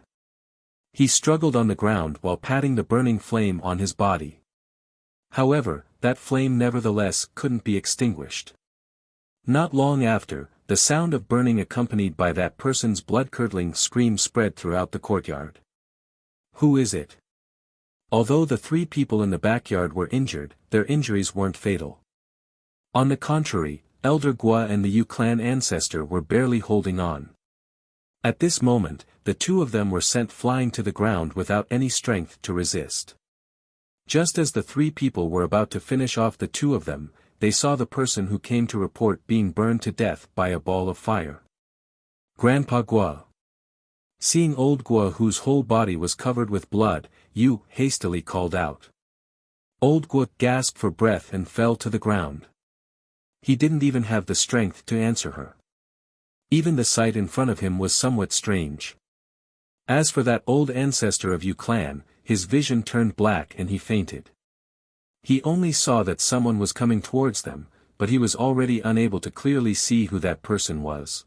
He struggled on the ground while patting the burning flame on his body. However, that flame nevertheless couldn't be extinguished. Not long after, the sound of burning accompanied by that person's blood-curdling scream spread throughout the courtyard. "Who is it?" Although the 3 people in the backyard were injured, their injuries weren't fatal. On the contrary, Elder Gua and the Yu clan ancestor were barely holding on. At this moment, the 2 of them were sent flying to the ground without any strength to resist. Just as the 3 people were about to finish off the 2 of them, they saw the person who came to report being burned to death by a ball of fire. Grandpa Gua. Seeing old Gua, whose whole body was covered with blood, Yu hastily called out. Old Gua gasped for breath and fell to the ground. He didn't even have the strength to answer her. Even the sight in front of him was somewhat strange. As for that old ancestor of Yu clan, his vision turned black and he fainted. He only saw that someone was coming towards them, but he was already unable to clearly see who that person was.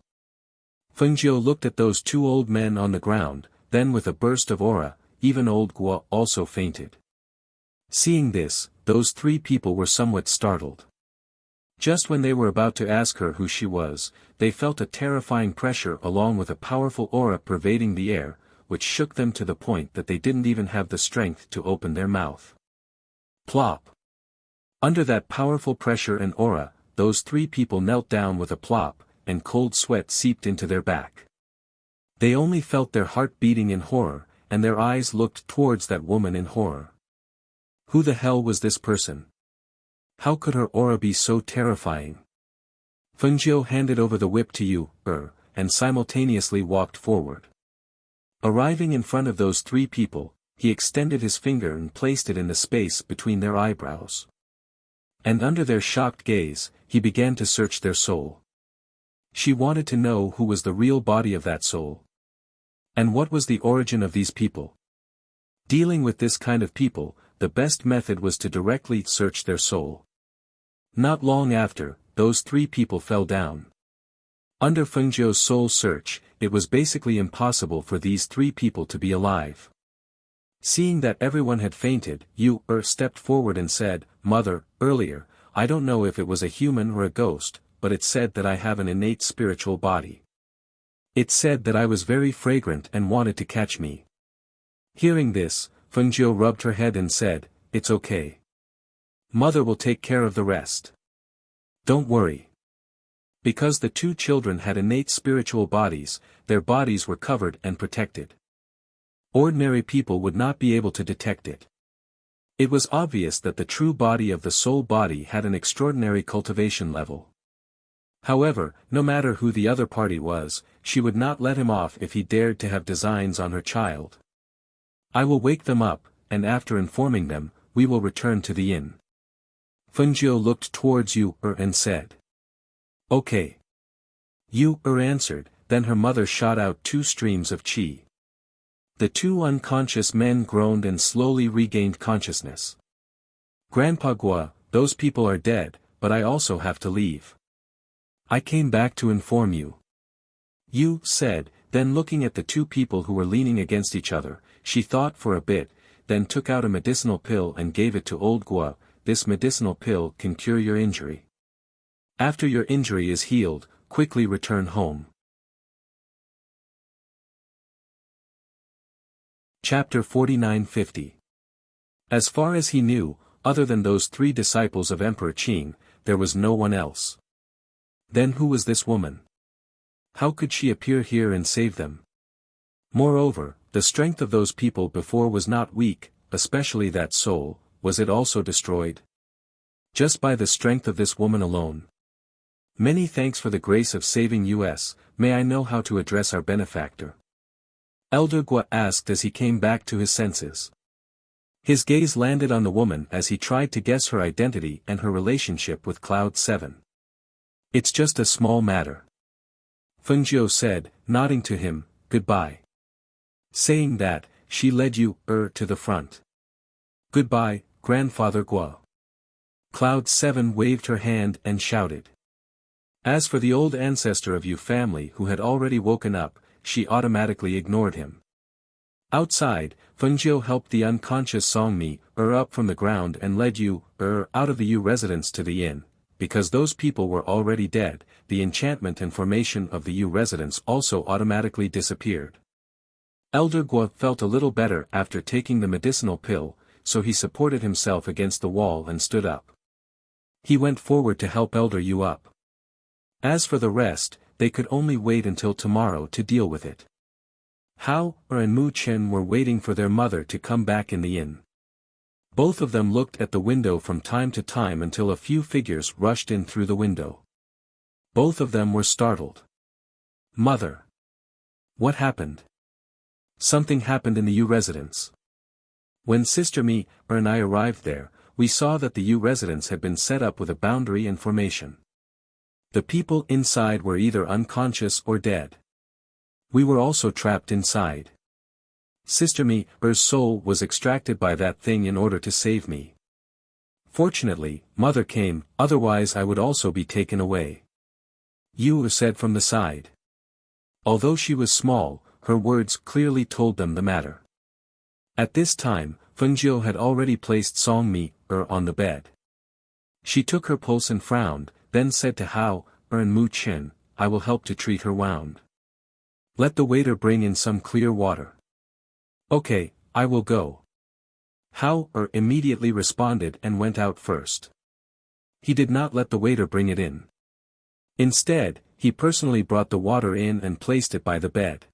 Fengjiu looked at those 2 old men on the ground, then with a burst of aura, even old Gua also fainted. Seeing this, those 3 people were somewhat startled. Just when they were about to ask her who she was, they felt a terrifying pressure along with a powerful aura pervading the air, which shook them to the point that they didn't even have the strength to open their mouth. Plop. Under that powerful pressure and aura, those three people knelt down with a plop, and cold sweat seeped into their back. They only felt their heart beating in horror, and their eyes looked towards that woman in horror. Who the hell was this person? How could her aura be so terrifying? Fengjiu handed over the whip to Yu, and simultaneously walked forward. Arriving in front of those three people, he extended his finger and placed it in the space between their eyebrows. And under their shocked gaze, he began to search their soul. She wanted to know who was the real body of that soul. And what was the origin of these people? Dealing with this kind of people, the best method was to directly search their soul. Not long after, those three people fell down. Under Fengjiu's soul search, it was basically impossible for these three people to be alive. Seeing that everyone had fainted, Yu stepped forward and said, "Mother, earlier, I don't know if it was a human or a ghost, but it said that I have an innate spiritual body. It said that I was very fragrant and wanted to catch me." Hearing this, Fengjiu rubbed her head and said, "It's okay. Mother will take care of the rest. Don't worry." Because the two children had innate spiritual bodies, their bodies were covered and protected. Ordinary people would not be able to detect it. It was obvious that the true body of the soul body had an extraordinary cultivation level. However, no matter who the other party was, she would not let him off if he dared to have designs on her child. "I will wake them up, and after informing them, we will return to the inn." Fengjiu looked towards Yu and said, "Okay." Yu answered, then her mother shot out 2 streams of qi. The 2 unconscious men groaned and slowly regained consciousness. "Grandpa Gua, those people are dead, but I also have to leave. I came back to inform you," Yu said, then looking at the 2 people who were leaning against each other, she thought for a bit, then took out a medicinal pill and gave it to old Gua. "This medicinal pill can cure your injury. After your injury is healed, quickly return home." Chapter 49-50. As far as he knew, other than those 3 disciples of Emperor Qing, there was no one else. Then who was this woman? How could she appear here and save them? Moreover, the strength of those people before was not weak, especially that soul. Was it also destroyed? Just by the strength of this woman alone. "Many thanks for the grace of saving us. May I know how to address our benefactor?" Elder Gua asked as he came back to his senses. His gaze landed on the woman as he tried to guess her identity and her relationship with Cloud 7. "It's just a small matter," Fengjiu said, nodding to him, "Goodbye." Saying that, she led Yu to the front. "Goodbye, Grandfather Gua." Cloud 7 waved her hand and shouted. As for the old ancestor of Yu family who had already woken up, she automatically ignored him. Outside, Fengjiu helped the unconscious Songmi up from the ground and led Yu out of the Yu residence to the inn. Because those people were already dead, the enchantment and formation of the Yu residence also automatically disappeared. Elder Gua felt a little better after taking the medicinal pill, so he supported himself against the wall and stood up. He went forward to help Elder Yu up. As for the rest, they could only wait until tomorrow to deal with it. Hao and Mu Chen were waiting for their mother to come back in the inn. Both of them looked at the window from time to time until a few figures rushed in through the window. Both of them were startled. "Mother! What happened?" "Something happened in the Yu residence. When Sister Mi and I arrived there, we saw that the Yu residence had been set up with a boundary and formation. The people inside were either unconscious or dead. We were also trapped inside. Sister Mi's soul was extracted by that thing in order to save me. Fortunately, Mother came, otherwise I would also be taken away," Yu said from the side. Although she was small, her words clearly told them the matter. At this time, Fengjiu had already placed Songmi on the bed. She took her pulse and frowned, then said to Hao and Mu Chen, "I will help to treat her wound. Let the waiter bring in some clear water." "Okay, I will go." Hao immediately responded and went out first. He did not let the waiter bring it in. Instead, he personally brought the water in and placed it by the bed.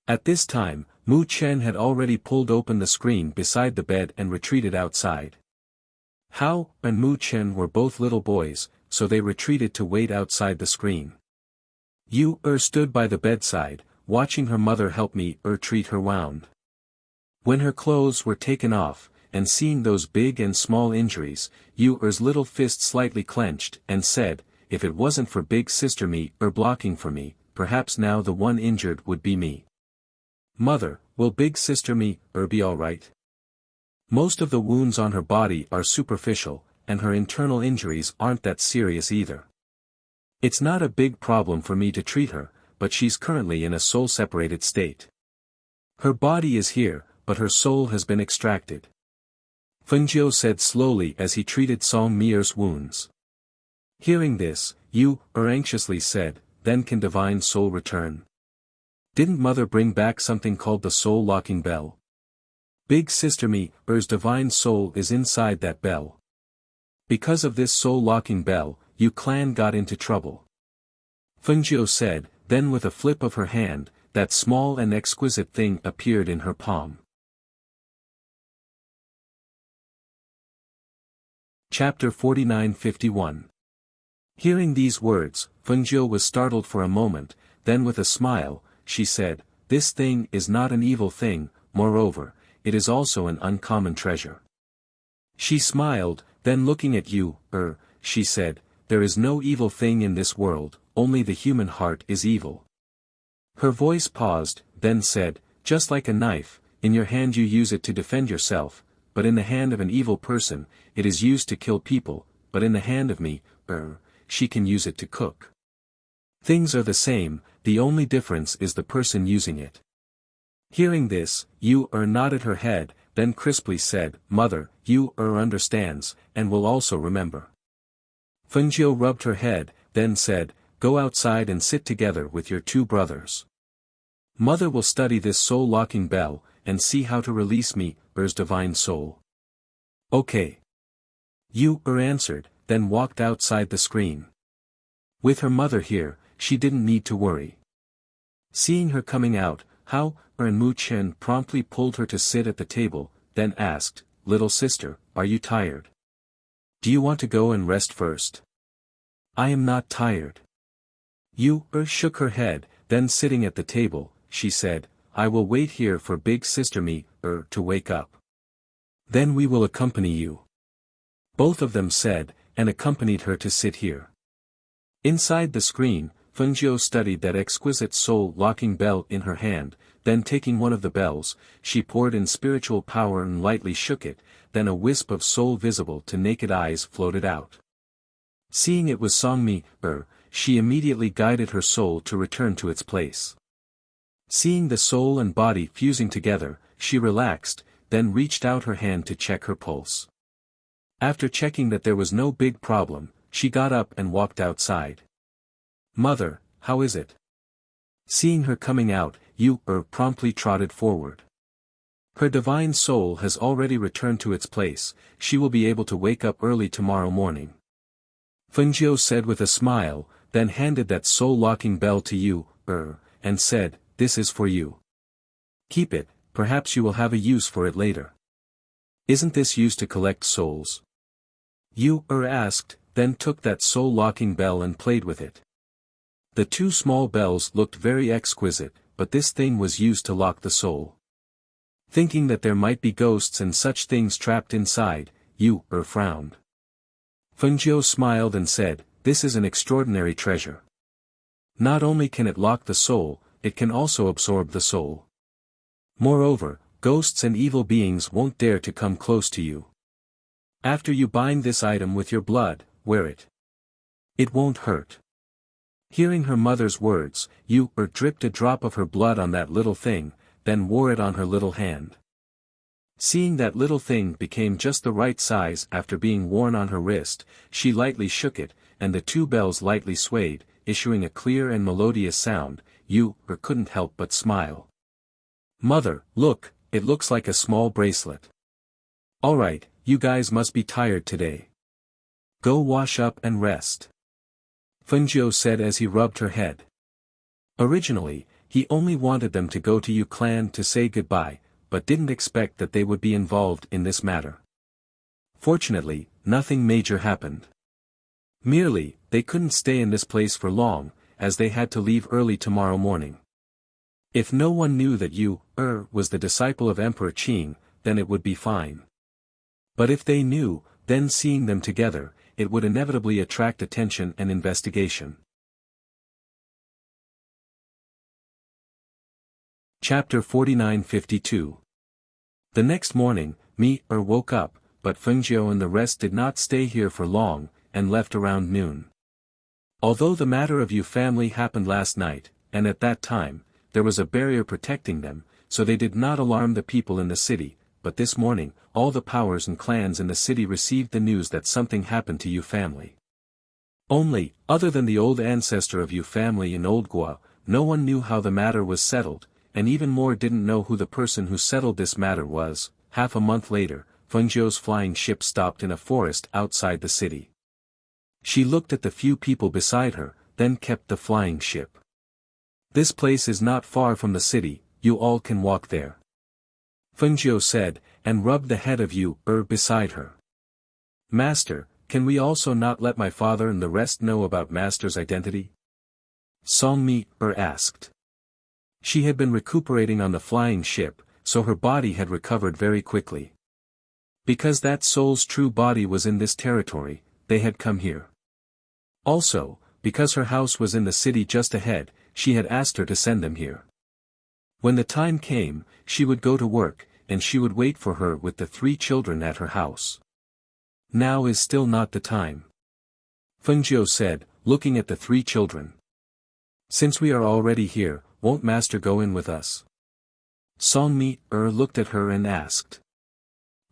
At this time, Mu Chen had already pulled open the screen beside the bed and retreated outside. Hao and Mu Chen were both little boys, so they retreated to wait outside the screen. Yu stood by the bedside, watching her mother help me treat her wound. When her clothes were taken off, and seeing those big and small injuries, Yu's little fist slightly clenched and said, "If it wasn't for big sister me blocking for me, perhaps now the one injured would be me." "Mother, will big sister me be alright? Most of the wounds on her body are superficial, and her internal injuries aren't that serious either. It's not a big problem for me to treat her, but she's currently in a soul-separated state. Her body is here, but her soul has been extracted," Fengjiu said slowly as he treated Song Mir's wounds. Hearing this, Yu anxiously said, "Then can divine soul return? Didn't mother bring back something called the soul-locking bell? Big sister me's divine soul is inside that bell. Because of this soul-locking bell, Yu clan got into trouble," Fengjiu said, then with a flip of her hand, that small and exquisite thing appeared in her palm. Chapter 49-51. Hearing these words, Fengjiu was startled for a moment, then with a smile, she said, "This thing is not an evil thing, moreover, it is also an uncommon treasure." She smiled, then looking at Yu, she said, "There is no evil thing in this world, only the human heart is evil." Her voice paused, then said, "Just like a knife, in your hand you use it to defend yourself, but in the hand of an evil person, it is used to kill people, but in the hand of me, she can use it to cook. Things are the same, the only difference is the person using it." Hearing this, Yu nodded her head, then crisply said, "Mother, Yu understands, and will also remember." Fengjiu rubbed her head, then said, "Go outside and sit together with your two brothers. Mother will study this soul-locking bell, and see how to release me's divine soul." "Okay." Yu answered, then walked outside the screen. With her mother here, she didn't need to worry. Seeing her coming out, Hao and Mu Chen promptly pulled her to sit at the table, then asked, "Little sister, are you tired? Do you want to go and rest first?" "I am not tired." Yu shook her head, then sitting at the table, she said, "I will wait here for big sister me to wake up. Then we will accompany you." Both of them said, and accompanied her to sit here. Inside the screen, Fengjiu studied that exquisite soul-locking bell in her hand, then taking one of the bells, she poured in spiritual power and lightly shook it, then a wisp of soul visible to naked eyes floated out. Seeing it was Songmi, she immediately guided her soul to return to its place. Seeing the soul and body fusing together, she relaxed, then reached out her hand to check her pulse. After checking that there was no big problem, she got up and walked outside. "Mother, how is it?" Seeing her coming out, Yu promptly trotted forward. "Her divine soul has already returned to its place, she will be able to wake up early tomorrow morning," Fengjiu said with a smile, then handed that soul-locking bell to Yu, and said, "This is for you. Keep it, perhaps you will have a use for it later." "Isn't this used to collect souls?" Yu asked, then took that soul-locking bell and played with it. The two small bells looked very exquisite, but this thing was used to lock the soul. Thinking that there might be ghosts and such things trapped inside, Yu frowned. Fengjiu smiled and said, "This is an extraordinary treasure. Not only can it lock the soul, it can also absorb the soul. Moreover, ghosts and evil beings won't dare to come close to you. After you bind this item with your blood, wear it. It won't hurt." Hearing her mother's words, Yu dripped a drop of her blood on that little thing, then wore it on her little hand. Seeing that little thing became just the right size after being worn on her wrist, she lightly shook it, and the two bells lightly swayed, issuing a clear and melodious sound. Yu couldn't help but smile. "Mother, look, it looks like a small bracelet." Alright, you guys must be tired today. Go wash up and rest. Fengjiu said as he rubbed her head. Originally, he only wanted them to go to Yu clan to say goodbye, but didn't expect that they would be involved in this matter. Fortunately, nothing major happened. Merely, they couldn't stay in this place for long, as they had to leave early tomorrow morning. If no one knew that Yu was the disciple of Emperor Qing, then it would be fine. But if they knew, then seeing them together, it would inevitably attract attention and investigation. Chapter 49-52. The next morning, woke up, but Fengjiu and the rest did not stay here for long, and left around noon. Although the matter of Yu family happened last night, and at that time, there was a barrier protecting them, so they did not alarm the people in the city, but this morning, all the powers and clans in the city received the news that something happened to Yu family. Only, other than the old ancestor of Yu family in Old Gua, no one knew how the matter was settled, and even more didn't know who the person who settled this matter was. Half a month later, Fengjiu's flying ship stopped in a forest outside the city. She looked at the few people beside her, then kept the flying ship. This place is not far from the city, you all can walk there. Fengjiu said, and rubbed the head of Yu beside her. Master, can we also not let my father and the rest know about Master's identity? Songmi asked. She had been recuperating on the flying ship, so her body had recovered very quickly. Because that soul's true body was in this territory, they had come here. Also, because her house was in the city just ahead, she had asked her to send them here. When the time came, she would go to work, and she would wait for her with the 3 children at her house. Now is still not the time. Fengjiu said, looking at the 3 children. Since we are already here, won't Master go in with us? Songmi looked at her and asked.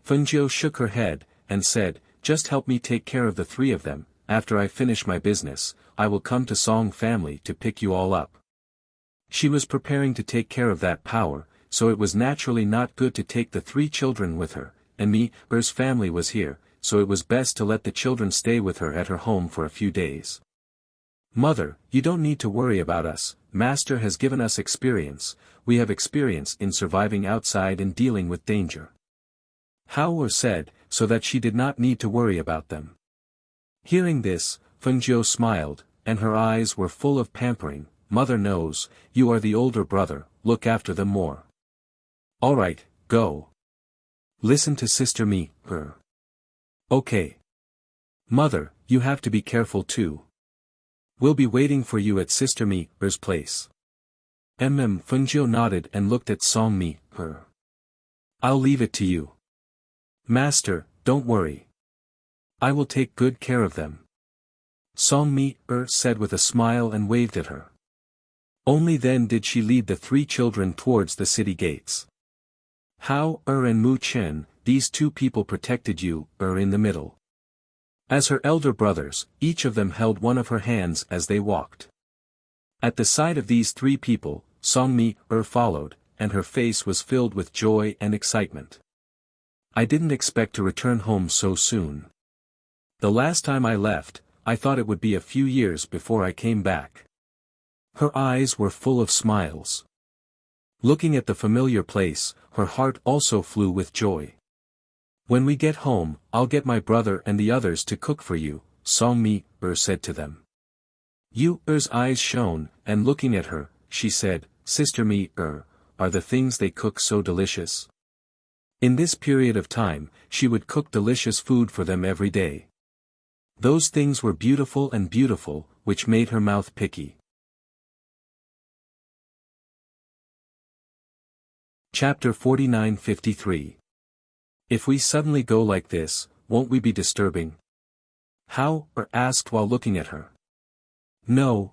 Fengjiu shook her head, and said, just help me take care of the 3 of them, after I finish my business, I will come to Song family to pick you all up. She was preparing to take care of that power, so it was naturally not good to take the 3 children with her, and Er's family was here, so it was best to let the children stay with her at her home for a few days. Mother, you don't need to worry about us, Master has given us experience, we have experience in surviving outside and dealing with danger. Hao said, so that she did not need to worry about them. Hearing this, Fengjiu smiled, and her eyes were full of pampering. Mother knows, you are the older brother, look after them more. Alright, go. Listen to Sister Okay. Mother, you have to be careful too. We'll be waiting for you at Sister Er's place. Fengjiu nodded and looked at Song I'll leave it to you. Master, don't worry. I will take good care of them. Song said with a smile and waved at her. Only then did she lead the 3 children towards the city gates. Hao and Mu Chen, these 2 people protected Yu in the middle. As her elder brothers, each of them held one of her hands as they walked. At the sight of these 3 people, Song followed, and her face was filled with joy and excitement. I didn't expect to return home so soon. The last time I left, I thought it would be a few years before I came back. Her eyes were full of smiles. Looking at the familiar place, her heart also flew with joy. When we get home, I'll get my brother and the others to cook for you, Song said to them. Yu's eyes shone, and looking at her, she said, Sister are the things they cook so delicious? In this period of time, she would cook delicious food for them every day. Those things were beautiful, which made her mouth picky. Chapter 49-53. If we suddenly go like this, won't we be disturbing? Hao asked while looking at her. No.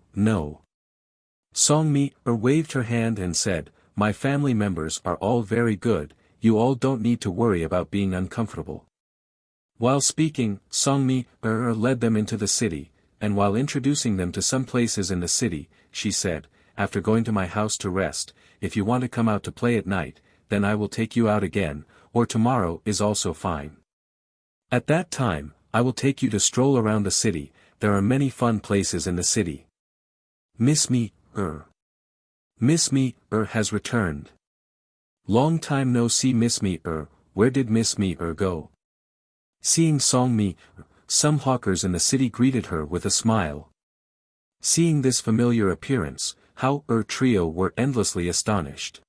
Song waved her hand and said, my family members are all very good, you all don't need to worry about being uncomfortable. While speaking, Song led them into the city, and while introducing them to some places in the city, she said, after going to my house to rest, if you want to come out to play at night, then I will take you out again, or tomorrow is also fine. At that time, I will take you to stroll around the city. There are many fun places in the city. Miss Me-er. Miss Me-er has returned. Long time no see Miss Me-er, where did Miss Me-er go? Seeing Song Me-er, some hawkers in the city greeted her with a smile. Seeing this familiar appearance, Hao-er trio were endlessly astonished.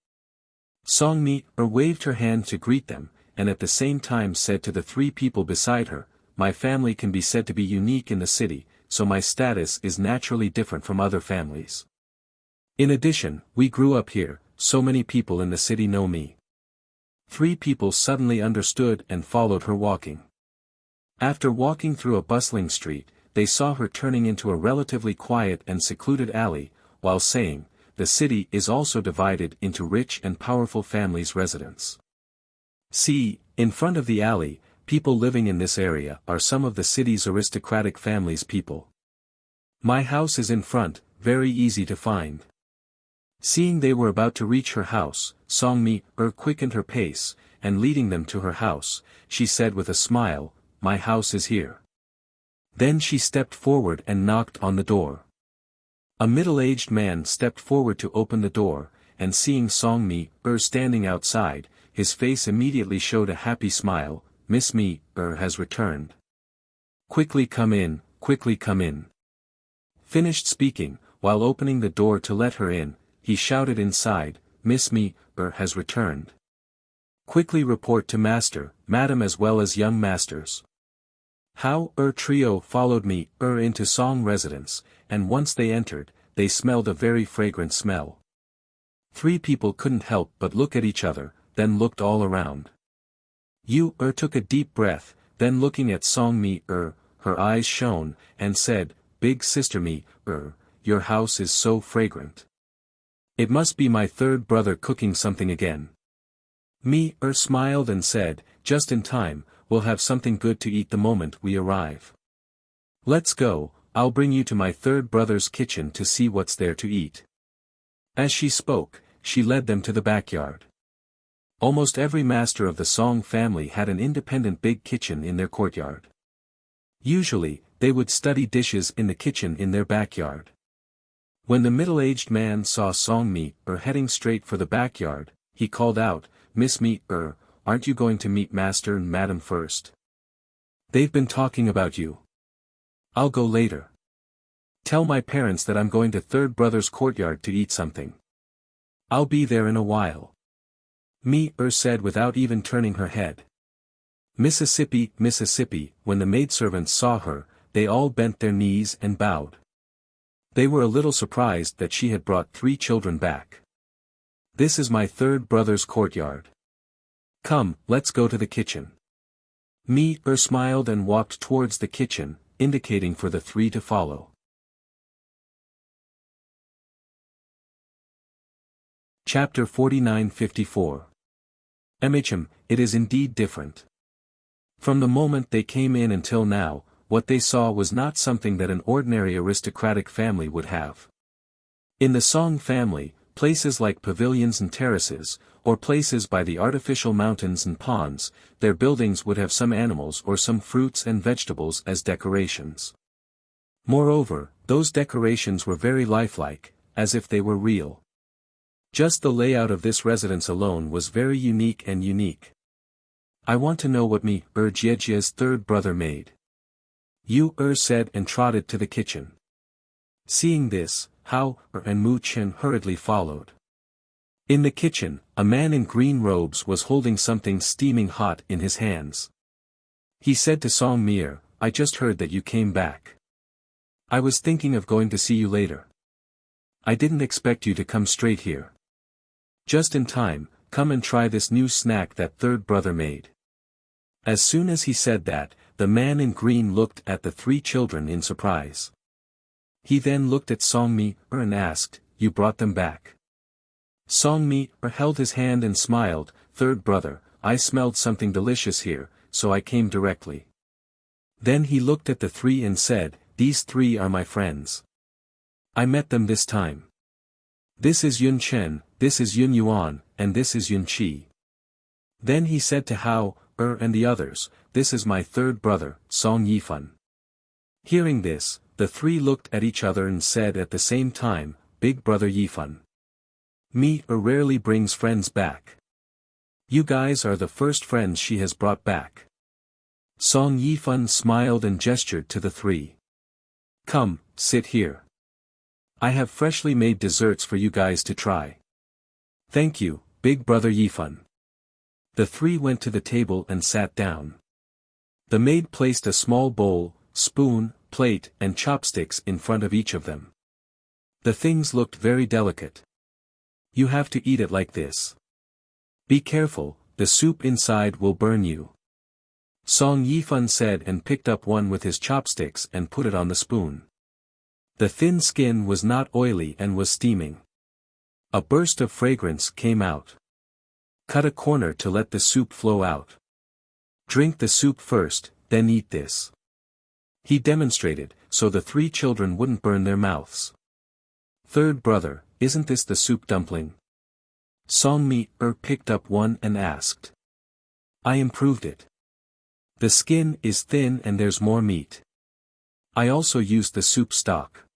Song Me-er waved her hand to greet them, and at the same time said to the three people beside her, "My family can be said to be unique in the city, so my status is naturally different from other families. In addition, we grew up here, so many people in the city know me." Three people suddenly understood and followed her walking. After walking through a bustling street, they saw her turning into a relatively quiet and secluded alley, while saying, "The city is also divided into rich and powerful families' residence. See, in front of the alley, people living in this area are some of the city's aristocratic families' people. My house is in front, very easy to find." Seeing they were about to reach her house, Song Me-er quickened her pace, and leading them to her house, she said with a smile, "My house is here." Then she stepped forward and knocked on the door. A middle-aged man stepped forward to open the door, and seeing Song Me-er standing outside, his face immediately showed a happy smile. "Miss Me-er has returned. Quickly come in, quickly come in." Finished speaking, while opening the door to let her in, he shouted inside, "Miss Me-er has returned. Quickly report to master, madam as well as young masters." Hao-er trio followed Me-er into Song residence, and once they entered, they smelled a very fragrant smell. Three people couldn't help but look at each other, then looked all around. You-er took a deep breath, then looking at Song Me-er, her eyes shone, and said, "Big sister Me-er, your house is so fragrant. It must be my third brother cooking something again." Me-er smiled and said, "Just in time, we'll have something good to eat the moment we arrive. Let's go, I'll bring you to my third brother's kitchen to see what's there to eat." As she spoke, she led them to the backyard. Almost every master of the Song family had an independent big kitchen in their courtyard. Usually, they would study dishes in the kitchen in their backyard. When the middle-aged man saw Song Me-er heading straight for the backyard, he called out, "Miss Me-er, aren't you going to meet master and madam first? They've been talking about you. I'll go later. Tell my parents that I'm going to third brother's courtyard to eat something. I'll be there in a while." Me-er said without even turning her head. "Mississippi, Mississippi." When the maidservants saw her, they all bent their knees and bowed. They were a little surprised that she had brought three children back. "This is my third brother's courtyard. Come, let's go to the kitchen." Me-er smiled and walked towards the kitchen, indicating for the three to follow. Chapter 49-54. It is indeed different. From the moment they came in until now, what they saw was not something that an ordinary aristocratic family would have. In the Song family, places like pavilions and terraces, or places by the artificial mountains and ponds, their buildings would have some animals or some fruits and vegetables as decorations. Moreover, those decorations were very lifelike, as if they were real. Just the layout of this residence alone was very unique and unique. "I want to know what Me-er Jiejia's third brother made," You-er said and trotted to the kitchen. Seeing this, Hao-er and Mu-chen hurriedly followed. In the kitchen, a man in green robes was holding something steaming hot in his hands. He said to Song Me-er, "I just heard that you came back. I was thinking of going to see you later. I didn't expect you to come straight here. Just in time, come and try this new snack that third brother made." As soon as he said that, the man in green looked at the three children in surprise. He then looked at Song Me-er and asked, "You brought them back?" Song Me-er held his hand and smiled, "Third brother, I smelled something delicious here, so I came directly." Then he looked at the three and said, "These three are my friends. I met them this time. This is Yun Chen, this is Yun Yuan, and this is Yun Qi." Then he said to Hao, and the others, "This is my third brother, Song Yifan." Hearing this, the three looked at each other and said at the same time, "Big brother Yifan. Me rarely brings friends back. You guys are the first friends she has brought back." Song Yifan smiled and gestured to the three. "Come, sit here. I have freshly made desserts for you guys to try." "Thank you, big brother Yifan." The three went to the table and sat down. The maid placed a small bowl, spoon, plate, and chopsticks in front of each of them. The things looked very delicate. "You have to eat it like this. Be careful, the soup inside will burn you," Song Yifan said and picked up one with his chopsticks and put it on the spoon. The thin skin was not oily and was steaming. A burst of fragrance came out. "Cut a corner to let the soup flow out. Drink the soup first, then eat this." He demonstrated, so the three children wouldn't burn their mouths. "Third brother, isn't this the soup dumpling?" Song Mi picked up one and asked. "I improved it. The skin is thin and there's more meat. I also used the soup stock,"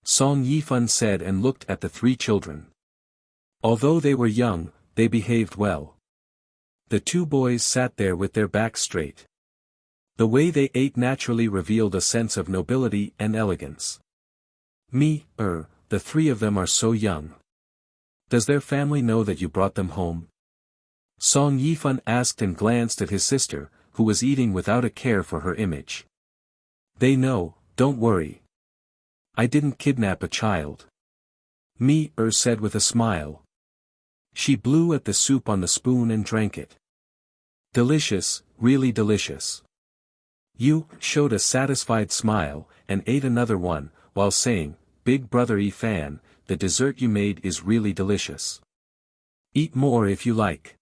Song Yifan said and looked at the three children. Although they were young, they behaved well. The two boys sat there with their backs straight. The way they ate naturally revealed a sense of nobility and elegance. The three of them are so young. Does their family know that you brought them home?" Song Yifan asked and glanced at his sister, who was eating without a care for her image. "They know, don't worry. I didn't kidnap a child," said with a smile. She blew at the soup on the spoon and drank it. "Delicious, really delicious." Yu showed a satisfied smile, and ate another one, while saying, "Big brother Yifan, the dessert you made is really delicious. Eat more if you like.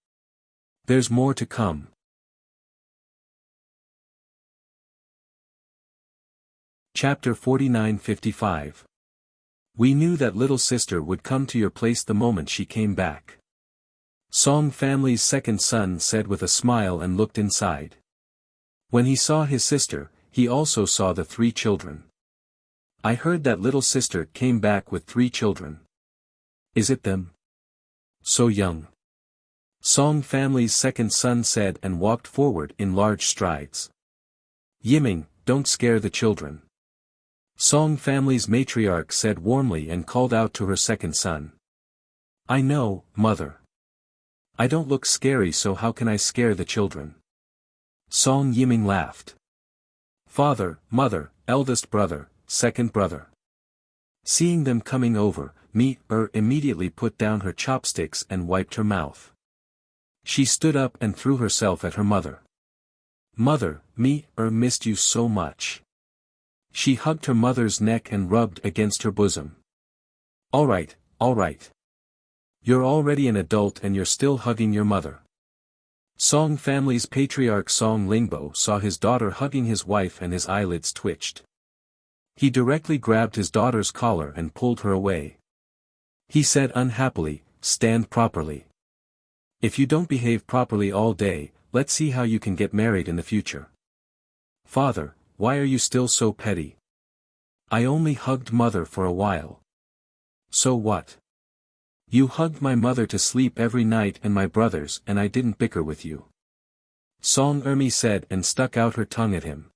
There's more to come." Chapter 49-55. We knew that little sister would come to your place the moment she came back, Song family's second son said with a smile and looked inside. When he saw his sister, he also saw the three children. "I heard that little sister came back with three children. Is it them? So young?" Song family's second son said and walked forward in large strides. "Yiming, don't scare the children," Song family's matriarch said warmly and called out to her second son. "I know, mother. I don't look scary, so how can I scare the children?" Song Yiming laughed. "Father, mother, eldest brother, second brother." Seeing them coming over, immediately put down her chopsticks and wiped her mouth. She stood up and threw herself at her mother. "Mother, missed you so much." She hugged her mother's neck and rubbed against her bosom. All right. You're already an adult and you're still hugging your mother." Song family's patriarch Song Lingbo saw his daughter hugging his wife and his eyelids twitched. He directly grabbed his daughter's collar and pulled her away. He said unhappily, "Stand properly. If you don't behave properly all day, let's see how you can get married in the future." "Father, why are you still so petty? I only hugged mother for a while." "So what? You hugged my mother to sleep every night and my brothers, and I didn't bicker with you," Song Ermi said and stuck out her tongue at him.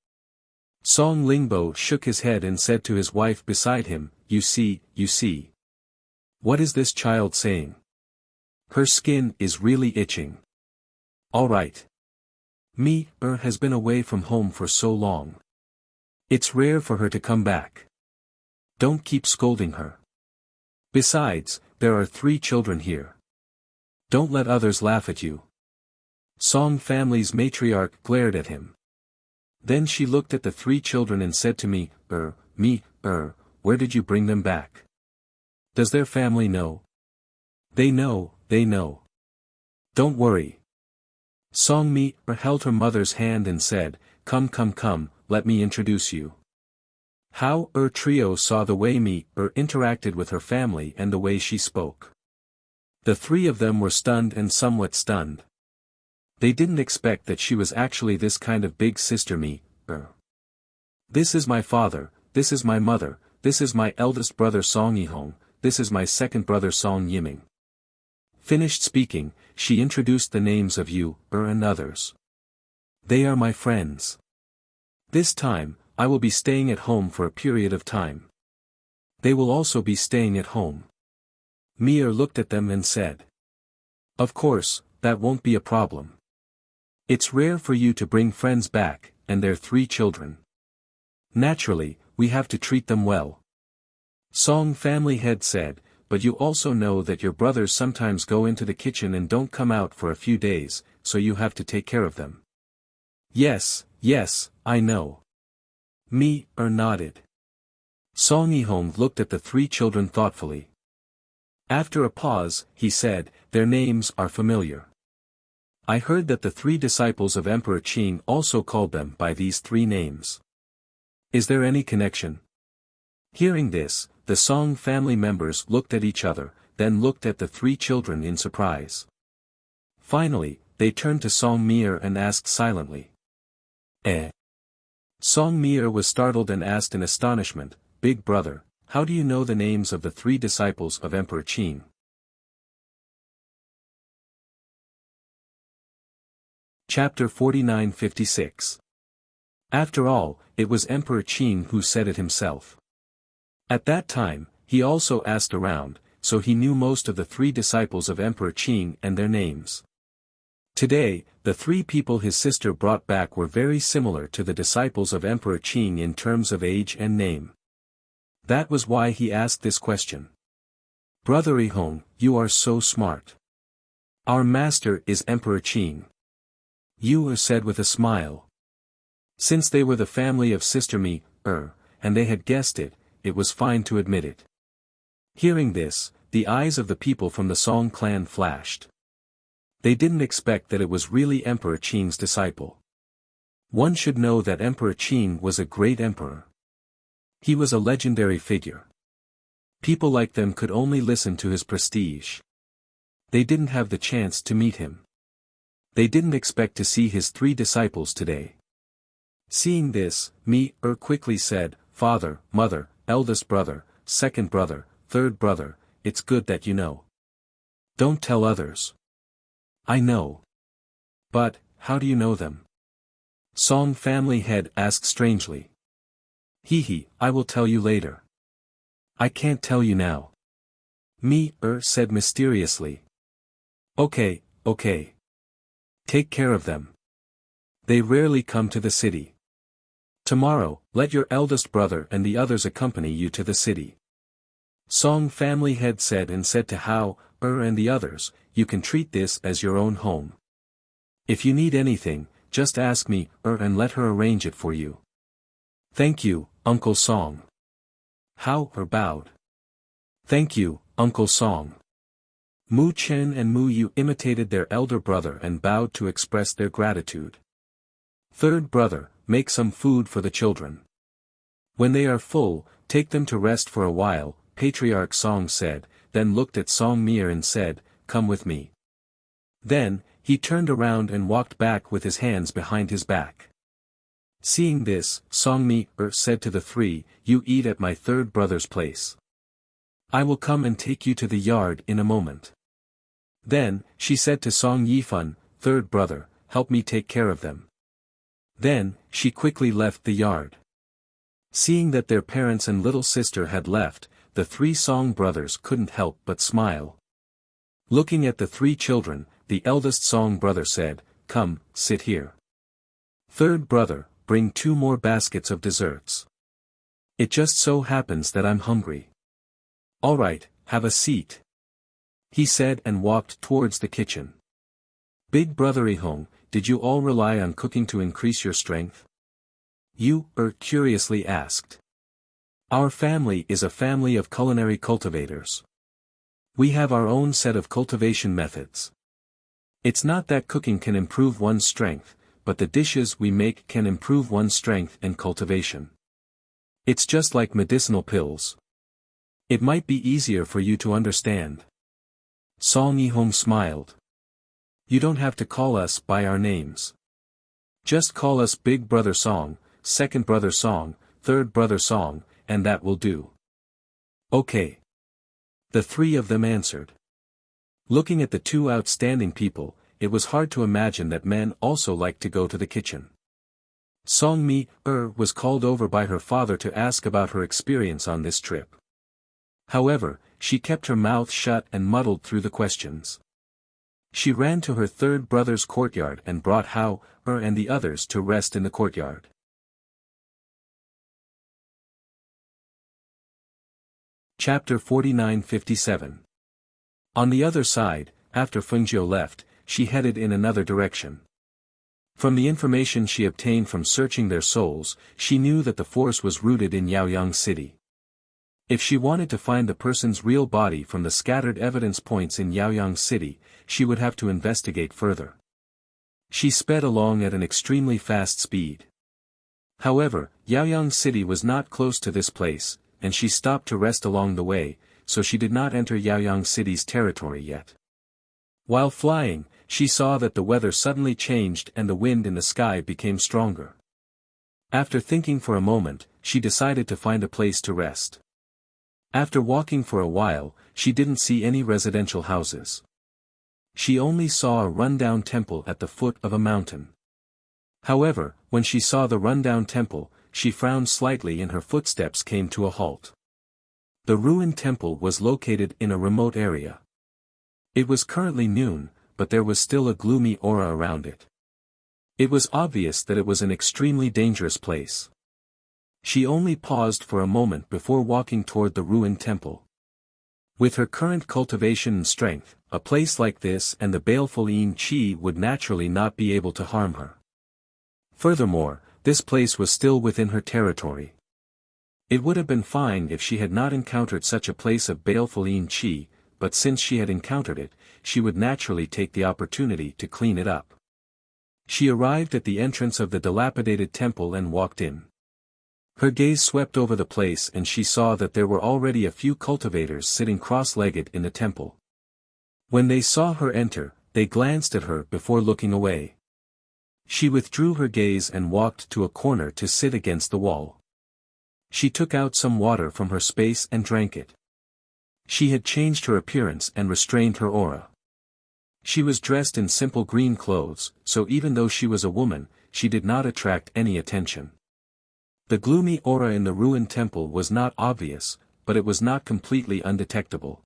Song Lingbo shook his head and said to his wife beside him, you see. What is this child saying? Her skin is really itching." "All right. Has been away from home for so long. It's rare for her to come back. Don't keep scolding her. Besides, there are three children here. Don't let others laugh at you." Song family's matriarch glared at him. Then she looked at the three children and said to me, where did you bring them back? Does their family know?" They know. Don't worry." Song Mi held her mother's hand and said, Come, let me introduce you." How trio saw the way Mi interacted with her family and the way she spoke. The three of them were stunned and somewhat stunned. They didn't expect that she was actually this kind of big sister me. This is my father, this is my mother, this is my eldest brother Song Yihong, this is my second brother Song Yiming. Finished speaking, she introduced the names of you, and others. They are my friends. This time, I will be staying at home for a period of time. They will also be staying at home. Mir looked at them and said. Of course, that won't be a problem. It's rare for you to bring friends back, and their 3 children. Naturally, we have to treat them well. Song family head said, but you also know that your brothers sometimes go into the kitchen and don't come out for a few days, so you have to take care of them. Yes, I know. Mir nodded. Song Yihong looked at the 3 children thoughtfully. After a pause, he said, their names are familiar. I heard that the 3 disciples of Emperor Qin also called them by these 3 names. Is there any connection? Hearing this, the Song family members looked at each other, then looked at the 3 children in surprise. Finally, they turned to Song Mir and asked silently. Song Mir was startled and asked in astonishment, Big brother, how do you know the names of the 3 disciples of Emperor Qin? Chapter 49-56. After all, it was Emperor Qin who said it himself. At that time, he also asked around, so he knew most of the 3 disciples of Emperor Qin and their names. Today, the 3 people his sister brought back were very similar to the disciples of Emperor Qin in terms of age and name. That was why he asked this question. Brother Yihong, you are so smart. Our master is Emperor Qin. You said with a smile. Since they were the family of Sister Mi, and they had guessed it, it was fine to admit it. Hearing this, the eyes of the people from the Song clan flashed. They didn't expect that it was really Emperor Qin's disciple. One should know that Emperor Qin was a great emperor. He was a legendary figure. People like them could only listen to his prestige. They didn't have the chance to meet him. They didn't expect to see his 3 disciples today. Seeing this, Mir quickly said, Father, Mother, eldest brother, second brother, third brother, it's good that you know. Don't tell others. I know. But, how do you know them? Song family head asked strangely. I will tell you later. I can't tell you now. Mir said mysteriously. Okay. Take care of them. They rarely come to the city. Tomorrow, let your eldest brother and the others accompany you to the city. Song family head said and said to Hao, and the others, you can treat this as your own home. If you need anything, just ask me, and let her arrange it for you. Thank you, Uncle Song. Hao bowed. Thank you, Uncle Song. Mu Chen and Mu Yu imitated their elder brother and bowed to express their gratitude. Third brother, make some food for the children. When they are full, take them to rest for a while, Patriarch Song said, then looked at Song Mir and said, come with me. Then, he turned around and walked back with his hands behind his back. Seeing this, Song Mir said to the 3, you eat at my third brother's place. I will come and take you to the yard in a moment. Then, she said to Song Yifan, third brother, help me take care of them. Then, she quickly left the yard. Seeing that their parents and little sister had left, the 3 Song brothers couldn't help but smile. Looking at the 3 children, the eldest Song brother said, come, sit here. Third brother, bring 2 more baskets of desserts. It just so happens that I'm hungry. All right, have a seat. He said and walked towards the kitchen. Big brother Yihong, did you all rely on cooking to increase your strength? You, curiously asked. Our family is a family of culinary cultivators. We have our own set of cultivation methods. It's not that cooking can improve one's strength, but the dishes we make can improve one's strength and cultivation. It's just like medicinal pills. It might be easier for you to understand. Song Yihong smiled. You don't have to call us by our names. Just call us Big Brother Song, Second Brother Song, Third Brother Song, and that will do. Okay. The three of them answered. Looking at the two outstanding people, it was hard to imagine that men also liked to go to the kitchen. Song Mi was called over by her father to ask about her experience on this trip. However, she kept her mouth shut and muddled through the questions. She ran to her third brother's courtyard and brought Hao, and the others to rest in the courtyard. Chapter 49-57. On the other side, after Fengjiu left, she headed in another direction. From the information she obtained from searching their souls, she knew that the force was rooted in Yaoyang City. If she wanted to find the person's real body from the scattered evidence points in Yaoyang City, she would have to investigate further. She sped along at an extremely fast speed. However, Yaoyang City was not close to this place, and she stopped to rest along the way, so she did not enter Yaoyang City's territory yet. While flying, she saw that the weather suddenly changed and the wind in the sky became stronger. After thinking for a moment, she decided to find a place to rest. After walking for a while, she didn't see any residential houses. She only saw a rundown temple at the foot of a mountain. However, when she saw the rundown temple, she frowned slightly and her footsteps came to a halt. The ruined temple was located in a remote area. It was currently noon, but there was still a gloomy aura around it. It was obvious that it was an extremely dangerous place. She only paused for a moment before walking toward the ruined temple. With her current cultivation and strength, a place like this and the baleful Yin Qi would naturally not be able to harm her. Furthermore, this place was still within her territory. It would have been fine if she had not encountered such a place of baleful Yin Qi, but since she had encountered it, she would naturally take the opportunity to clean it up. She arrived at the entrance of the dilapidated temple and walked in. Her gaze swept over the place and she saw that there were already a few cultivators sitting cross-legged in the temple. When they saw her enter, they glanced at her before looking away. She withdrew her gaze and walked to a corner to sit against the wall. She took out some water from her space and drank it. She had changed her appearance and restrained her aura. She was dressed in simple green clothes, so even though she was a woman, she did not attract any attention. The gloomy aura in the ruined temple was not obvious, but it was not completely undetectable.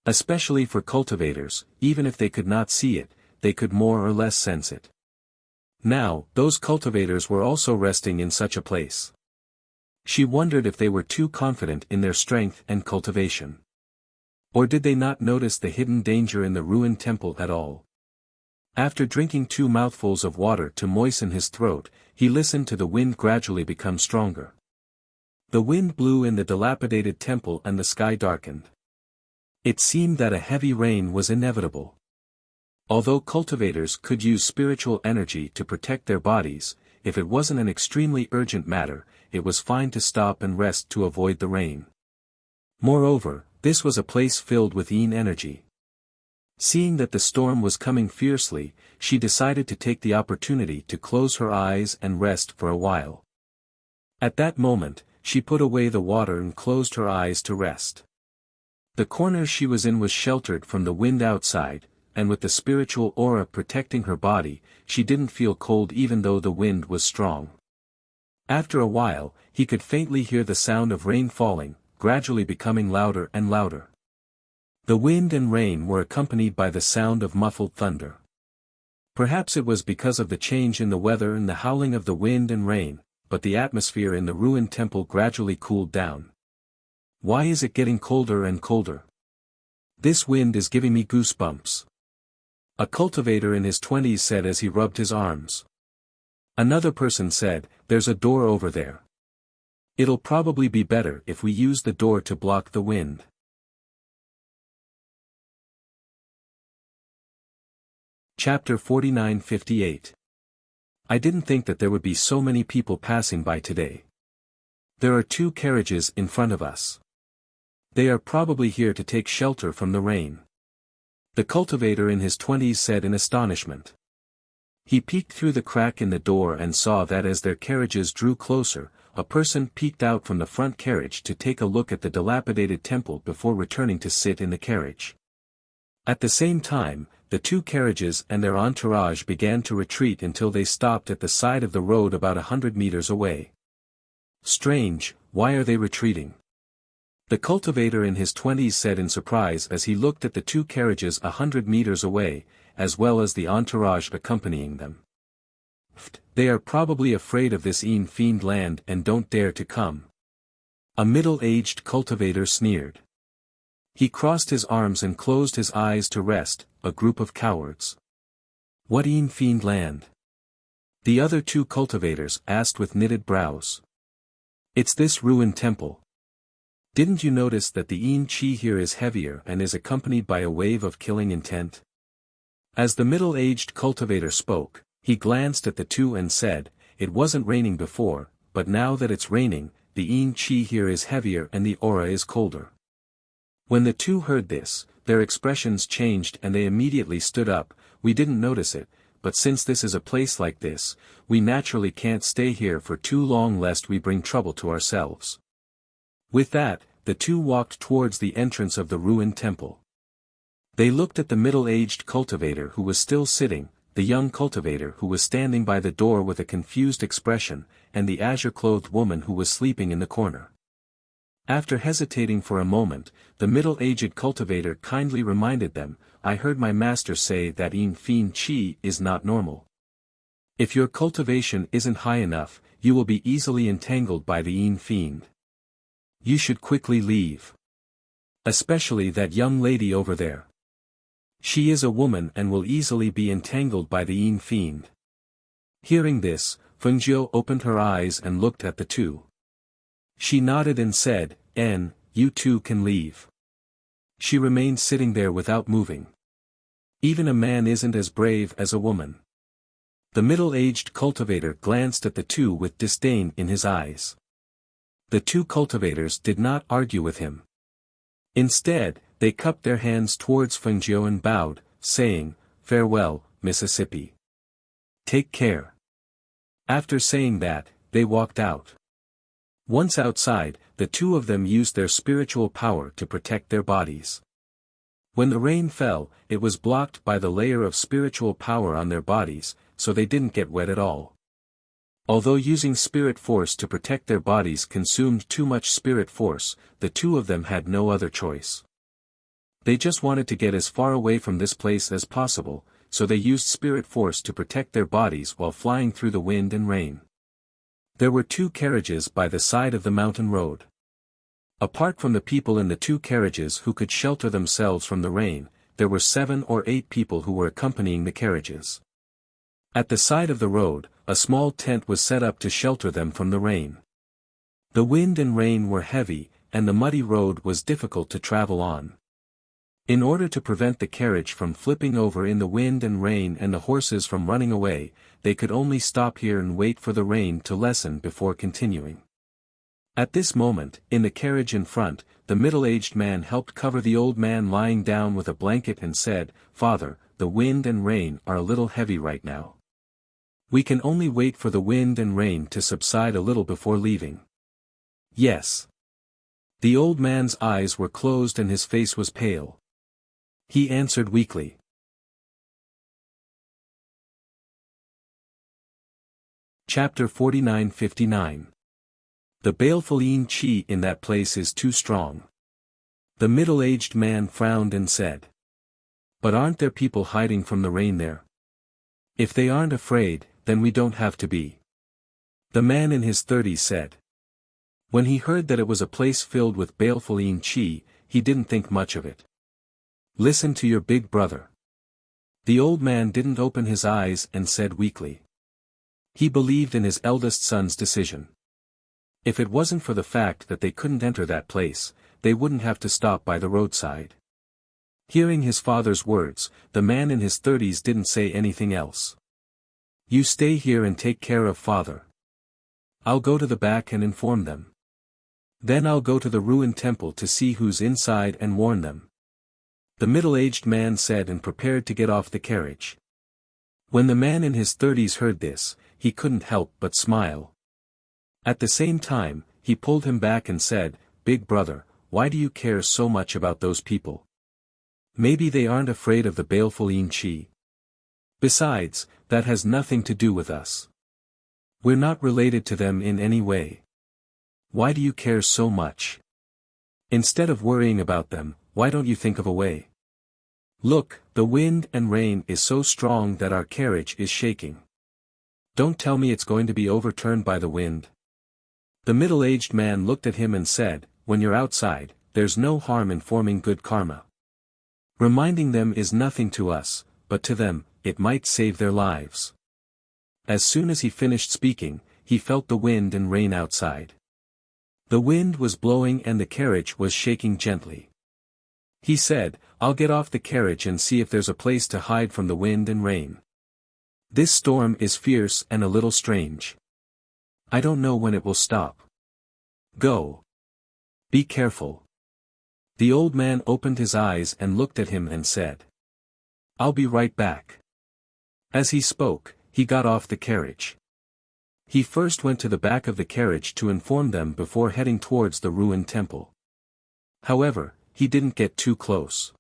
Especially for cultivators, even if they could not see it, they could more or less sense it. Now, those cultivators were also resting in such a place. She wondered if they were too confident in their strength and cultivation. Or did they not notice the hidden danger in the ruined temple at all? After drinking 2 mouthfuls of water to moisten his throat, he listened to the wind gradually become stronger. The wind blew in the dilapidated temple and the sky darkened. It seemed that a heavy rain was inevitable. Although cultivators could use spiritual energy to protect their bodies, if it wasn't an extremely urgent matter, it was fine to stop and rest to avoid the rain. Moreover, this was a place filled with Yin energy. Seeing that the storm was coming fiercely, she decided to take the opportunity to close her eyes and rest for a while. At that moment, she put away the water and closed her eyes to rest. The corner she was in was sheltered from the wind outside, and with the spiritual aura protecting her body, she didn't feel cold even though the wind was strong. After a while, he could faintly hear the sound of rain falling, gradually becoming louder and louder. The wind and rain were accompanied by the sound of muffled thunder. Perhaps it was because of the change in the weather and the howling of the wind and rain, but the atmosphere in the ruined temple gradually cooled down. Why is it getting colder and colder? This wind is giving me goosebumps. A cultivator in his 20s said as he rubbed his arms. Another person said, "There's a door over there. It'll probably be better if we use the door to block the wind." Chapter 49-58. I didn't think that there would be so many people passing by today. There are 2 carriages in front of us. They are probably here to take shelter from the rain. the cultivator in his 20s said in astonishment. He peeked through the crack in the door and saw that as their carriages drew closer, a person peeked out from the front carriage to take a look at the dilapidated temple before returning to sit in the carriage. At the same time, the two carriages and their entourage began to retreat until they stopped at the side of the road about 100 meters away. Strange, why are they retreating? The cultivator in his 20s said in surprise as he looked at the two carriages 100 meters away, as well as the entourage accompanying them. They are probably afraid of this fiend land and don't dare to come. A middle-aged cultivator sneered. He crossed his arms and closed his eyes to rest, a group of cowards. What fiend land? The other two cultivators asked with knitted brows. It's this ruined temple. Didn't you notice that the chi here is heavier and is accompanied by a wave of killing intent? As the middle-aged cultivator spoke, he glanced at the two and said, it wasn't raining before, but now that it's raining, the chi here is heavier and the aura is colder. When the two heard this, their expressions changed and they immediately stood up. We didn't notice it, but since this is a place like this, we naturally can't stay here for too long lest we bring trouble to ourselves. With that, the two walked towards the entrance of the ruined temple. They looked at the middle-aged cultivator who was still sitting, the young cultivator who was standing by the door with a confused expression, and the azure-clothed woman who was sleeping in the corner. After hesitating for a moment, the middle-aged cultivator kindly reminded them, I heard my master say that fiend chi is not normal. If your cultivation isn't high enough, you will be easily entangled by the fiend. You should quickly leave. Especially that young lady over there. She is a woman and will easily be entangled by the fiend. Hearing this, Fengjiu opened her eyes and looked at the two. She nodded and said, you two can leave. She remained sitting there without moving. Even a man isn't as brave as a woman. The middle-aged cultivator glanced at the two with disdain in his eyes. The two cultivators did not argue with him. Instead, they cupped their hands towards Fengjiu and bowed, saying, farewell, Mississippi. Take care. After saying that, they walked out. Once outside, the two of them used their spiritual power to protect their bodies. When the rain fell, it was blocked by the layer of spiritual power on their bodies, so they didn't get wet at all. Although using spirit force to protect their bodies consumed too much spirit force, the two of them had no other choice. They just wanted to get as far away from this place as possible, so they used spirit force to protect their bodies while flying through the wind and rain. There were two carriages by the side of the mountain road. Apart from the people in the two carriages who could shelter themselves from the rain, there were 7 or 8 people who were accompanying the carriages. At the side of the road, a small tent was set up to shelter them from the rain. The wind and rain were heavy, and the muddy road was difficult to travel on. In order to prevent the carriage from flipping over in the wind and rain and the horses from running away, they could only stop here and wait for the rain to lessen before continuing. At this moment, in the carriage in front, the middle-aged man helped cover the old man lying down with a blanket and said, Father, the wind and rain are a little heavy right now. We can only wait for the wind and rain to subside a little before leaving. Yes. The old man's eyes were closed and his face was pale. He answered weakly. Chapter 49-59. The baleful chi in that place is too strong. The middle-aged man frowned and said. But aren't there people hiding from the rain there? If they aren't afraid, then we don't have to be. The man in his 30s said. When he heard that it was a place filled with baleful chi, he didn't think much of it. Listen to your big brother. The old man didn't open his eyes and said weakly. He believed in his eldest son's decision. If it wasn't for the fact that they couldn't enter that place, they wouldn't have to stop by the roadside. Hearing his father's words, the man in his 30s didn't say anything else. You stay here and take care of father. I'll go to the back and inform them. Then I'll go to the ruined temple to see who's inside and warn them. the middle-aged man said and prepared to get off the carriage. When the man in his 30s heard this, he couldn't help but smile. At the same time, he pulled him back and said, "Big brother, why do you care so much about those people? Maybe they aren't afraid of the baleful Yin Chi. Besides, that has nothing to do with us. We're not related to them in any way. Why do you care so much? Instead of worrying about them, why don't you think of a way? Look, the wind and rain is so strong that our carriage is shaking. Don't tell me it's going to be overturned by the wind." The middle-aged man looked at him and said, "When you're outside, there's no harm in forming good karma. Reminding them is nothing to us, but to them, it might save their lives." As soon as he finished speaking, he felt the wind and rain outside. The wind was blowing and the carriage was shaking gently. He said, "I'll get off the carriage and see if there's a place to hide from the wind and rain. This storm is fierce and a little strange. I don't know when it will stop. Go. Be careful." The old man opened his eyes and looked at him and said, "I'll be right back." As he spoke, he got off the carriage. He first went to the back of the carriage to inform them before heading towards the ruined temple. However, he didn't get too close.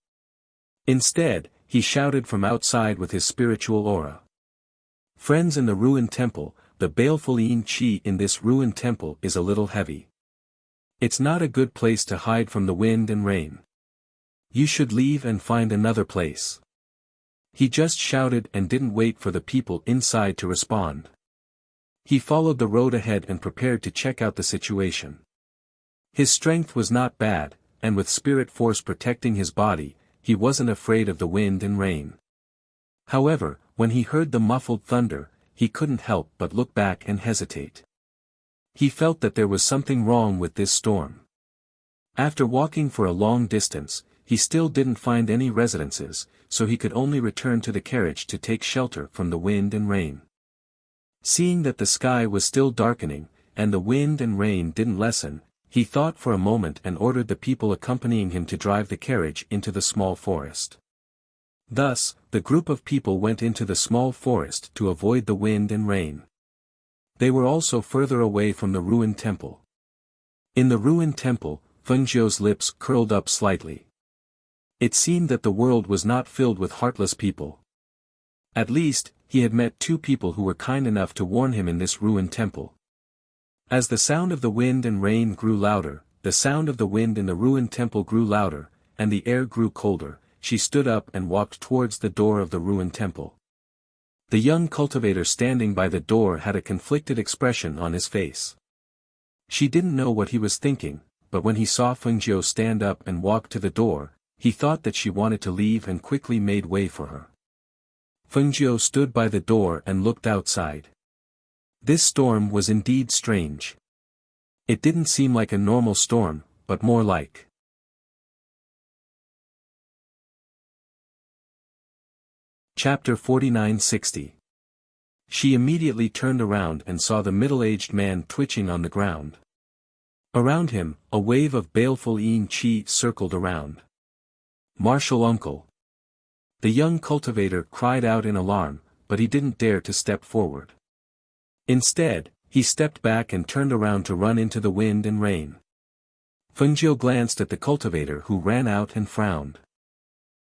Instead, he shouted from outside with his spiritual aura. "Friends in the ruined temple, the baleful Yin Chi in this ruined temple is a little heavy. It's not a good place to hide from the wind and rain. You should leave and find another place." He just shouted and didn't wait for the people inside to respond. He followed the road ahead and prepared to check out the situation. His strength was not bad, and with spirit force protecting his body, he wasn't afraid of the wind and rain. However, when he heard the muffled thunder, he couldn't help but look back and hesitate. He felt that there was something wrong with this storm. After walking for a long distance, he still didn't find any residences, so he could only return to the carriage to take shelter from the wind and rain. Seeing that the sky was still darkening, and the wind and rain didn't lessen, he thought for a moment and ordered the people accompanying him to drive the carriage into the small forest. Thus, the group of people went into the small forest to avoid the wind and rain. They were also further away from the ruined temple. In the ruined temple, Fengzhou's lips curled up slightly. It seemed that the world was not filled with heartless people. At least, he had met two people who were kind enough to warn him in this ruined temple. As the sound of the wind and rain grew louder, the sound of the wind in the ruined temple grew louder, and the air grew colder, she stood up and walked towards the door of the ruined temple. The young cultivator standing by the door had a conflicted expression on his face. She didn't know what he was thinking, but when he saw Fengzhou stand up and walk to the door, he thought that she wanted to leave and quickly made way for her. Fengzhou stood by the door and looked outside. This storm was indeed strange. It didn't seem like a normal storm, but more like. Chapter 49-60. She immediately turned around and saw the middle-aged man twitching on the ground. Around him, a wave of baleful Yin Chi circled around. "Martial uncle!" The young cultivator cried out in alarm, but he didn't dare to step forward. Instead, he stepped back and turned around to run into the wind and rain. Fengzhou glanced at the cultivator who ran out and frowned.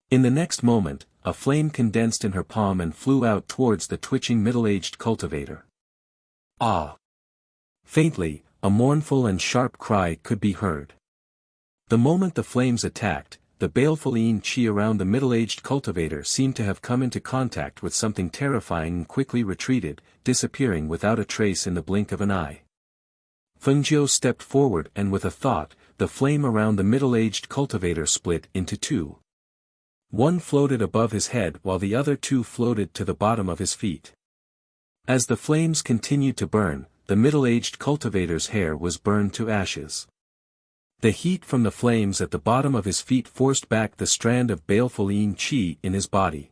In the next moment, a flame condensed in her palm and flew out towards the twitching middle-aged cultivator. "Ah!" Faintly, a mournful and sharp cry could be heard. The moment the flames attacked, the baleful Yin Chi around the middle-aged cultivator seemed to have come into contact with something terrifying and quickly retreated, disappearing without a trace in the blink of an eye. Fengzhou stepped forward and with a thought, the flame around the middle-aged cultivator split into two. One floated above his head while the other two floated to the bottom of his feet. As the flames continued to burn, the middle-aged cultivator's hair was burned to ashes. The heat from the flames at the bottom of his feet forced back the strand of baleful Yin Chi in his body.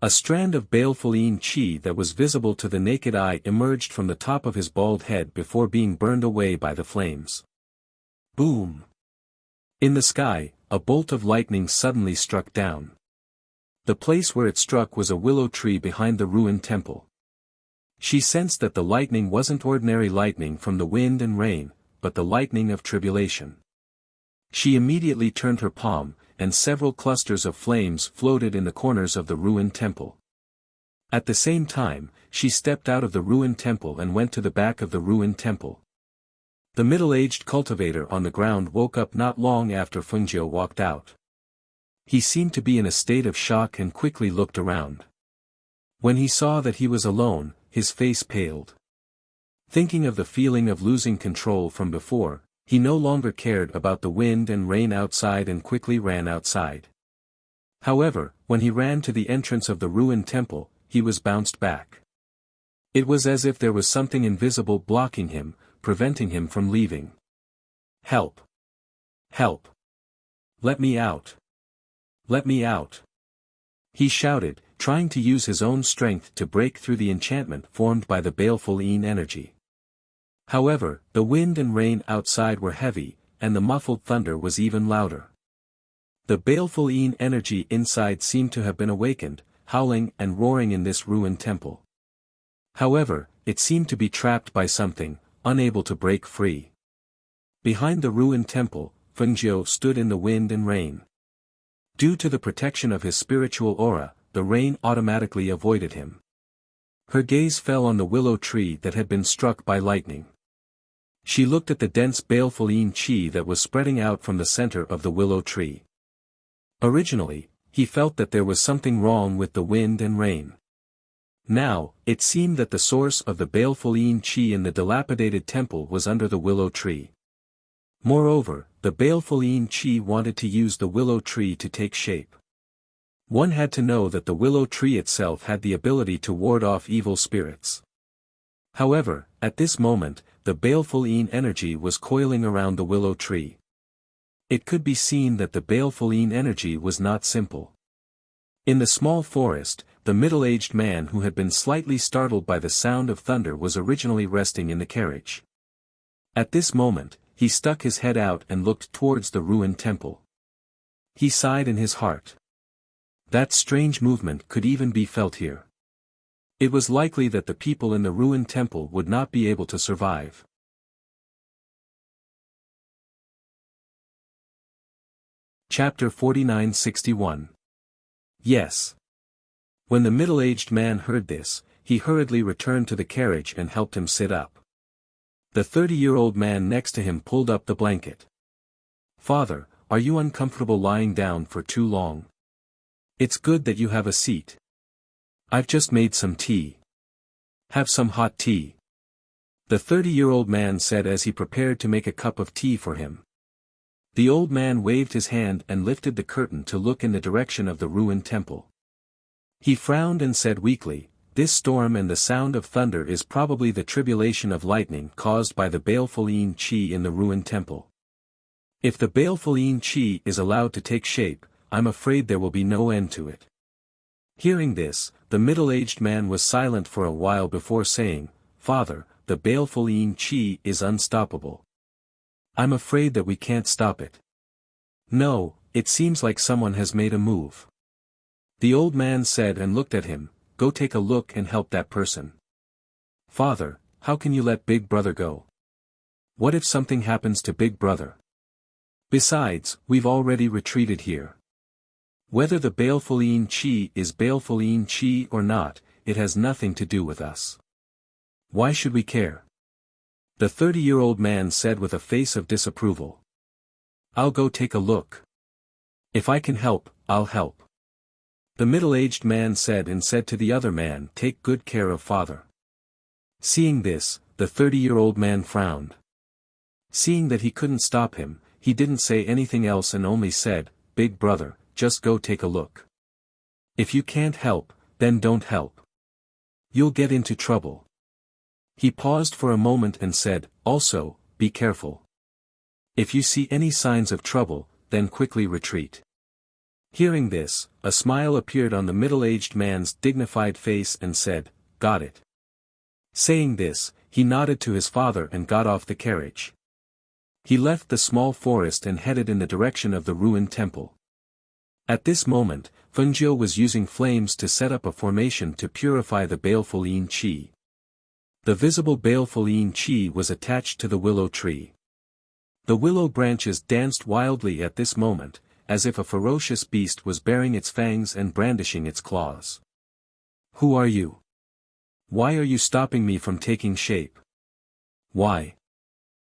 A strand of baleful Yin Chi that was visible to the naked eye emerged from the top of his bald head before being burned away by the flames. Boom! In the sky, a bolt of lightning suddenly struck down. The place where it struck was a willow tree behind the ruined temple. She sensed that the lightning wasn't ordinary lightning from the wind and rain, but the lightning of tribulation. She immediately turned her palm, and several clusters of flames floated in the corners of the ruined temple. At the same time, she stepped out of the ruined temple and went to the back of the ruined temple. The middle-aged cultivator on the ground woke up not long after Fengjiu walked out. He seemed to be in a state of shock and quickly looked around. When he saw that he was alone, his face paled. Thinking of the feeling of losing control from before, he no longer cared about the wind and rain outside and quickly ran outside. However, when he ran to the entrance of the ruined temple, he was bounced back. It was as if there was something invisible blocking him, preventing him from leaving. "Help! Help! Let me out! Let me out!" he shouted, trying to use his own strength to break through the enchantment formed by the baleful Yin energy. However, the wind and rain outside were heavy, and the muffled thunder was even louder. The baleful Yin energy inside seemed to have been awakened, howling and roaring in this ruined temple. However, it seemed to be trapped by something, unable to break free. Behind the ruined temple, Fengjiu stood in the wind and rain. Due to the protection of his spiritual aura, the rain automatically avoided him. Her gaze fell on the willow tree that had been struck by lightning. She looked at the dense baleful Yin qi that was spreading out from the center of the willow tree. Originally, he felt that there was something wrong with the wind and rain. Now, it seemed that the source of the baleful Yin qi in the dilapidated temple was under the willow tree. Moreover, the baleful Yin qi wanted to use the willow tree to take shape. One had to know that the willow tree itself had the ability to ward off evil spirits. However, at this moment, the baleful Yin energy was coiling around the willow tree. It could be seen that the baleful Yin energy was not simple. In the small forest, the middle-aged man who had been slightly startled by the sound of thunder was originally resting in the carriage. At this moment, he stuck his head out and looked towards the ruined temple. He sighed in his heart. That strange movement could even be felt here. It was likely that the people in the ruined temple would not be able to survive. Chapter 49-61. Yes. When the middle-aged man heard this, he hurriedly returned to the carriage and helped him sit up. The 30-year-old man next to him pulled up the blanket. "Father, are you uncomfortable lying down for too long? It's good that you have a seat. I've just made some tea. Have some hot tea," the 30-year-old man said as he prepared to make a cup of tea for him. The old man waved his hand and lifted the curtain to look in the direction of the ruined temple. He frowned and said weakly, "This storm and the sound of thunder is probably the tribulation of lightning caused by the baleful Yin qi in the ruined temple. If the baleful Yin qi is allowed to take shape, I'm afraid there will be no end to it." Hearing this, the middle-aged man was silent for a while before saying, "Father, the baleful Yin qi is unstoppable. I'm afraid that we can't stop it." "No, it seems like someone has made a move," the old man said and looked at him. "Go take a look and help that person." "Father, how can you let Big Brother go? What if something happens to Big Brother? Besides, we've already retreated here. Whether the baleful Yin qi is baleful Yin qi or not, it has nothing to do with us. Why should we care?" the 30-year-old man said with a face of disapproval. "I'll go take a look. If I can help, I'll help," the middle-aged man said and said to the other man, "Take good care of father." Seeing this, the 30-year-old man frowned. Seeing that he couldn't stop him, he didn't say anything else and only said, "Big brother, just go take a look. If you can't help, then don't help. You'll get into trouble." He paused for a moment and said, "Also, be careful. If you see any signs of trouble, then quickly retreat." Hearing this, a smile appeared on the middle-aged man's dignified face and said, "Got it." Saying this, he nodded to his father and got off the carriage. He left the small forest and headed in the direction of the ruined temple. At this moment, Fengjiu was using flames to set up a formation to purify the baleful yin qi. The visible baleful yin qi was attached to the willow tree. The willow branches danced wildly at this moment, as if a ferocious beast was baring its fangs and brandishing its claws. Who are you? Why are you stopping me from taking shape? Why?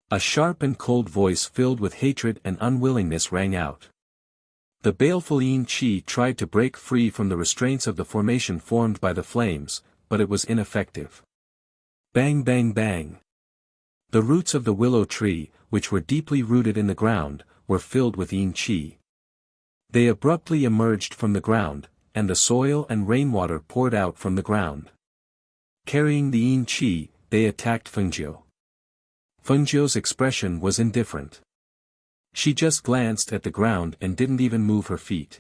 A sharp and cold voice filled with hatred and unwillingness rang out. The baleful yin qi tried to break free from the restraints of the formation formed by the flames, but it was ineffective. Bang bang bang. The roots of the willow tree, which were deeply rooted in the ground, were filled with yin qi. They abruptly emerged from the ground, and the soil and rainwater poured out from the ground. Carrying the yin qi, they attacked Fengjiu. Fengjiu's expression was indifferent. She just glanced at the ground and didn't even move her feet.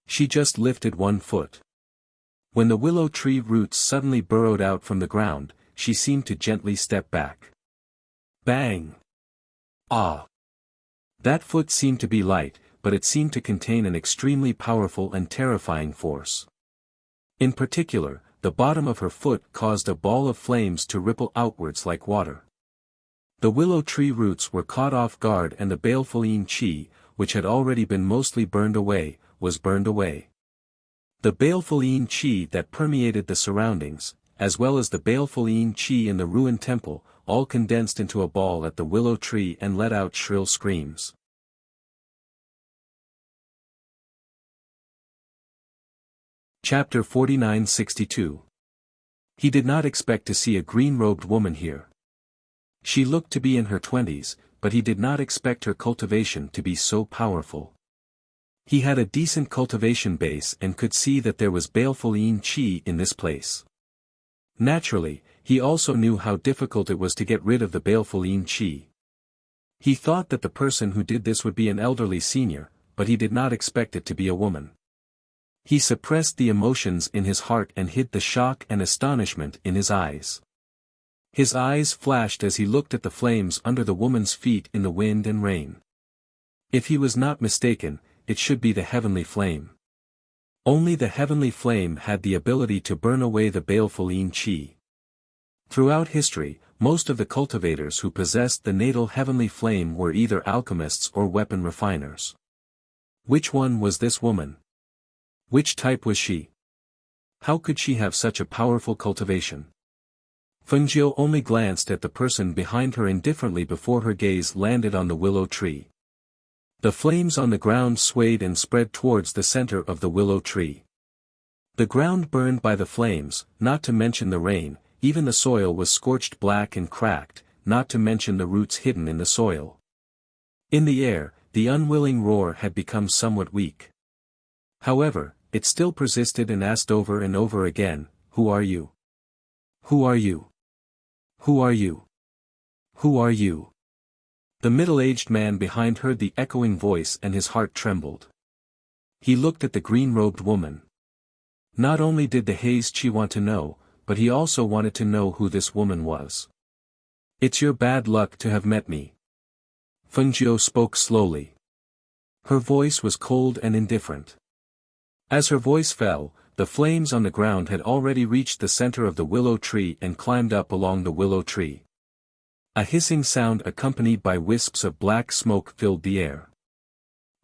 She just lifted one foot. When the willow tree roots suddenly burrowed out from the ground, she seemed to gently step back. Bang! Ah! That foot seemed to be light, but it seemed to contain an extremely powerful and terrifying force. In particular, the bottom of her foot caused a ball of flames to ripple outwards like water. The willow tree roots were caught off guard and the baleful yin qi, which had already been mostly burned away, was burned away. The baleful yin qi that permeated the surroundings, as well as the baleful yin qi in the ruined temple, all condensed into a ball at the willow tree and let out shrill screams. Chapter 49-62. He did not expect to see a green-robed woman here. She looked to be in her 20s, but he did not expect her cultivation to be so powerful. He had a decent cultivation base and could see that there was baleful yin qi in this place. Naturally, he also knew how difficult it was to get rid of the baleful yin qi. He thought that the person who did this would be an elderly senior, but he did not expect it to be a woman. He suppressed the emotions in his heart and hid the shock and astonishment in his eyes. His eyes flashed as he looked at the flames under the woman's feet in the wind and rain. If he was not mistaken, it should be the heavenly flame. Only the heavenly flame had the ability to burn away the baleful yin qi. Throughout history, most of the cultivators who possessed the natal heavenly flame were either alchemists or weapon refiners. Which one was this woman? Which type was she? How could she have such a powerful cultivation? Fengjiu only glanced at the person behind her indifferently before her gaze landed on the willow tree. The flames on the ground swayed and spread towards the center of the willow tree. The ground burned by the flames, not to mention the rain, even the soil was scorched black and cracked, not to mention the roots hidden in the soil. In the air, the unwilling roar had become somewhat weak. However, it still persisted and asked over and over again, "Who are you? Who are you? Who are you? Who are you?" The middle-aged man behind heard the echoing voice and his heart trembled. He looked at the green-robed woman. Not only did the haze qi want to know, but he also wanted to know who this woman was. "It's your bad luck to have met me." Fengjiu spoke slowly. Her voice was cold and indifferent. As her voice fell, the flames on the ground had already reached the center of the willow tree and climbed up along the willow tree. A hissing sound accompanied by wisps of black smoke filled the air.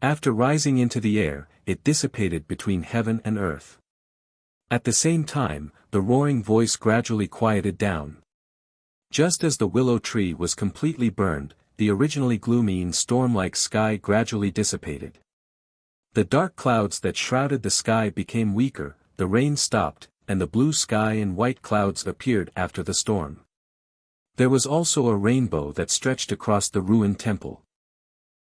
After rising into the air, it dissipated between heaven and earth. At the same time, the roaring voice gradually quieted down. Just as the willow tree was completely burned, the originally gloomy and storm-like sky gradually dissipated. The dark clouds that shrouded the sky became weaker, the rain stopped, and the blue sky and white clouds appeared after the storm. There was also a rainbow that stretched across the ruined temple.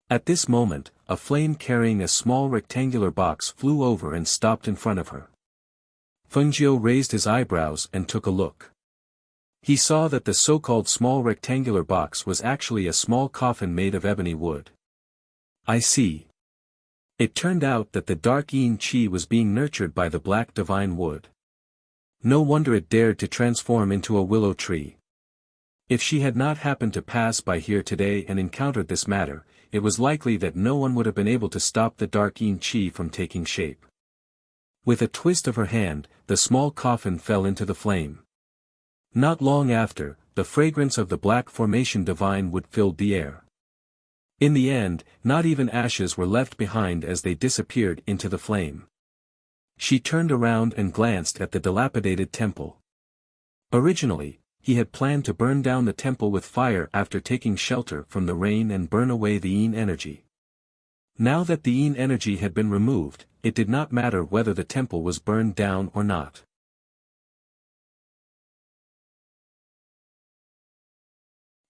At this moment, a flame carrying a small rectangular box flew over and stopped in front of her. Fengjiu raised his eyebrows and took a look. He saw that the so-called small rectangular box was actually a small coffin made of ebony wood. "I see." It turned out that the dark yin qi was being nurtured by the black divine wood. No wonder it dared to transform into a willow tree. If she had not happened to pass by here today and encountered this matter, it was likely that no one would have been able to stop the dark yin chi from taking shape. With a twist of her hand, the small coffin fell into the flame. Not long after, the fragrance of the black formation divine would fill the air. In the end, not even ashes were left behind as they disappeared into the flame. She turned around and glanced at the dilapidated temple. Originally, he had planned to burn down the temple with fire after taking shelter from the rain and burn away the yin energy. Now that the yin energy had been removed, it did not matter whether the temple was burned down or not.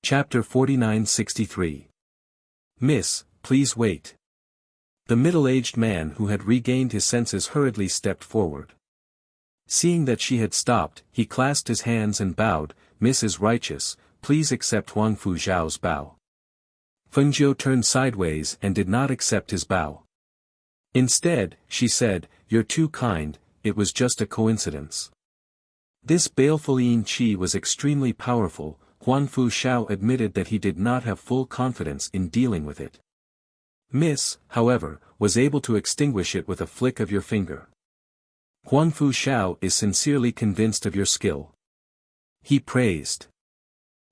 Chapter 4963. Miss, please wait. The middle-aged man who had regained his senses hurriedly stepped forward. Seeing that she had stopped, he clasped his hands and bowed, "Miss is righteous, please accept Huang Fu Zhao's bow." Feng Jiu turned sideways and did not accept his bow. Instead, she said, "You're too kind, it was just a coincidence." This baleful yin qi was extremely powerful. Huang Fu Zhao admitted that he did not have full confidence in dealing with it. Miss, however, was able to extinguish it with a flick of your finger. Huang Fu Zhao is sincerely convinced of your skill. He praised.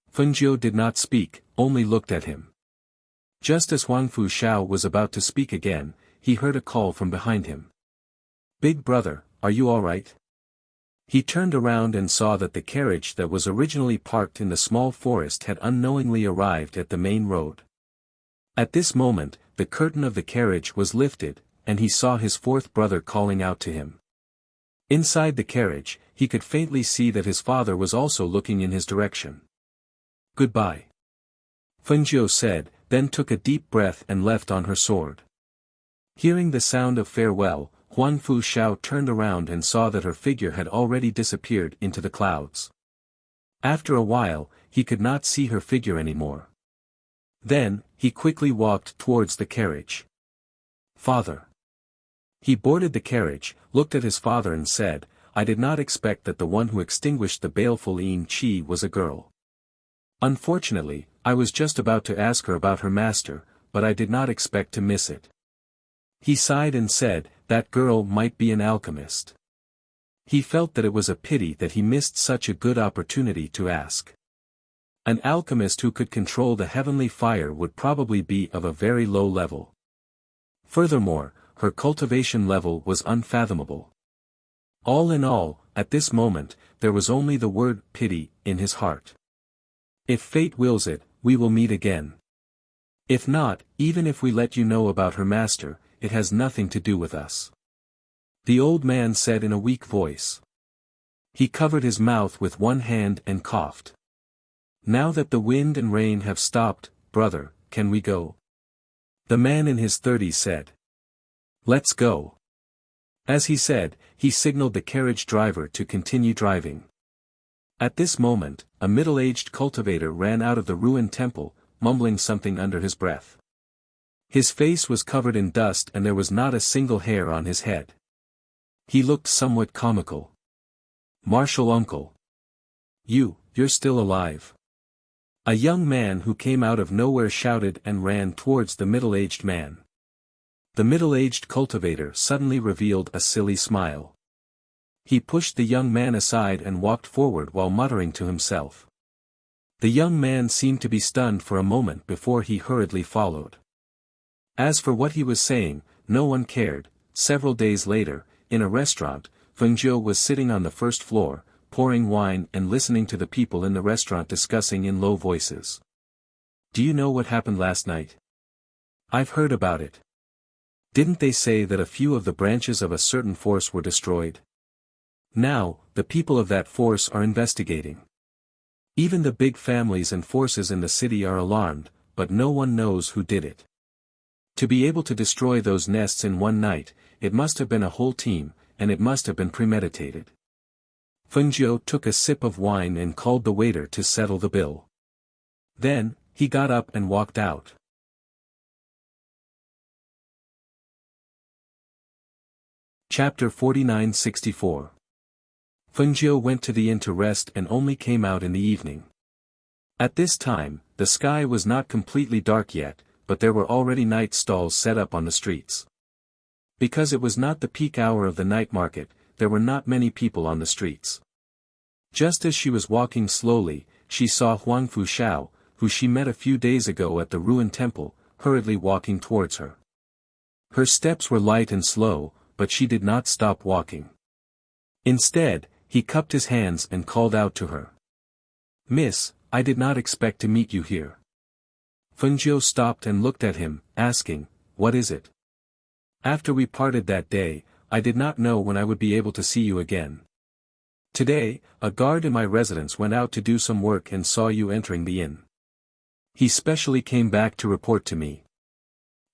Feng Jiu did not speak, only looked at him. Just as Huang Fu Zhao was about to speak again, he heard a call from behind him. "Big brother, are you all right?" He turned around and saw that the carriage that was originally parked in the small forest had unknowingly arrived at the main road. At this moment, the curtain of the carriage was lifted, and he saw his fourth brother calling out to him. Inside the carriage, he could faintly see that his father was also looking in his direction. "Goodbye," Feng Jiu said, then took a deep breath and left on her sword. Hearing the sound of farewell, Huang Fu Zhao turned around and saw that her figure had already disappeared into the clouds. After a while, he could not see her figure anymore. Then, he quickly walked towards the carriage. "Father." He boarded the carriage, looked at his father and said, "I did not expect that the one who extinguished the baleful yin qi was a girl. Unfortunately, I was just about to ask her about her master, but I did not expect to miss it." He sighed and said, "That girl might be an alchemist." He felt that it was a pity that he missed such a good opportunity to ask. An alchemist who could control the heavenly fire would probably be of a very low level. Furthermore, her cultivation level was unfathomable. All in all, at this moment, there was only the word pity in his heart. If fate wills it, we will meet again. If not, even if we let you know about her master, it has nothing to do with us." The old man said in a weak voice. He covered his mouth with one hand and coughed. "Now that the wind and rain have stopped, brother, can we go?" The man in his 30s said. "Let's go." As he said, he signaled the carriage driver to continue driving. At this moment, a middle-aged cultivator ran out of the ruined temple, mumbling something under his breath. His face was covered in dust and there was not a single hair on his head. He looked somewhat comical. "Martial uncle. You're still alive." A young man who came out of nowhere shouted and ran towards the middle-aged man. The middle-aged cultivator suddenly revealed a silly smile. He pushed the young man aside and walked forward while muttering to himself. The young man seemed to be stunned for a moment before he hurriedly followed. As for what he was saying, no one cared. Several days later, in a restaurant, Feng Jiu was sitting on the first floor, pouring wine and listening to the people in the restaurant discussing in low voices. "Do you know what happened last night?" "I've heard about it. Didn't they say that a few of the branches of a certain force were destroyed? Now, the people of that force are investigating. Even the big families and forces in the city are alarmed, but no one knows who did it. To be able to destroy those nests in one night, it must have been a whole team, and it must have been premeditated." Feng Jiu took a sip of wine and called the waiter to settle the bill. Then, he got up and walked out. Chapter 4964. Feng Jiu went to the inn to rest and only came out in the evening. At this time, the sky was not completely dark yet, but there were already night stalls set up on the streets. Because it was not the peak hour of the night market, there were not many people on the streets. Just as she was walking slowly, she saw Huangfu Xiao, who she met a few days ago at the ruined temple, hurriedly walking towards her. Her steps were light and slow, but she did not stop walking. Instead, he cupped his hands and called out to her. "Miss, I did not expect to meet you here." Fengjiu stopped and looked at him, asking, "What is it?" "After we parted that day, I did not know when I would be able to see you again. Today, a guard in my residence went out to do some work and saw you entering the inn. He specially came back to report to me.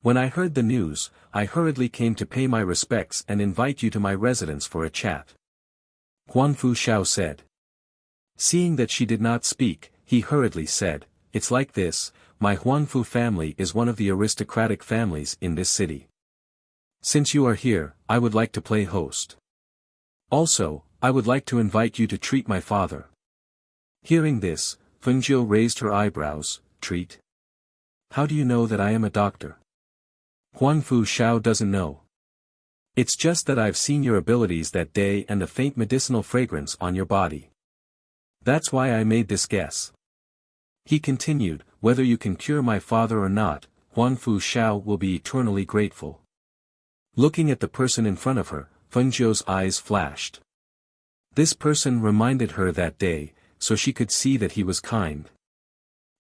When I heard the news, I hurriedly came to pay my respects and invite you to my residence for a chat." Huangfu Xiao said. Seeing that she did not speak, he hurriedly said, "It's like this, my Huangfu family is one of the aristocratic families in this city. Since you are here, I would like to play host. Also, I would like to invite you to treat my father." Hearing this, Fengjiu raised her eyebrows. "Treat? How do you know that I am a doctor?" Huangfu Xiao doesn't know. "It's just that I've seen your abilities that day and the faint medicinal fragrance on your body. That's why I made this guess." He continued, "Whether you can cure my father or not, Huangfu Xiao will be eternally grateful." Looking at the person in front of her, Fengjiu's eyes flashed. This person reminded her that day, so she could see that he was kind.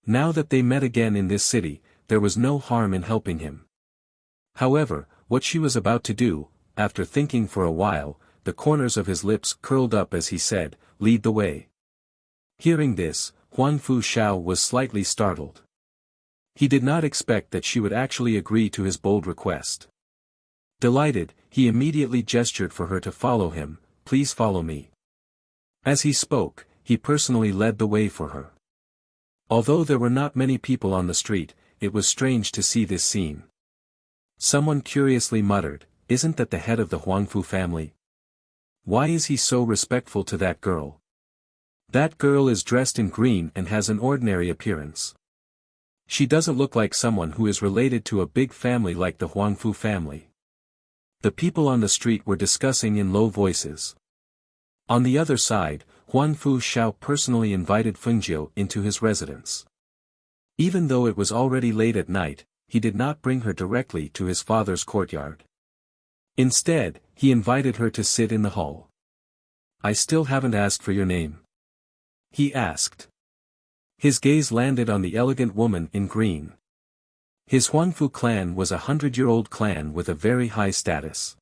Now that they met again in this city, there was no harm in helping him. However, what she was about to do, after thinking for a while, the corners of his lips curled up as he said, "Lead the way." Hearing this, Huangfu Xiao was slightly startled. He did not expect that she would actually agree to his bold request. Delighted, he immediately gestured for her to follow him. "Please follow me." As he spoke, he personally led the way for her. Although there were not many people on the street, it was strange to see this scene. Someone curiously muttered, "Isn't that the head of the Huangfu family? Why is he so respectful to that girl? That girl is dressed in green and has an ordinary appearance. She doesn't look like someone who is related to a big family like the Huangfu family." The people on the street were discussing in low voices. On the other side, Huangfu Xiao personally invited Fengjiu into his residence. Even though it was already late at night, he did not bring her directly to his father's courtyard. Instead, he invited her to sit in the hall. "I still haven't asked for your name," he asked. His gaze landed on the elegant woman in green. His Huangfu clan was a 100-year-old clan with a very high status.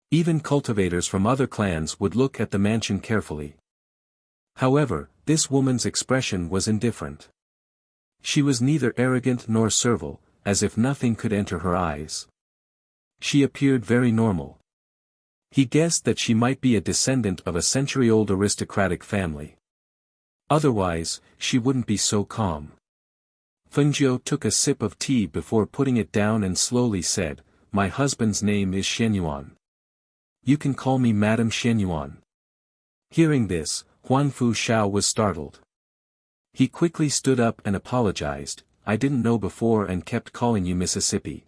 Even cultivators from other clans would look at the mansion carefully. However, this woman's expression was indifferent. She was neither arrogant nor servile, as if nothing could enter her eyes. She appeared very normal. He guessed that she might be a descendant of a century-old aristocratic family. Otherwise, she wouldn't be so calm. Fengjiu took a sip of tea before putting it down and slowly said, "My husband's name is Shenyuan. You can call me Madam Shenyuan." Hearing this, Huangfu Xiao was startled. He quickly stood up and apologized, "I didn't know before and kept calling you Mississippi.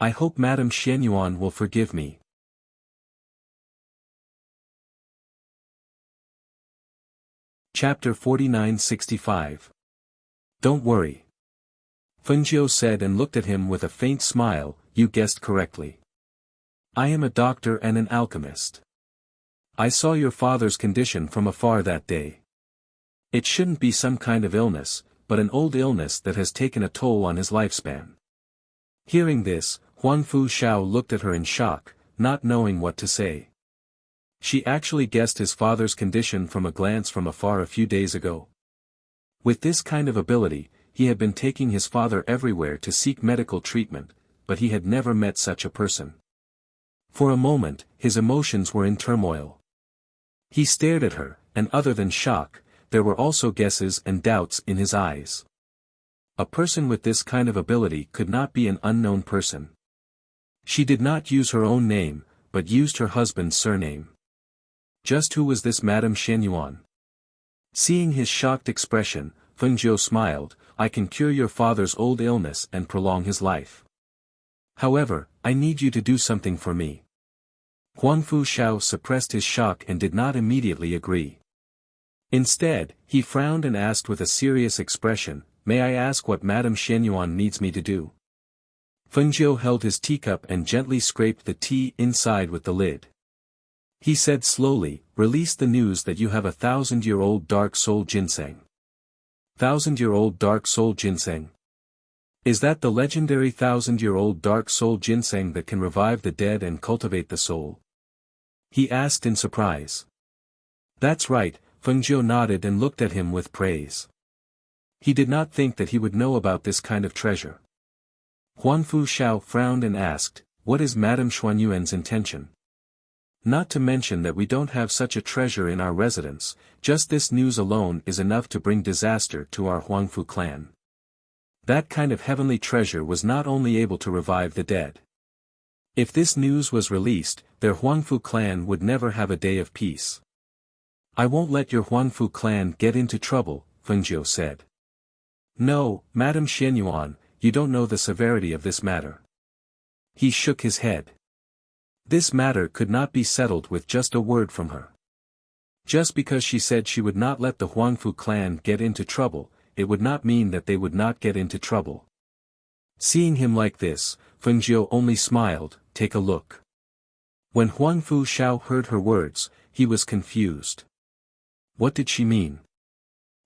I hope Madam Shenyuan will forgive me." Chapter 4965. "Don't worry," Fengjiu said and looked at him with a faint smile, "You guessed correctly. I am a doctor and an alchemist. I saw your father's condition from afar that day. It shouldn't be some kind of illness, but an old illness that has taken a toll on his lifespan." Hearing this, Huangfu Xiao looked at her in shock, not knowing what to say. She actually guessed his father's condition from a glance from afar a few days ago. With this kind of ability, he had been taking his father everywhere to seek medical treatment, but he had never met such a person. For a moment, his emotions were in turmoil. He stared at her, and other than shock, there were also guesses and doubts in his eyes. A person with this kind of ability could not be an unknown person. She did not use her own name, but used her husband's surname. Just who was this Madame Shenyuan? Seeing his shocked expression, Fengjiu smiled, I can cure your father's old illness and prolong his life. However, I need you to do something for me. Huangfu Shao suppressed his shock and did not immediately agree. Instead, he frowned and asked with a serious expression, may I ask what Madame Xianyuan needs me to do? Fengjiu held his teacup and gently scraped the tea inside with the lid. He said slowly, release the news that you have a 1,000-year-old dark soul ginseng. 1,000-year-old dark soul ginseng? Is that the legendary 1,000-year-old dark soul ginseng that can revive the dead and cultivate the soul? He asked in surprise. That's right, Fengjiu nodded and looked at him with praise. He did not think that he would know about this kind of treasure. Huangfu Shao frowned and asked, what is Madame Xuanyuan's intention? Not to mention that we don't have such a treasure in our residence, just this news alone is enough to bring disaster to our Huangfu clan. That kind of heavenly treasure was not only able to revive the dead. If this news was released, their Huangfu clan would never have a day of peace. I won't let your Huangfu clan get into trouble, Fengjiu said. No, Madame Xianyuan, you don't know the severity of this matter. He shook his head. This matter could not be settled with just a word from her. Just because she said she would not let the Huangfu clan get into trouble, it would not mean that they would not get into trouble. Seeing him like this, Fengjiu only smiled, take a look. When Huangfu Shao heard her words, he was confused. What did she mean?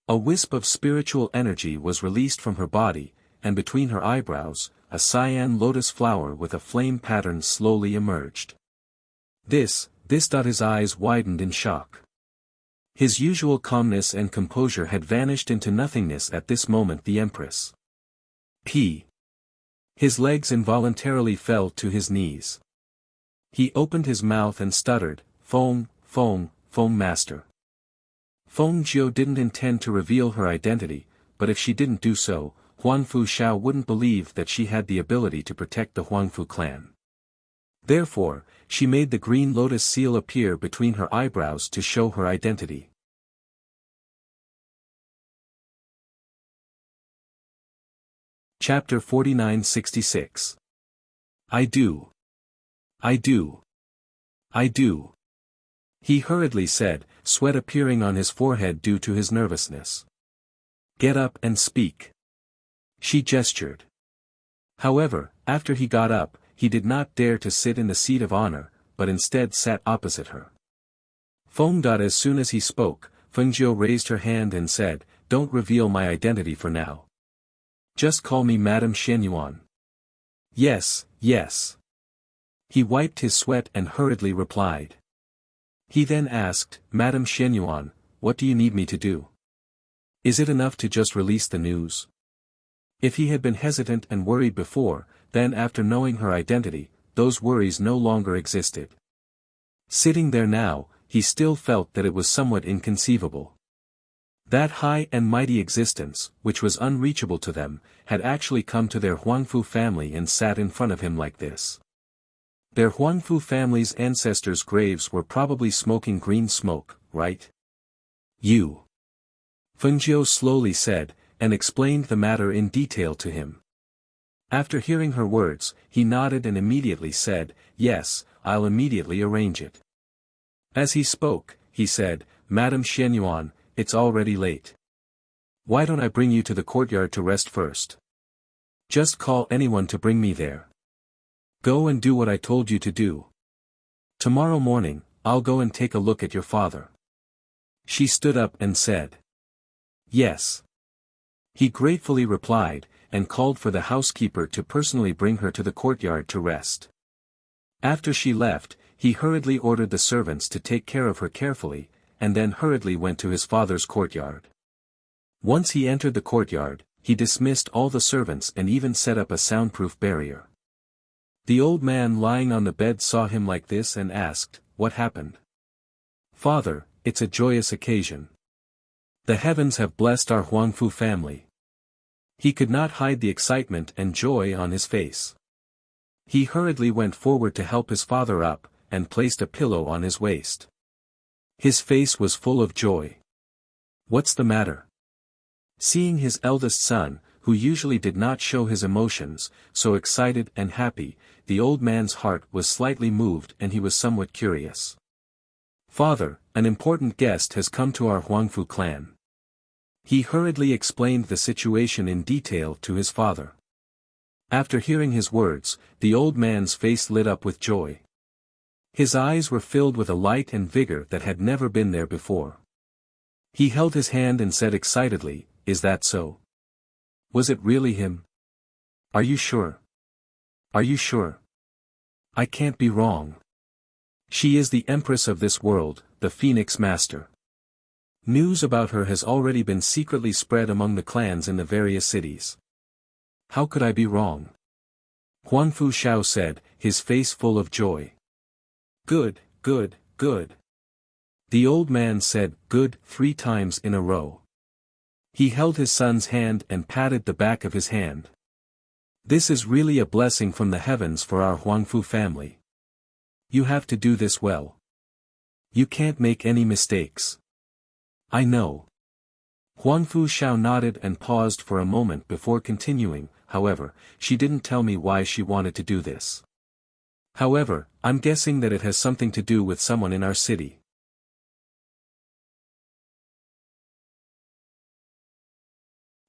A wisp of spiritual energy was released from her body, and between her eyebrows, a cyan lotus flower with a flame pattern slowly emerged. His eyes widened in shock. His usual calmness and composure had vanished into nothingness at this moment. The Empress. His legs involuntarily fell to his knees. He opened his mouth and stuttered, Feng Master. Fengjiu didn't intend to reveal her identity, but if she didn't do so, Huangfu Shao wouldn't believe that she had the ability to protect the Huangfu clan. Therefore, she made the green lotus seal appear between her eyebrows to show her identity. Chapter 4966. I do. He hurriedly said, sweat appearing on his forehead due to his nervousness. Get up and speak. She gestured. However, after he got up, he did not dare to sit in the seat of honor, but instead sat opposite her. As soon as he spoke, Fengjiu raised her hand and said, don't reveal my identity for now. Just call me Madame Xianyuan. Yes. He wiped his sweat and hurriedly replied. He then asked, Madame Xianyuan, what do you need me to do? Is it enough to just release the news? If he had been hesitant and worried before, then after knowing her identity, those worries no longer existed. Sitting there now, he still felt that it was somewhat inconceivable. That high and mighty existence, which was unreachable to them, had actually come to their Huangfu family and sat in front of him like this. Their Huangfu family's ancestors' graves were probably smoking green smoke, right? You. Fengjiu slowly said, and explained the matter in detail to him. After hearing her words, he nodded and immediately said, yes, I'll immediately arrange it. As he spoke, he said, Madame Xianyuan, it's already late. Why don't I bring you to the courtyard to rest first? Just call anyone to bring me there. Go and do what I told you to do. Tomorrow morning, I'll go and take a look at your father. She stood up and said. Yes. He gratefully replied, and called for the housekeeper to personally bring her to the courtyard to rest. After she left, he hurriedly ordered the servants to take care of her carefully, and then hurriedly went to his father's courtyard. Once he entered the courtyard, he dismissed all the servants and even set up a soundproof barrier. The old man lying on the bed saw him like this and asked, what happened? Father, it's a joyous occasion. The heavens have blessed our Huangfu family. He could not hide the excitement and joy on his face. He hurriedly went forward to help his father up, and placed a pillow on his waist. His face was full of joy. What's the matter? Seeing his eldest son, who usually did not show his emotions, so excited and happy, the old man's heart was slightly moved and he was somewhat curious. "Father, an important guest has come to our Huangfu clan." He hurriedly explained the situation in detail to his father. After hearing his words, the old man's face lit up with joy. His eyes were filled with a light and vigor that had never been there before. He held his hand and said excitedly, "Is that so? Was it really him? Are you sure? Are you sure? I can't be wrong. She is the Empress of this world, the Phoenix Master. News about her has already been secretly spread among the clans in the various cities. How could I be wrong?" Huangfu Xiao said, his face full of joy. "Good, good, good." The old man said, "Good," 3 times in a row. He held his son's hand and patted the back of his hand. "This is really a blessing from the heavens for our Huangfu family. You have to do this well. You can't make any mistakes." "I know." Huangfu Xiao nodded and paused for a moment before continuing. "However, she didn't tell me why she wanted to do this. However, I'm guessing that it has something to do with someone in our city."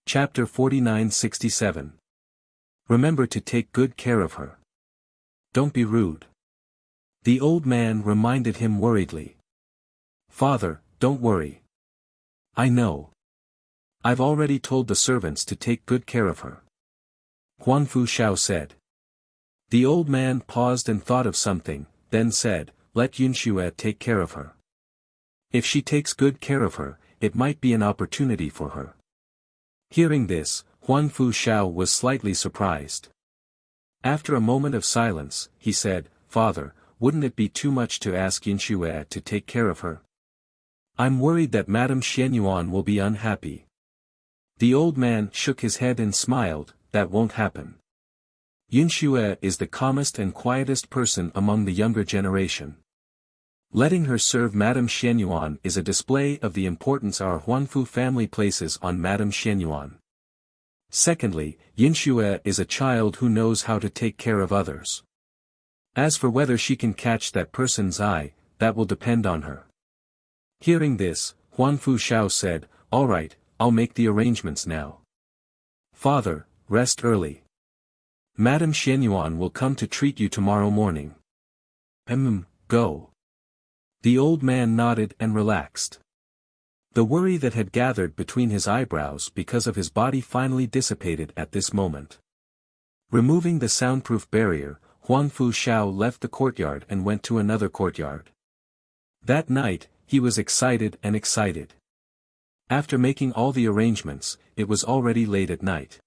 Chapter 49-67. Remember to take good care of her. Don't be rude. The old man reminded him worriedly. "Father, don't worry. I know. I've already told the servants to take good care of her," Huangfu Xiao said. The old man paused and thought of something, then said, "Let Yunxue take care of her. If she takes good care of her, it might be an opportunity for her." Hearing this, Huangfu Xiao was slightly surprised. After a moment of silence, he said, "Father, wouldn't it be too much to ask Yunxue to take care of her? I'm worried that Madame Xianyuan will be unhappy." The old man shook his head and smiled, "That won't happen. Yunxue is the calmest and quietest person among the younger generation. Letting her serve Madame Xianyuan is a display of the importance our Huangfu family places on Madame Xianyuan. Secondly, Yunxue is a child who knows how to take care of others. As for whether she can catch that person's eye, that will depend on her." Hearing this, Huangfu Xiao said, "All right, I'll make the arrangements now. Father, rest early. Madame Xianyuan will come to treat you tomorrow morning." Go." The old man nodded and relaxed. The worry that had gathered between his eyebrows because of his body finally dissipated at this moment. Removing the soundproof barrier, Huangfu Xiao left the courtyard and went to another courtyard. That night, he was excited. After making all the arrangements, it was already late at night.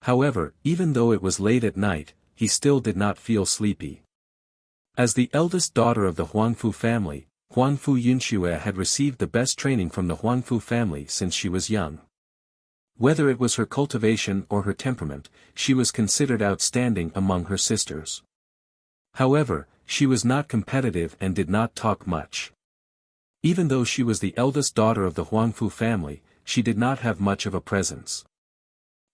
However, even though it was late at night, he still did not feel sleepy. As the eldest daughter of the Huangfu family, Huangfu Yunxue had received the best training from the Huangfu family since she was young. Whether it was her cultivation or her temperament, she was considered outstanding among her sisters. However, she was not competitive and did not talk much. Even though she was the eldest daughter of the Huangfu family, she did not have much of a presence.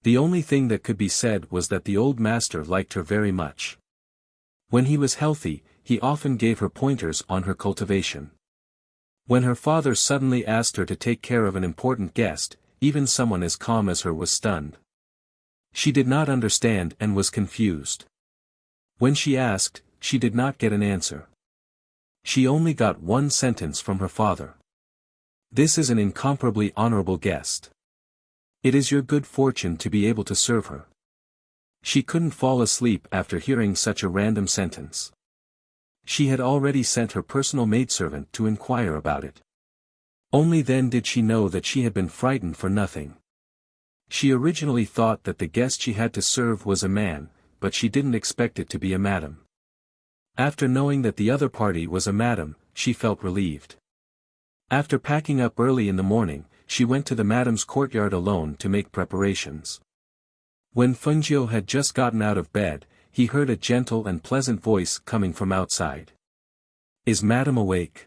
The only thing that could be said was that the old master liked her very much. When he was healthy, he often gave her pointers on her cultivation. When her father suddenly asked her to take care of an important guest, even someone as calm as her was stunned. She did not understand and was confused. When she asked, she did not get an answer. She only got one sentence from her father. "This is an incomparably honorable guest. It is your good fortune to be able to serve her." She couldn't fall asleep after hearing such a random sentence. She had already sent her personal maidservant to inquire about it. Only then did she know that she had been frightened for nothing. She originally thought that the guest she had to serve was a man, but she didn't expect it to be a madam. After knowing that the other party was a madam, she felt relieved. After packing up early in the morning, she went to the madam's courtyard alone to make preparations. When Fengjiu had just gotten out of bed, he heard a gentle and pleasant voice coming from outside. "Is madam awake?"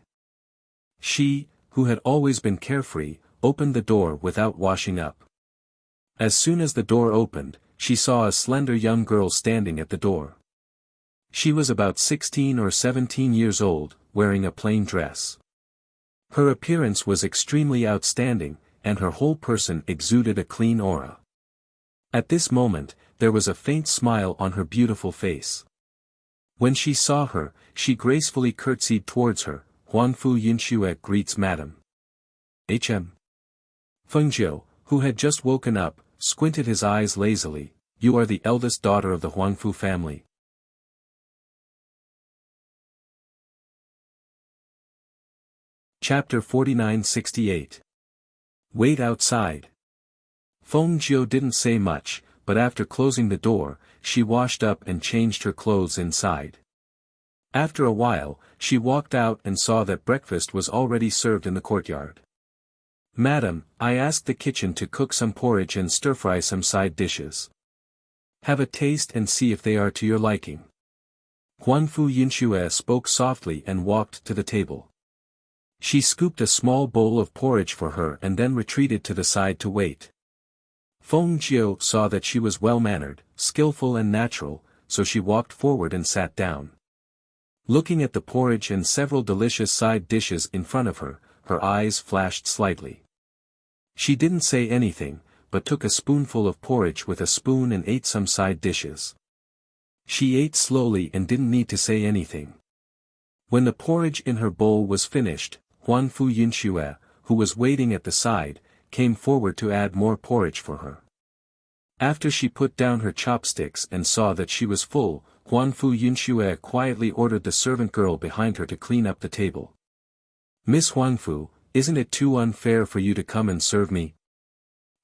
She, who had always been carefree, opened the door without washing up. As soon as the door opened, she saw a slender young girl standing at the door. She was about 16 or 17 years old, wearing a plain dress. Her appearance was extremely outstanding, and her whole person exuded a clean aura. At this moment, there was a faint smile on her beautiful face. When she saw her, she gracefully curtsied towards her. Huangfu Yinxue greets Madam. Fengjiu, who had just woken up, squinted his eyes lazily. You are the eldest daughter of the Huangfu family. Chapter 4968. Wait outside. Feng Jiu didn't say much, but after closing the door, she washed up and changed her clothes inside. After a while, she walked out and saw that breakfast was already served in the courtyard. Madam, I asked the kitchen to cook some porridge and stir-fry some side dishes. Have a taste and see if they are to your liking. Huangfu Yinxue spoke softly and walked to the table. She scooped a small bowl of porridge for her and then retreated to the side to wait. Feng Jiu saw that she was well-mannered, skillful and natural, so she walked forward and sat down. Looking at the porridge and several delicious side dishes in front of her, her eyes flashed slightly. She didn't say anything, but took a spoonful of porridge with a spoon and ate some side dishes. She ate slowly and didn't need to say anything. When the porridge in her bowl was finished, Huangfu Yinxue, who was waiting at the side, came forward to add more porridge for her. After she put down her chopsticks and saw that she was full, Huangfu Yinxue quietly ordered the servant girl behind her to clean up the table. Miss Huangfu, isn't it too unfair for you to come and serve me?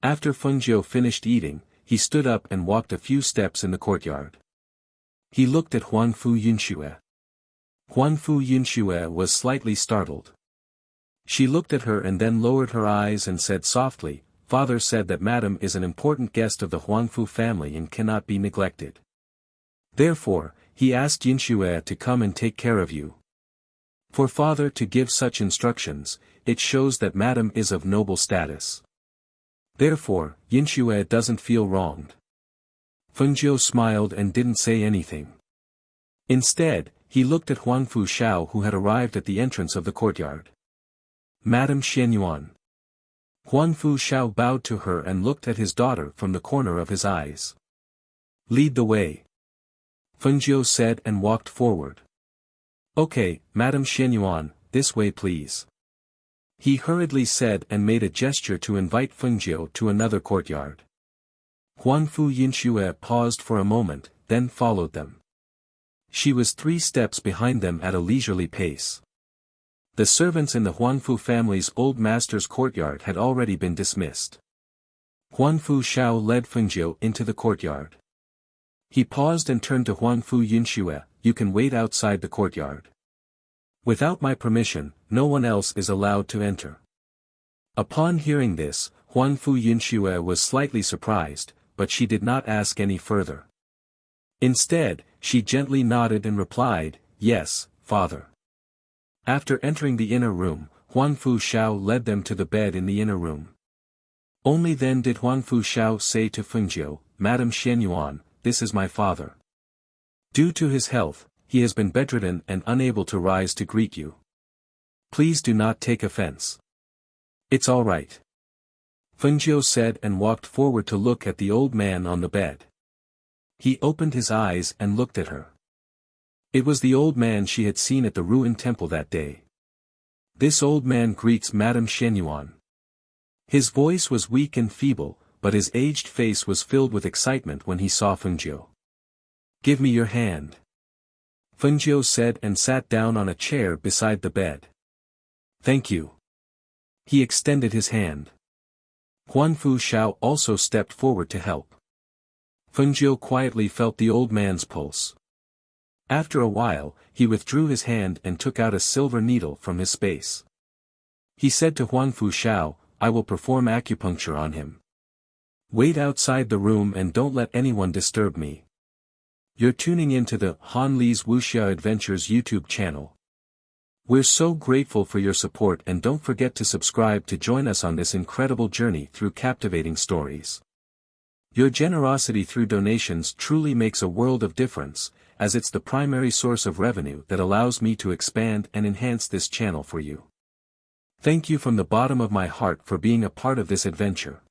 After Fengjiu finished eating, he stood up and walked a few steps in the courtyard. He looked at Huangfu Yinxue. Huangfu Yinxue was slightly startled. She looked at her and then lowered her eyes and said softly, Father said that Madam is an important guest of the Huangfu family and cannot be neglected. Therefore, he asked Yinxue to come and take care of you. For Father to give such instructions, it shows that Madam is of noble status. Therefore, Yinxue doesn't feel wronged. Fengjiu smiled and didn't say anything. Instead, he looked at Huangfu Shao who had arrived at the entrance of the courtyard. Madam Xianyuan. Huangfu Shao bowed to her and looked at his daughter from the corner of his eyes. Lead the way. Fengjiu said and walked forward. Okay, Madam Xianyuan, this way please. He hurriedly said and made a gesture to invite Fengjiu to another courtyard. Huangfu Yinxue paused for a moment, then followed them. She was 3 steps behind them at a leisurely pace. The servants in the Huangfu family's old master's courtyard had already been dismissed. Huangfu Shao led Fengjiu into the courtyard. He paused and turned to Huangfu Yinxue, you can wait outside the courtyard. Without my permission, no one else is allowed to enter. Upon hearing this, Huangfu Yinxue was slightly surprised, but she did not ask any further. Instead, she gently nodded and replied, yes, Father. After entering the inner room, Huangfu Shao led them to the bed in the inner room. Only then did Huangfu Shao say to Fengjiu, Madam Xianyuan, this is my father. Due to his health, he has been bedridden and unable to rise to greet you. Please do not take offense. It's all right. Fengjiu said and walked forward to look at the old man on the bed. He opened his eyes and looked at her. It was the old man she had seen at the ruined temple that day. This old man greets Madam Xianyuan. His voice was weak and feeble, but his aged face was filled with excitement when he saw Fengjiu. Give me your hand. Fengjiu said and sat down on a chair beside the bed. Thank you. He extended his hand. Huangfu Shao also stepped forward to help. Fengjiu quietly felt the old man's pulse. After a while, he withdrew his hand and took out a silver needle from his space. He said to Huangfu Shao, I will perform acupuncture on him. Wait outside the room and don't let anyone disturb me. You're tuning into the Han Li's Wuxia Adventures YouTube channel. We're so grateful for your support and don't forget to subscribe to join us on this incredible journey through captivating stories. Your generosity through donations truly makes a world of difference, as it's the primary source of revenue that allows me to expand and enhance this channel for you. Thank you from the bottom of my heart for being a part of this adventure.